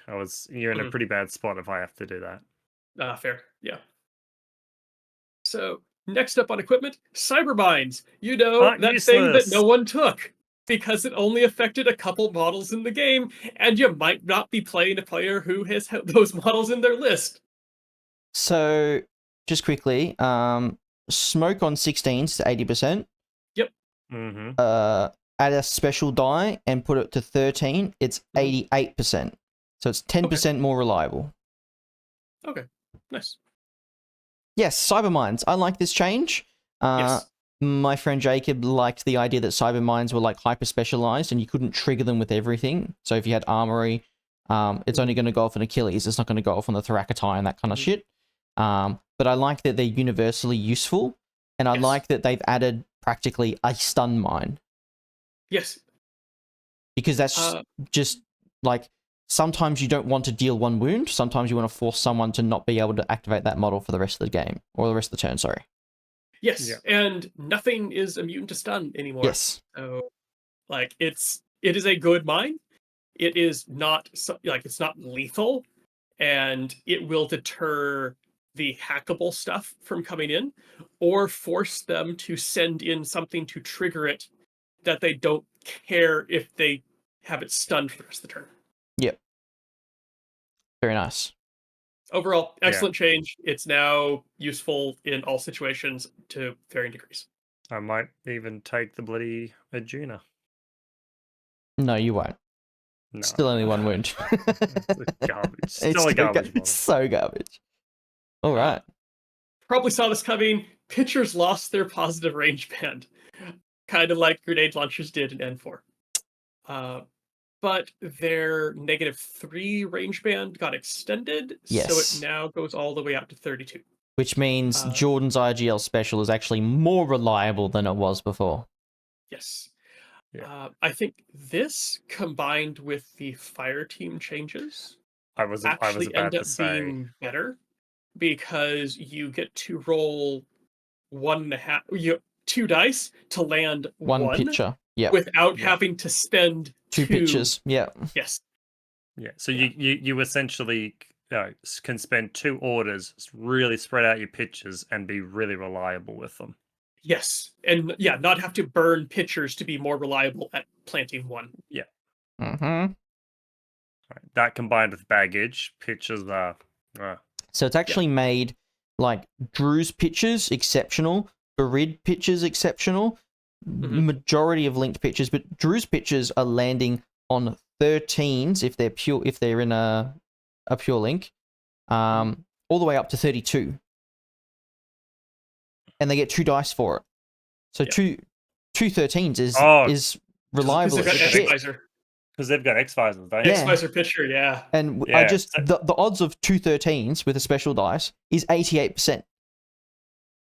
You're in a Mhm. pretty bad spot if I have to do that. Fair, yeah. So next up on equipment, cybermines. You know, that thing that Useless. no one took because it only affected a couple models in the game, and you might not be playing a player who has those models in their list. So, just quickly, smoke on 16s to 80%. Yep. Mm-hmm. Add a special die and put it to 13, it's 88%. So it's 10% more reliable. Okay. Nice. Yes, Cybermines. I like this change. Yes. My friend Jacob liked the idea that Cybermines were like hyper specialized and you couldn't trigger them with everything. So if you had armory, it's only going to go off on Achilles. It's not going to go off on the Thoracatai and that kind of shit. But I like that they're universally useful, and I Yes. like that they've added practically a stun mine, Yes. because that's just like sometimes you don't want to deal 1 wound. Sometimes you want to force someone to not be able to activate that model for the rest of the game or the rest of the turn. Sorry. Yes. Yeah. And nothing is immune to stun anymore. Yes. So, like, it is a good mine. It is not it's not lethal, and it will deter the hackable stuff from coming in, or force them to send in something to trigger it that they don't care if they have it stunned for the rest of the turn. Yep. Very nice. Overall, Yeah. excellent change. It's now useful in all situations to varying degrees. I might even take the bloody Arjuna. No, you won't. No. Still only 1 wound. It's garbage. Still a garbage model. It's so garbage. All right. Probably saw this coming. Pitchers lost their positive range band, kind of like grenade launchers did in N4. But their -3 range band got extended, so Yes. it now goes all the way out to 32. Which means Jordan's IGL special is actually more reliable than it was before. Yes. Yeah. I think this, combined with the Fireteam changes, I was actually about end to up say. being better because you get to roll 1.5, you 2 dice to land One one picture. Yep. without Yeah. having to spend Two pictures. Yep. Yes. Yeah. So Yeah. you essentially can spend 2 orders, really spread out your pitches, and be really reliable with them. Yes. And yeah, not have to burn pitchers to be more reliable at planting one. Yeah. Mm-hmm. That combined with baggage, pitches are. So it's actually made like Drew's pitches exceptional, Barid pitches exceptional, Mhm. majority of linked pitches, but Drew's pitches are landing on 13s if they're in a pure link, all the way up to 32, and they get 2 dice for it. So Yeah. two 13s Oh, is reliable Because as they've got shit. X-Visor. because they've got X visors, don't they? Yeah. X-Visor pitcher, yeah. And I Yeah, just so- the odds of 2 13s with a special dice is 88%.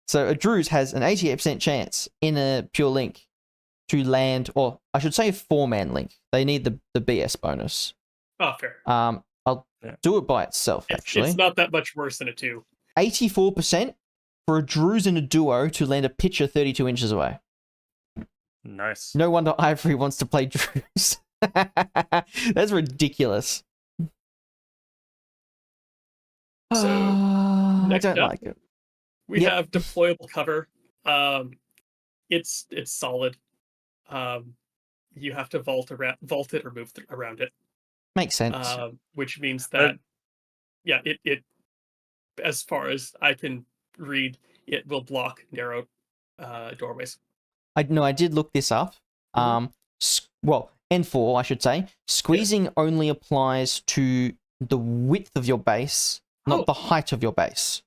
So a Drew's has an 88% chance in a pure link to land, or I should say 4-man link. They need the BS bonus. Oh, fair. I'll do it by itself, actually. It's not that much worse than a 2. 84% for a Drew's in a duo to land a pitcher 32 inches away. Nice. No wonder Ivory wants to play Drew's. That's ridiculous. So, I next don't up, like it. we Yep. have deployable cover. It's solid. You have to vault it or move around it. Makes sense. Which means that it as far as I can read, it will block narrow doorways. I did look this up. Well, N4, I should say. Squeezing only applies to the width of your base, not the height of your base.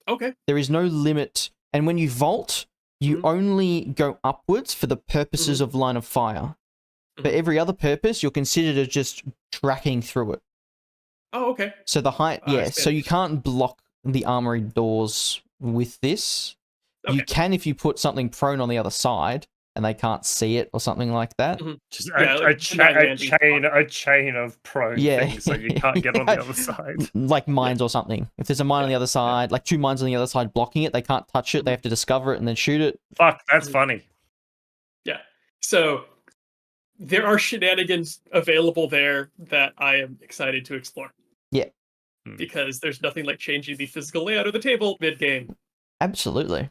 Okay. There is no limit. And when you vault, you only go upwards for the purposes of line of fire. For every other purpose, you're considered as just tracking through it. Oh, okay. So the height, so you Spanish. can't block the armory doors with this. Okay. You can if you put something prone on the other side and they can't see it or something like that. Just Yeah, a like chain of prone Yeah. things so you can't get on the other side. Like mines or something. If there's a mine on the other side, like 2 mines on the other side blocking it, they can't touch it. They have to discover it and then shoot it. Fuck, that's funny. Yeah. So there are shenanigans available there that I am excited to explore. Yeah. Because there's nothing like changing the physical layout of the table mid-game. Absolutely.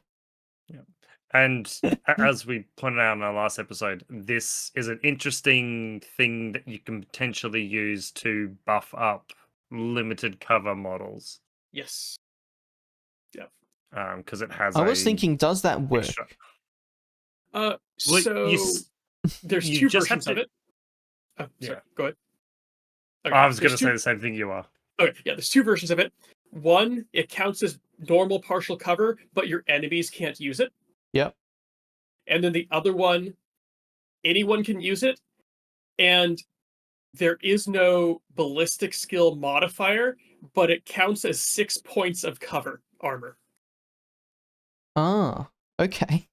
And as we pointed out in our last episode, this is an interesting thing that you can potentially use to buff up limited cover models. Yes. Yeah. Because it has. I was thinking, does that work? Well, So there's you 2 just have versions of to- it. Oh, sorry. Yeah. Go ahead. Okay, I was going to there's say two- the same thing you are. Okay, yeah, there's 2 versions of it. One, it counts as normal partial cover, but your enemies can't use it. Yep. And then the other one, anyone can use it, and there is no ballistic skill modifier, but it counts as 6 points of cover armor. Ah, okay.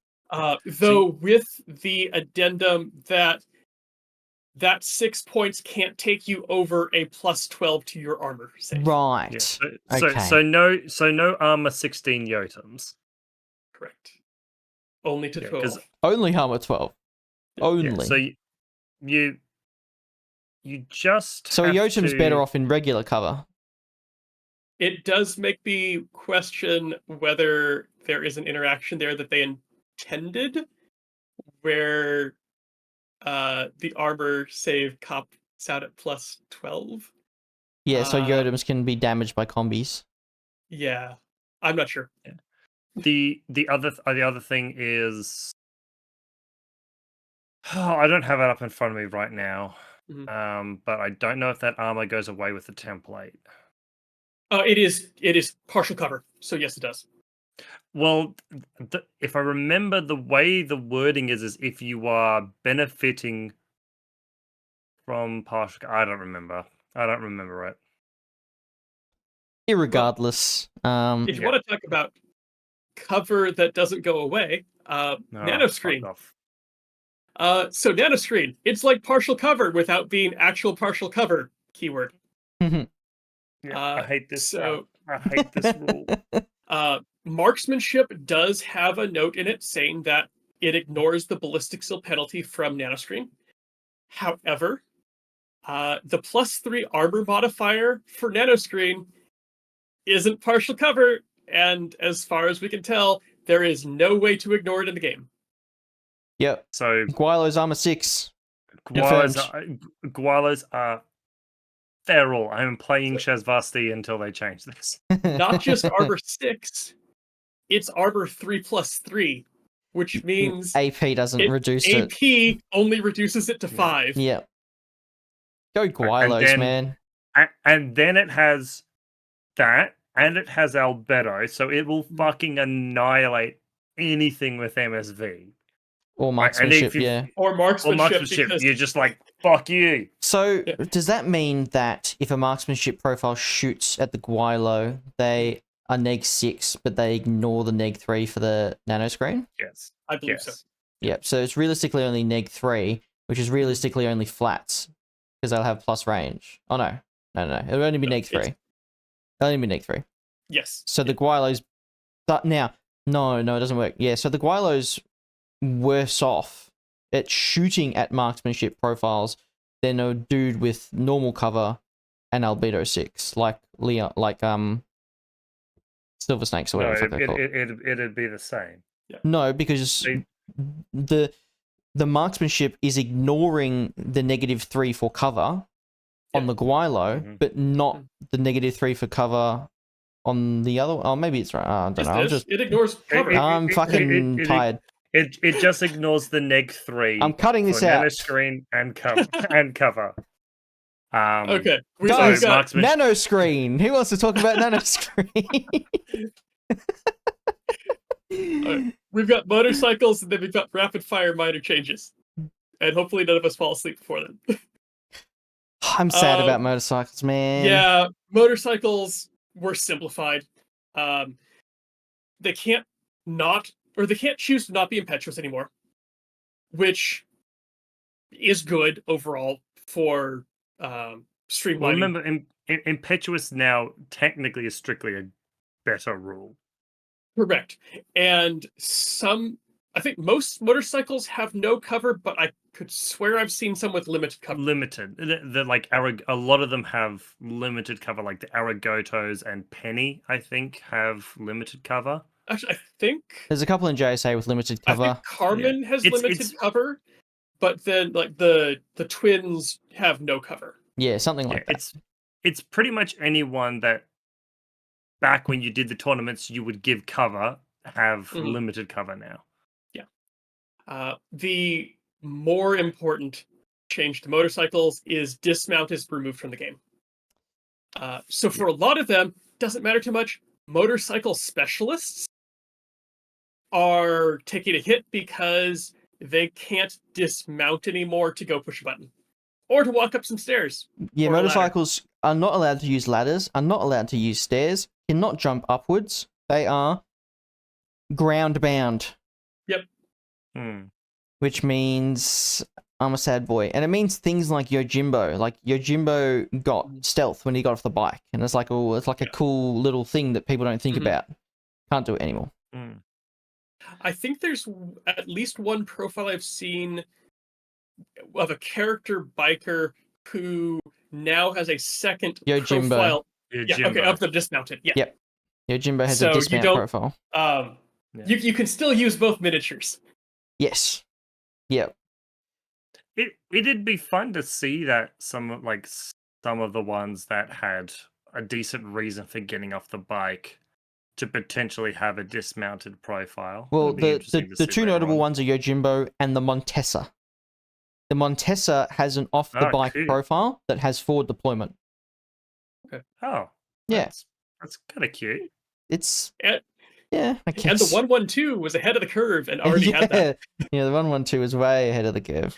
Though with the addendum that 6 points can't take you over a +12 to your armor save. Right. Yeah. Okay. So no armor 16 Yotems. Correct. Only to 12. Only armor 12. Only. Yeah, so you just So have Yotam's to... better off in regular cover. It does make me question whether there is an interaction there that they intended, where the armor save cops out at +12. Yeah, so Yotams can be damaged by combis. Yeah, I'm not sure. The other thing is, I don't have it up in front of me right now. But I don't know if that armor goes away with the template. It is partial cover, so yes, it does. Well, if I remember, the way the wording is if you are benefiting from partial. I don't remember it. Irregardless, If you want to talk about cover that doesn't go away, Nanoscreen. So Nanoscreen, it's like partial cover without being actual partial cover keyword. Yeah, I hate this. So I hate this rule. marksmanship does have a note in it saying that it ignores the ballistic skill penalty from Nanoscreen. However, the +3 armor modifier for Nanoscreen isn't partial cover, and as far as we can tell, there is no way to ignore it in the game. Yep. So Guilo's armor 6. Guilos are feral. I am playing Shazvasti until they change this. Not just armor 6, it's armor 3+3, which means AP doesn't reduce it. AP only reduces it to 5. Yep. Go Guilos, man. And then it has that, and it has Albedo, so it will fucking annihilate anything with MSV. Or marksmanship, yeah. Or marksmanship, because you're just like, fuck you. So, does that mean that if a marksmanship profile shoots at the Guilo, they are -6, but they ignore the -3 for the Nanoscreen? Yes. I believe so. Yep, so it's realistically only -3, which is realistically only flats, because they'll have plus range. Oh, no. No. It'll only be -3. It'll only be -3. Yes. So the Guilo's... Now, no, it doesn't work. Yeah, so the Guilo's worse off at shooting at marksmanship profiles than a dude with normal cover and albedo 6, like Leon, like Silver Snakes or whatever they're called. It'd be the same. Yeah. No, because the marksmanship is ignoring the -3 for cover on the Guilo, but not the -3 for cover on the other. Oh, maybe it's right. I don't know. It ignores cover. I'm fucking tired. It just ignores the -3. I'm cutting this out. Nanoscreen and cover. Okay. Guys, Nanoscreen. Who wants to talk about Nanoscreen? Right. We've got motorcycles, and then we've got rapid fire minor changes. And hopefully none of us fall asleep before then. I'm sad about motorcycles, man. Yeah, motorcycles were simplified. They can't choose to not be impetuous anymore, which is good overall for streamlining. Well, remember, impetuous now technically is strictly a better rule. Correct. And I think most motorcycles have no cover, but I could swear I've seen some with limited cover. Limited. A lot of them have limited cover, like the Aragotos and Penny, I think, have limited cover. Actually, I think there's a couple in JSA with limited cover. I think Carmen has limited cover, but then like the twins have no cover. Yeah, something like that. It's pretty much anyone that back when you did the tournaments you would give cover have limited cover now. Yeah. The more important change to motorcycles is dismount is removed from the game. So for a lot of them, doesn't matter too much. Motorcycle specialists are taking a hit because they can't dismount anymore to go push a button or to walk up some stairs. Yeah, motorcycles are not allowed to use ladders, are not allowed to use stairs, cannot jump upwards. They are ground bound. Yep. Which means I'm a sad boy. And it means things like Yojimbo. Like Yojimbo got stealth when he got off the bike. And it's like, it's like a cool little thing that people don't think about. Can't do it anymore. I think there's at least one profile I've seen of a character biker who now has a second profile. Of the dismounted. Yeah. Yep. Yojimbo has a dismount profile. You can still use both miniatures. Yes. Yep. It'd be fun to see that some of the ones that had a decent reason for getting off the bike to potentially have a dismounted profile. Well, the two notable ones are Yojimbo and the Montesa. The Montesa has an off-the-bike profile that has forward deployment. Okay. Oh. Yeah. That's kind of cute. It's... Yeah, I guess. And the 112 was ahead of the curve and already had that. Yeah, the 112 is way ahead of the curve.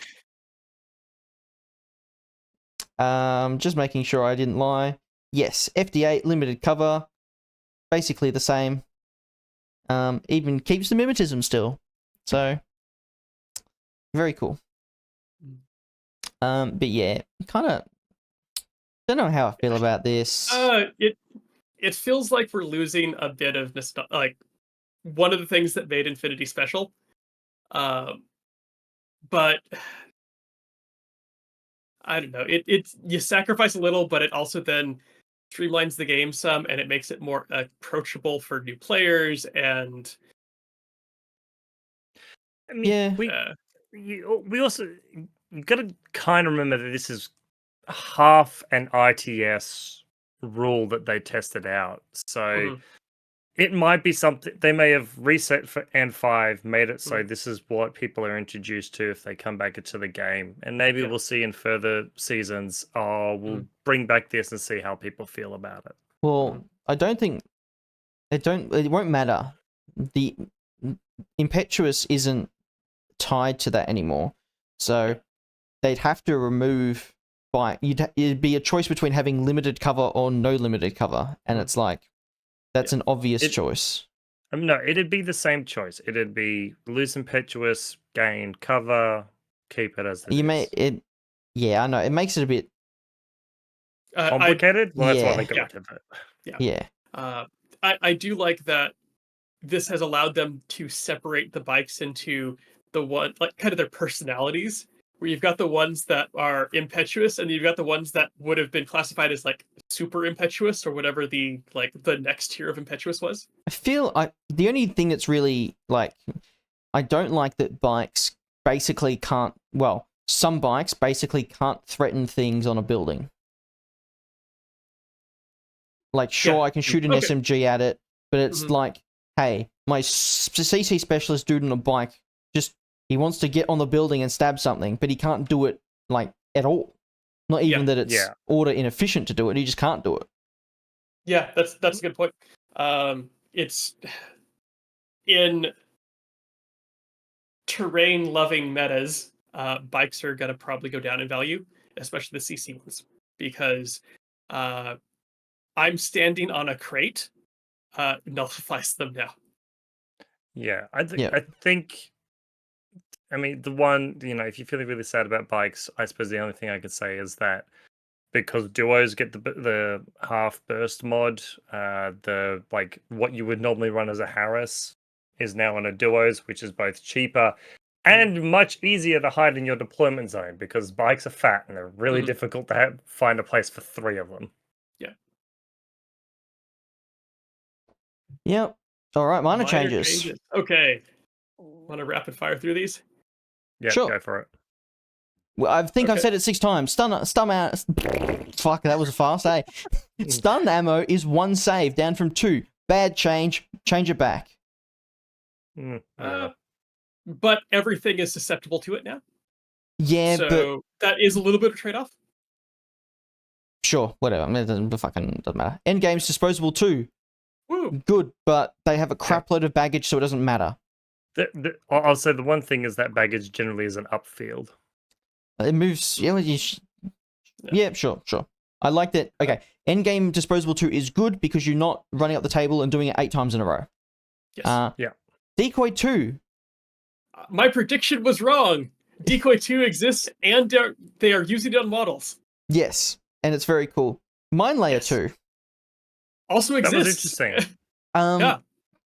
Just making sure I didn't lie. Yes, FD8, limited cover. Basically the same. Even keeps the mimetism still. So, very cool. But yeah, kind of Don't know how I feel about this. It feels like we're losing a bit of like one of the things that made Infinity special. But I don't know. It's you sacrifice a little, but it also then streamlines the game some, and it makes it more approachable for new players. And I mean, Yeah. we also you got to kind of remember that this is half an ITS rule that they tested out. So Mhm. it might be something they may have reset for N5, made it so Mhm. this is what people are introduced to if they come back into the game. And maybe Yeah. we'll see in further seasons, we'll bring back this and see how people feel about it. Well, I don't think it won't matter. The Impetuous isn't tied to that anymore. So Yeah. they'd have to remove it'd be a choice between having limited cover or no limited cover, and it's like that's an obvious choice. No, it'd be the same choice. It'd be lose Impetuous, gain cover, keep it as it is. Yeah, I know. It makes it a bit Complicated? Well, that's why they yeah. got rid of it. Yeah. I do like that this has allowed them to separate the bikes into the one like kind of their personalities, where you've got the ones that are impetuous and you've got the ones that would have been classified as like super impetuous or whatever the next tier of impetuous was. I feel the only thing that's really like I don't like that bikes basically can't some bikes basically can't threaten things on a building. Like, sure, I can shoot an SMG at it, but it's like, hey, my CC specialist dude on a bike, he wants to get on the building and stab something, but he can't do it, like, at all. Not even that it's order inefficient to do it, he just can't do it. Yeah, that's a good point. It's in terrain-loving metas, bikes are gonna probably go down in value, especially the CC ones, because I'm standing on a crate nullifies them now. Yeah, I think. I mean, the one, if you're feeling really sad about bikes, I suppose the only thing I could say is that because duos get the half burst mod, the what you would normally run as a Harris is now on a duos, which is both cheaper and much easier to hide in your deployment zone because bikes are fat and they're really difficult to find a place for 3 of them. Yeah. Yep. All right, minor changes. Okay. Want to rapid fire through these? Yeah, sure. Go for it. Well, I think I've said it 6 times. Stun out. Fuck, that was fast, eh? Stun ammo is 1 save, down from 2. Bad change. Change it back. But everything is susceptible to it now. Yeah, so that is a little bit of a trade-off. Sure, whatever. It doesn't matter. Endgame's disposable too. Woo. Good, but they have a crap load of baggage, so it doesn't matter. I'll say the one thing is that baggage generally is an upfield. It moves. Yeah, sure. I like that. Okay, Endgame disposable 2 is good because you're not running up the table and doing it 8 times in a row. Yes. Decoy 2. My prediction was wrong. Decoy 2 exists and they are using it on models. Yes, and it's very cool. Mine Layer 2 also exists. That was interesting.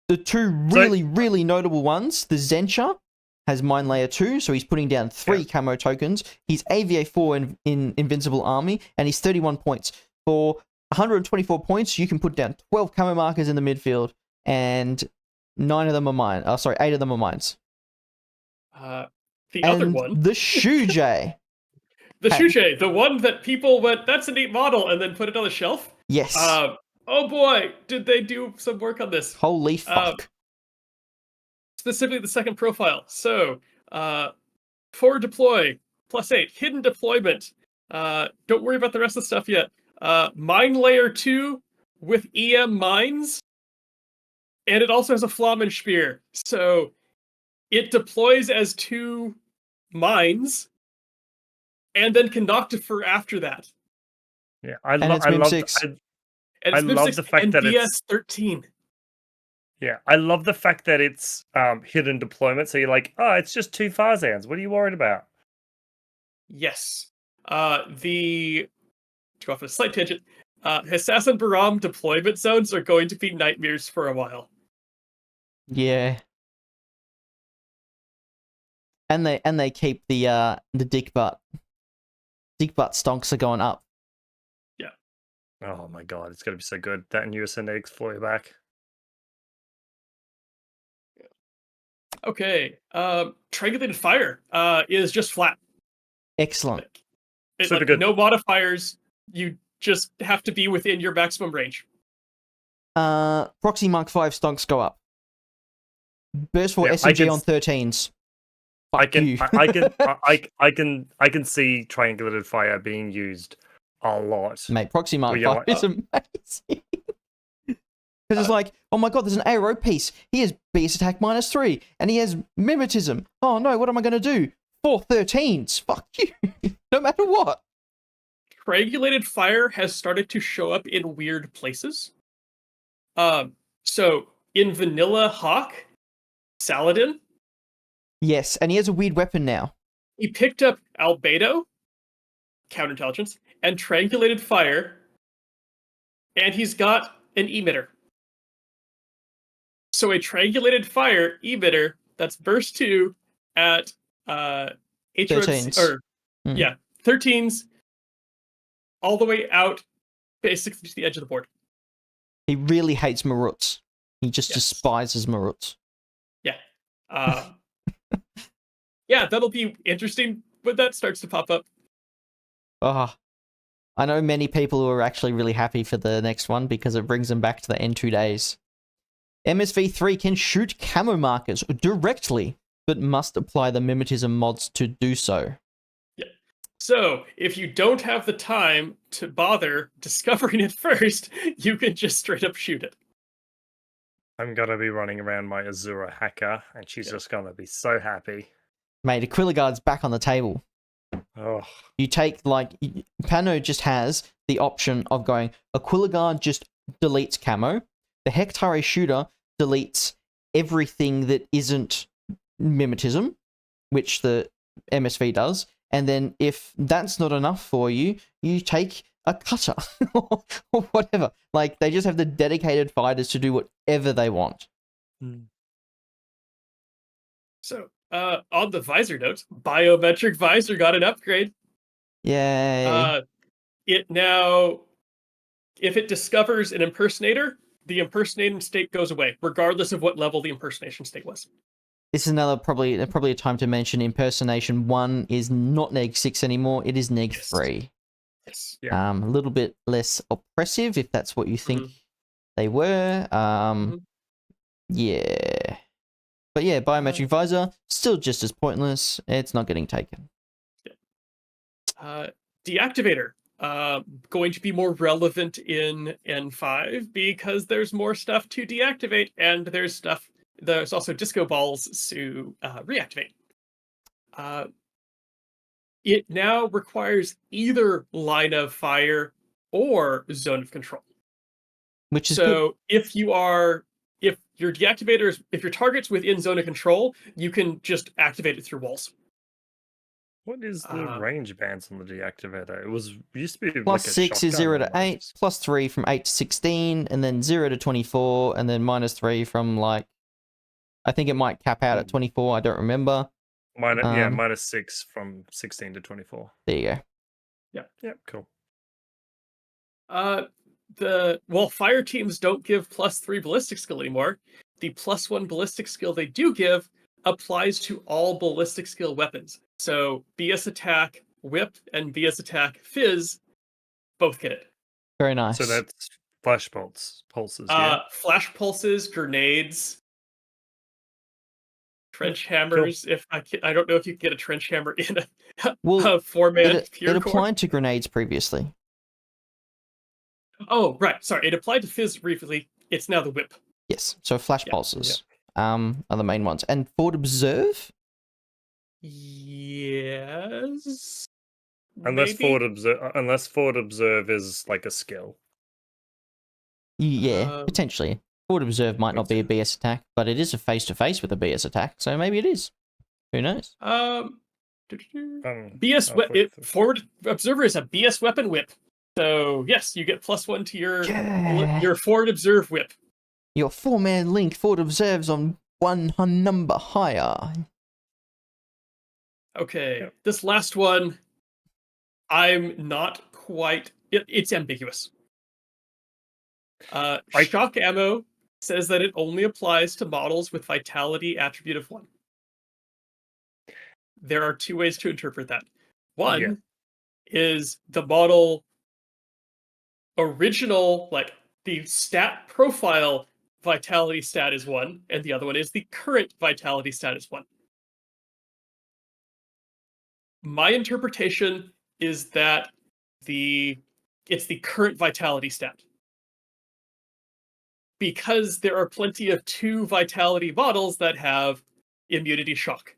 The 2 really notable ones, the Zencha has Mine Layer 2, so he's putting down 3 camo tokens. He's AVA 4 in Invincible Army, and he's 31 points. For 124 points, you can put down 12 camo markers in the midfield, and 8 of them are mines. Other one. The Shujay. The Shujay, the one that people went, that's a neat model, and then put it on the shelf? Yes. Oh boy, did they do some work on this. Holy fuck. Specifically the second profile. So, for deploy, +8. Hidden deployment. Don't worry about the rest of the stuff yet. Mine Layer 2 with EM mines. And it also has a Flammenspiel. So, it deploys as 2 mines, and then can Noctifer after that. Yeah, I love the fact that it's 13. Yeah, I love the fact that it's hidden deployment. So you're like, it's just 2 Farzans. What are you worried about? Yes. The to go off on a slight tangent, Assassin Baram deployment zones are going to be nightmares for a while. Yeah. And they keep the dick butt stonks are going up. Yeah. Oh my god, it's gonna be so good. That and US and eggs fly back. Okay. Triangulated fire is just flat. Excellent. It's Super like good. no modifiers. You just have to be within your maximum range. Proxy Mark 5 stonks go up. Burst for Yeah, SMG on 13s. I Fuck you. I can see triangulated fire being used a lot. Mate, Proxy Mark Well, you're 5 like, is amazing. Because it's like, oh my god, there's an ARO piece. He has base attack -3, and he has mimetism. Oh no, what am I going to do? 4 13s. Fuck you. No matter what. Triangulated fire has started to show up in weird places. So in Vanilla Hawk, Saladin, Yes, and he has a weird weapon now. he picked up Albedo, counterintelligence, and triangulated fire, and he's got an emitter. So a triangulated fire emitter that's burst 2 at 13s. or Mm. yeah, 13s all the way out basically to the edge of the board. He really hates Maruts. He just Yes. despises Maruts. Yeah. Yeah, that'll be interesting when that starts to pop up. Ah, I know many people who are actually really happy for the next one because it brings them back to the N2 days. MSV3 can shoot camo markers directly, but must apply the mimetism mods to do so. Yeah. So if you don't have the time to bother discovering it first, you can just straight up shoot it. I'm gonna be running around my Azura hacker, and she's just gonna be so happy. Mate, Aquila Guard's back on the table. Oh, You take, like, Pano just has the option of going, Aquila Guard just deletes camo, the Hectare Shooter deletes everything that isn't mimetism, which the MSV does, and then if that's not enough for you, you take a cutter or whatever. Like, they just have the dedicated fighters to do whatever they want. So on the visor note, Biometric visor got an upgrade. Yay. It now, if it discovers an impersonator, the impersonating state goes away, regardless of what level the impersonation state was. This is another probably a time to mention impersonation 1 is not neg 6 anymore, it is neg 3. Yes. Yeah. A little bit less oppressive if that's what you think they were. Yeah. But yeah, Biometric Visor, still just as pointless. It's not getting taken. Deactivator, going to be more relevant in N5 because there's more stuff to deactivate, and there's also disco balls to reactivate. It now requires either line of fire or zone of control. Which is good. So if your deactivator if your target's within zone of control, you can just activate it through walls. what is the range bands on the deactivator? Used to be Plus like a 6 is shotgun 0 to almost. 8, plus 3 from 8 to 16, and then 0 to 24, and then minus 3 from, like, I think it might cap out at 24, I don't remember. Minus 6 from 16 to 24. There you go. Yep, cool. Fire teams don't give +3 ballistic skill anymore. The +1 ballistic skill they do give applies to all ballistic skill weapons. So BS attack, whip, and BS attack, fizz, both get it. Very nice. So that's flash pulses. Yeah. Flash pulses, grenades, trench hammers. Cool. If I don't know if you can get a trench hammer in a Well, 4-man it pure core. applied to grenades previously. Oh, right. Sorry, it applied to fizz briefly. It's now the whip. Yes, so flash pulses are the main ones. And Forward Observe? Yes. Unless maybe? Forward Observe is like a skill. Yeah, potentially. Forward Observe might not be a BS attack, but it is a face-to-face with a BS attack, so maybe it is. Who knows? BS Forward Observer is a BS weapon whip. So yes, you get +1 to Yeah. your forward observe whip. Your 4-man link forward observes on one number higher. Okay, Yep. this last one, I'm not quite. It's ambiguous. Shock ammo says that it only applies to models with vitality attribute of 1. There are 2 ways to interpret that. One is the model original, like the stat profile vitality stat is 1, and the other one is the current vitality stat is 1. My interpretation is that it's the current vitality stat. Because there are plenty of 2 vitality models that have immunity shock.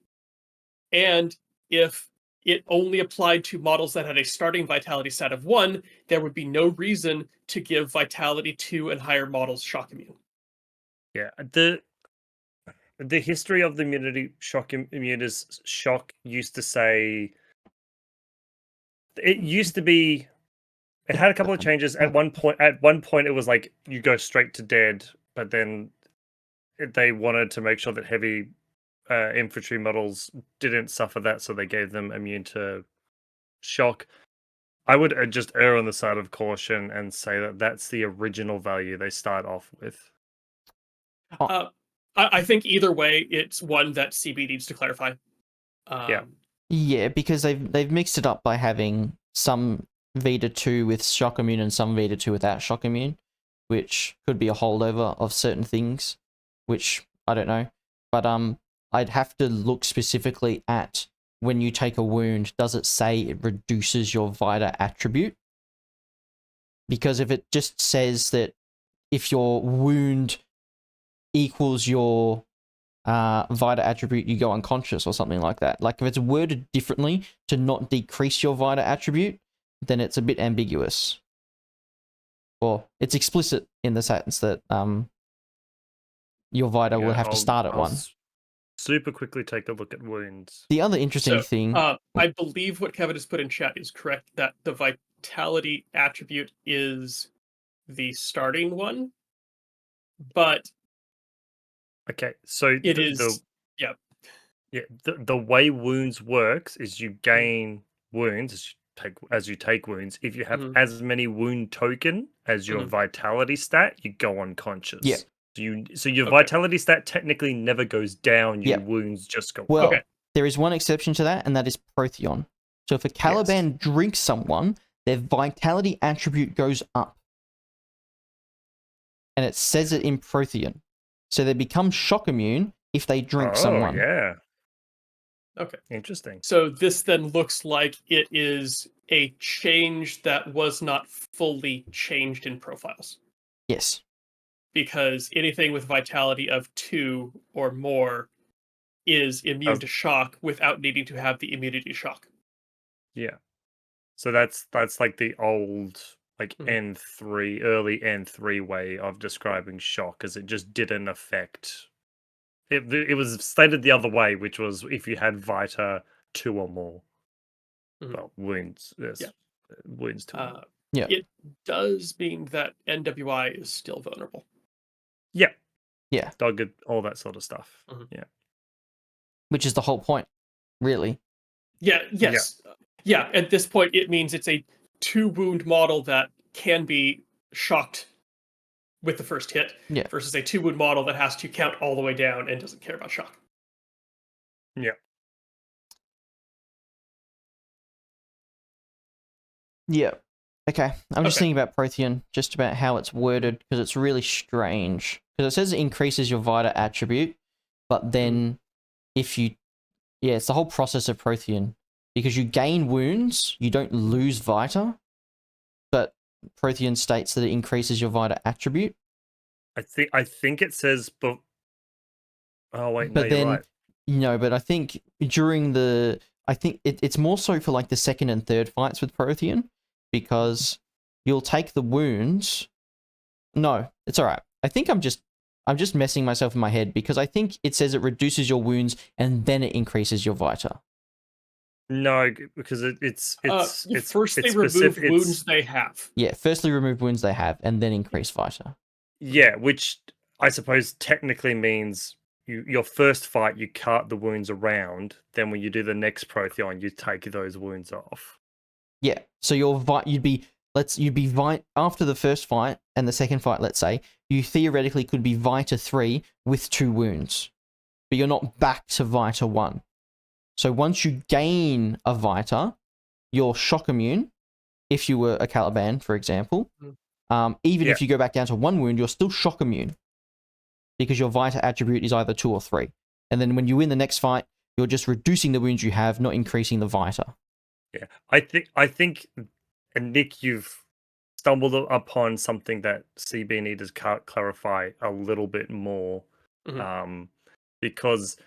And if it only applied to models that had a starting vitality stat of 1, there would be no reason to give vitality 2 and higher models shock immune. Yeah, the history of the immunity shock immune is shock used to say it used to be it had a couple of changes at one point it was like you go straight to dead, but then they wanted to make sure that heavy infantry models didn't suffer that, so they gave them immune to shock. I would just err on the side of caution and say that that's the original value they start off with. I think either way, it's one that CB needs to clarify. Yeah. Yeah, because they've mixed it up by having some Vita 2 with shock immune and some Vita 2 without shock immune, which could be a holdover of certain things, which I don't know. But I'd have to look specifically at when you take a wound, does it say it reduces your Vita attribute? Because if it just says that if your wound equals your Vita attribute, you go unconscious or something like that. Like if it's worded differently to not decrease your Vita attribute, then it's a bit ambiguous. Or it's explicit in the sense that your Vita will have to start at 1. Super quickly take a look at wounds. The other interesting thing... I believe what Kevin has put in chat is correct, that the vitality attribute is the starting one, but okay, so it is the way wounds works is you gain wounds as you take wounds. If you have as many wound token as your vitality stat, you go unconscious. Yeah. So your vitality stat technically never goes down. Your wounds just go up. up. There is one exception to that, and that is Protheon. So if a Caliban drinks someone, their vitality attribute goes up. And it says it in Protheon. So they become shock immune if they drink someone. Yeah. Okay. Interesting. So this then looks like it is a change that was not fully changed in profiles. Yes. Because anything with vitality of 2 or more is immune to shock without needing to have the immunity shock. Yeah. So that's like the old N3, early N3 way of describing shock, because it just didn't affect. It was stated the other way, which was if you had Vita 2 or more. Well, wounds. Yes. Wounds 2 or more. It does mean that NWI is still vulnerable. Yeah. Yeah. Dogged, all that sort of stuff. Yeah. Which is the whole point, really. Yeah, yes. Yeah, at this point, it means it's a 2-wound model that can be shocked with the first hit versus a 2-wound model that has to count all the way down and doesn't care about shock. Yeah. Yeah. Okay. I'm just thinking about Protheon, just about how it's worded, because it's really strange. Because it says it increases your Vita attribute, but then if you... Yeah, it's the whole process of Protheon. Because you gain wounds, you don't lose Vita, but Protheon states that it increases your Vita attribute. I think it says, but... Oh, wait, but no, you're right. No, but I think during the... I think it's more so for like the second and third fights with Protheon, because you'll take the wounds... No, it's alright. I think I'm just messing myself in my head, because I think it says it reduces your wounds and then it increases your Vita. No, because First they it's remove specific. wounds they have. Yeah, firstly remove wounds they have, and then increase Vita. Yeah, which I suppose technically means your first fight you cart the wounds around. Then when you do the next Protheon, you take those wounds off. Yeah, so you'd be after the first fight and the second fight. Let's say you theoretically could be Vita 3 with 2 wounds, but you're not back to Vita 1. So once you gain a Vita, you're shock immune. If you were a Caliban, for example, even if you go back down to 1 wound, you're still shock immune because your Vita attribute is either 2 or 3. And then when you win the next fight, you're just reducing the wounds you have, not increasing the Vita. Yeah, I think, and Nick, you've stumbled upon something that CB needs to clarify a little bit more, because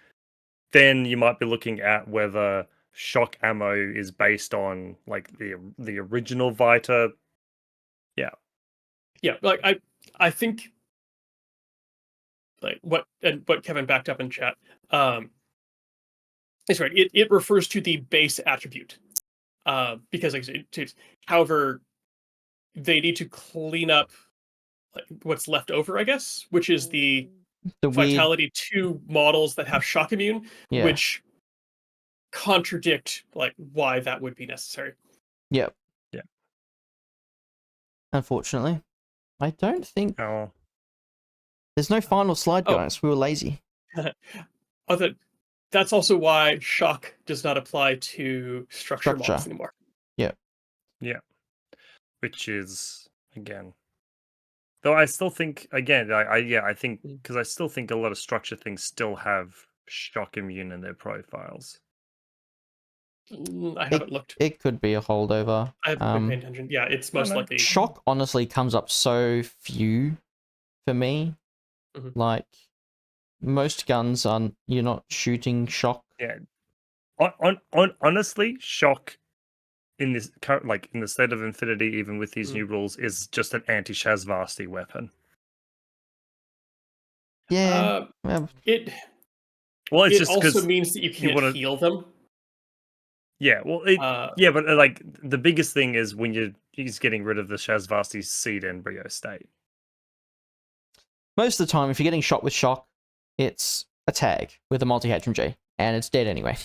then you might be looking at whether shock ammo is based on like the original Vita. Yeah, like I think like what Kevin backed up in chat. It's right. It refers to the base attribute. Because however, they need to clean up like what's left over, I guess, which is the Vitality 2 models that have shock immune, which contradict like why that would be necessary. Yep. Yeah. Unfortunately, I don't think there's no final slide, guys. We were lazy. That's also why shock does not apply to structure models anymore. Yeah. Yeah. Which is, again, though I still think, again, I think, because I still think a lot of structure things still have shock immune in their profiles. I haven't looked. It could be a holdover. I haven't been paying attention. Yeah, it's most likely. Shock honestly comes up so few for me. Like, most guns you're not shooting shock. Yeah. Honestly, shock in this current, like in the state of Infinity, even with these new rules, is just an anti-Shazvasti weapon. Yeah. It just also means that you can't heal them. Yeah, well, but like the biggest thing is when he's getting rid of the Shazvasti seed embryo state. Most of the time, if you're getting shot with shock, it's a tag with a multi-HMG, and it's dead anyway.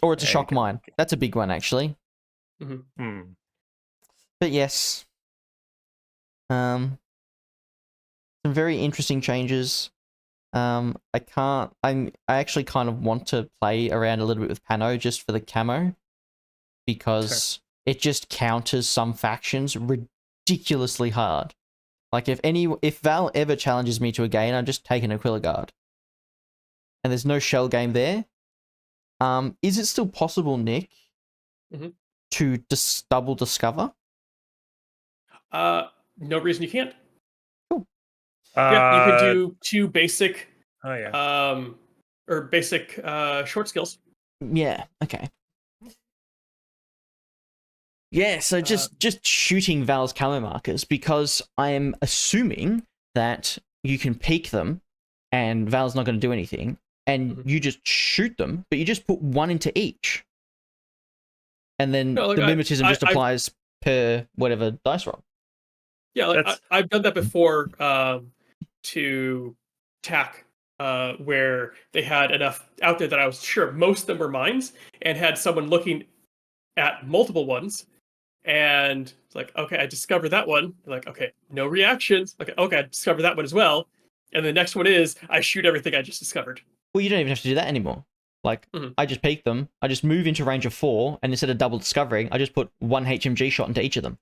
Or it's a shock mine. That's a big one, actually. But yes. Some very interesting changes. I actually kind of want to play around a little bit with Pano just for the camo, because it just counters some factions ridiculously hard. Like if Val ever challenges me to a game, I'm just taking Aquila Guard. And there's no shell game there. Is it still possible, Nick, to double discover? No reason you can't. Cool. Yeah, you can do 2 basic or basic short skills. Yeah, okay. Yeah, so just shooting Val's camo markers, because I am assuming that you can peek them and Val's not going to do anything, and you just shoot them, but you just put 1 into each. And then the mimetism just applies per whatever dice roll. Yeah, like I've done that before to TAC, where they had enough out there that I was sure most of them were mines, and had someone looking at multiple ones, and it's like, okay, I discovered that one. They're like, okay, no reactions. Okay, I discovered that one as well. And the next one is I shoot everything I just discovered. Well, you don't even have to do that anymore. Like, I just peek them, I just move into range of 4, and instead of double discovering, I just put 1 HMG shot into each of them.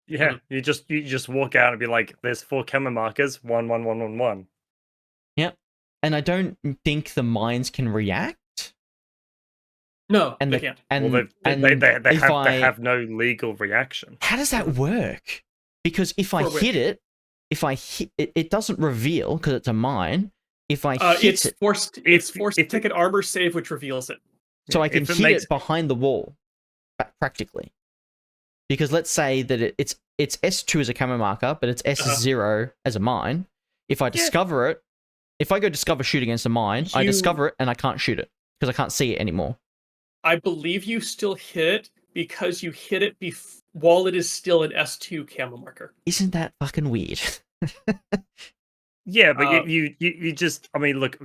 Yeah, you just walk out and be like, there's 4 camo markers, 1, 1, 1, 1, 1. Yep. And I don't think the mines can react. No, they can't. They have no legal reaction. How does that work? Because if I hit it, it doesn't reveal because it's a mine. If I hit it, it's forced to take an armor save, which reveals it. So I can hit it behind the wall, practically. Because let's say that it's S2 as a camo marker, but it's S0 as a mine. If I discover it, if I go discover shoot against a mine, I discover it and I can't shoot it. because I can't see it anymore. I believe you still hit it because you hit it while it is still an S2 camo marker. Isn't that fucking weird? Yeah, but you just, I mean, look,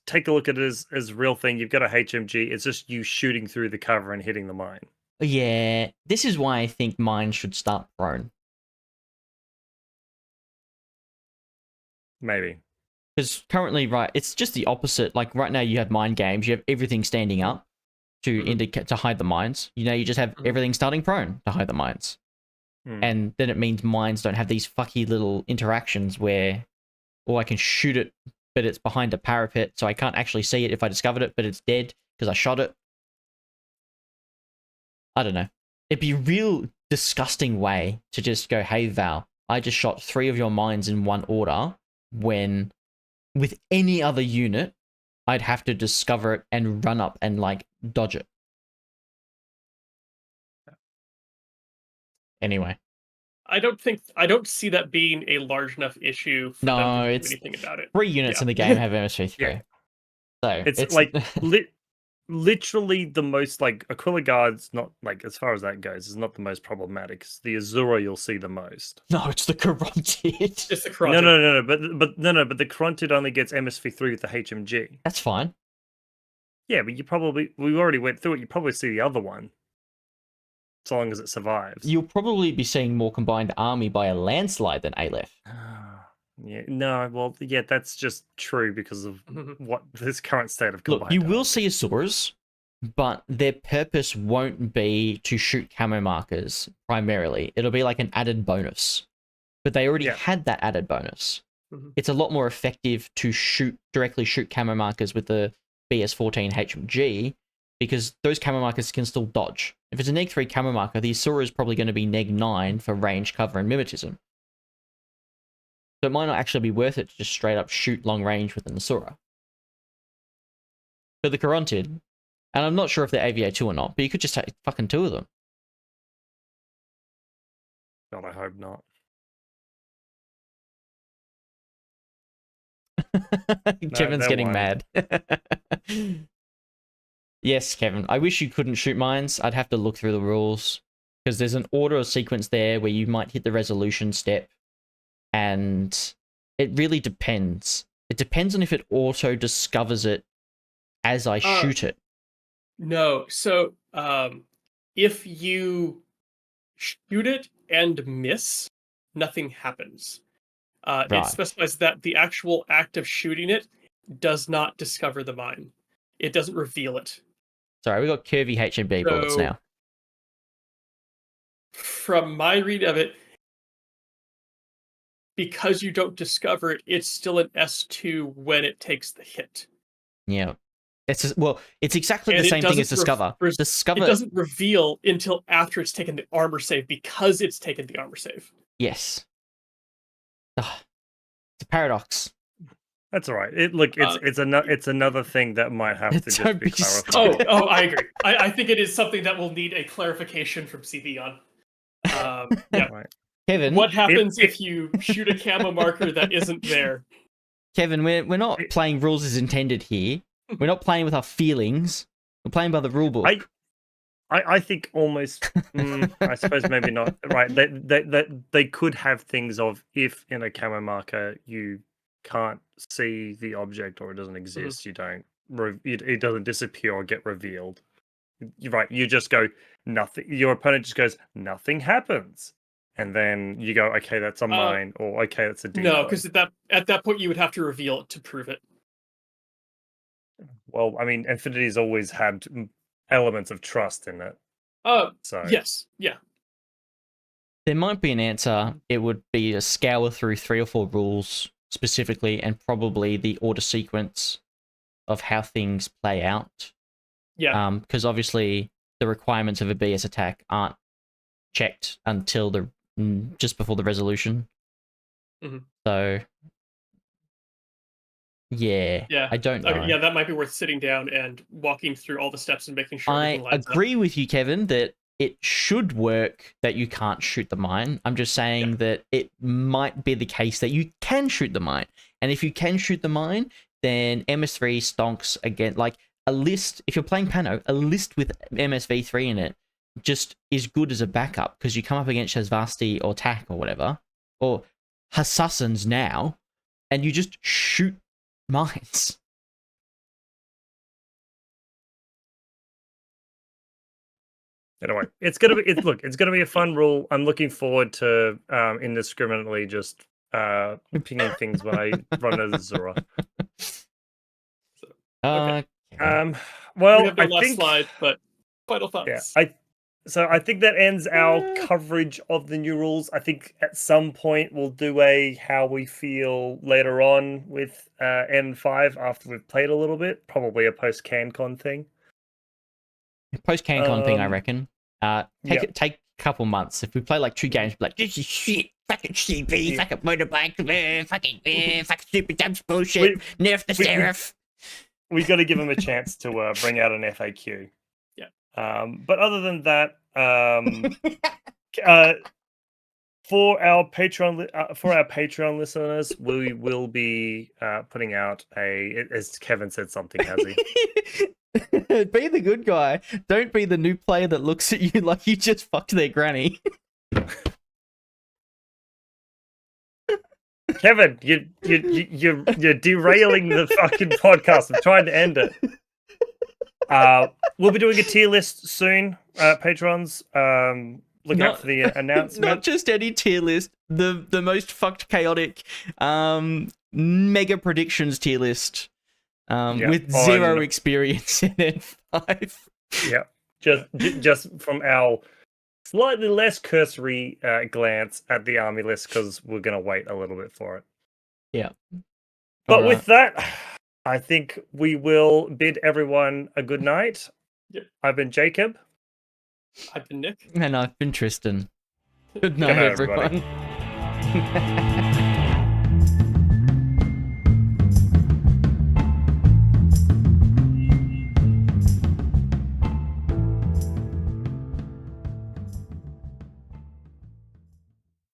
take a look at it as real thing. You've got a HMG. It's just you shooting through the cover and hitting the mine. Yeah, this is why I think mine should start prone. Maybe. Because currently, right, it's just the opposite. Like right now, you have mine games. You have everything standing up to indicate to hide the mines. You just have everything starting prone to hide the mines, and then it means mines don't have these fucky little interactions where, or I can shoot it, but it's behind a parapet, so I can't actually see it if I discovered it, but it's dead because I shot it. I don't know. It'd be a real disgusting way to just go, hey Val, I just shot 3 of your mines in one order, when with any other unit, I'd have to discover it and run up and like dodge it. Anyway. I don't see that being a large enough issue for them to do anything about it. 3 units in the game have MS3. Yeah. So it's like literally the most, like, Aquila Guard's not, like, as far as that goes, is not the most problematic. It's the Azura you'll see the most. No, it's the Caronted. It's the Caronted. No, but the Caronted only gets MSV3 with the HMG. That's fine. Yeah, but we already went through it. You probably see the other one, so long as it survives. You'll probably be seeing more combined army by a landslide than Aleph. Yeah, no, well, yeah, that's just true because of what this current state of combined. Look, you will see Asuras, but their purpose won't be to shoot camo markers primarily. It'll be like an added bonus. But they already had that added bonus. It's a lot more effective to directly shoot camo markers with the BS14 HMG, because those camo markers can still dodge. If it's a neg 3 camo marker, the Asura is probably going to be neg 9 for range, cover, and mimetism. So it might not actually be worth it to just straight up shoot long range with an Asura. But the Caronted, and I'm not sure if they're AVA2 or not, but you could just take fucking 2 of them. God, I hope not. Kevin's getting mad. Yes, Kevin. I wish you couldn't shoot mines. I'd have to look through the rules, because there's an order or sequence there where you might hit the resolution step, and it really depends. It depends on if it auto discovers it as I shoot it. No, so if you shoot it and miss, nothing happens. It specifies that the actual act of shooting it does not discover the mine. It doesn't reveal it. Sorry, we got curvy HMB bullets now. From my read of it, because you don't discover it, it's still an S2 when it takes the hit. Yeah. It's exactly the same thing as discover. It doesn't reveal until after it's taken the armor save, because it's taken the armor save. Yes. Ugh. It's a paradox. That's all right. It's another thing that might have to just be clarified. Oh, I agree. I think it is something that will need a clarification from CB on. Yeah. Right. Kevin, what happens if you shoot a camo marker that isn't there? Kevin, we're not playing rules as intended here. We're not playing with our feelings. We're playing by the rule book. I think almost. I suppose maybe not. Right. They could have things of, if in a camo marker you can't see the object or it doesn't exist, you don't. It doesn't disappear or get revealed. You're right. You just go nothing. Your opponent just goes nothing happens, and then you go, okay, that's a mine, or okay, that's a decoy. No, because at that point you would have to reveal it to prove it. Well, I mean, Infinity's always had elements of trust in it. So yes, yeah. There might be an answer. It would be to scour through 3 or 4 rules specifically, and probably the order sequence of how things play out. Yeah. Because obviously the requirements of a BS attack aren't checked until just before the resolution. So yeah, I don't know. Okay, yeah, that might be worth sitting down and walking through all the steps and making sure everything lines up. I agree with you, Kevin, that it should work that you can't shoot the mine. I'm just saying that it might be the case that you can shoot the mine. And if you can shoot the mine, then MS3 stonks again. Like, a list, if you're playing Pano, a list with MSV3 in it just is good as a backup because you come up against Shazvasti or Tak or whatever, or Assassins now, and you just shoot mines. Anyway, it's gonna be a fun rule. I'm looking forward to indiscriminately just pinging things when I run as Azura. Okay. Well, we have no I last think slide, but final thoughts. yeah, I think that ends our coverage of the new rules. I think at some point we'll do a how we feel later on with N5 after we've played a little bit. Probably a post CanCon thing. Post CanCon thing, I reckon. Take a couple months. If we play like 2 games, be like, this is shit, fucking CP, fucking motorbike, fucking stupid dumb bullshit, nerf the Seraph. We got to give them a chance to bring out an FAQ. Yeah. But other than that, for our Patreon listeners, we will be putting out as Kevin said something, has he? Be the good guy. Don't be the new player that looks at you like you just fucked their granny. Kevin, you're derailing the fucking podcast. I'm trying to end it. We'll be doing a tier list soon, patrons. Look out for the announcement. Not just any tier list, the most fucked chaotic mega predictions tier list. With zero experience in N5. Yeah, just from our slightly less cursory glance at the army list because we're gonna wait a little bit for it. Yeah, but with that, I think we will bid everyone a good night. Yep. I've been Jacob. I've been Nick. And I've been Tristan. Good night, everyone.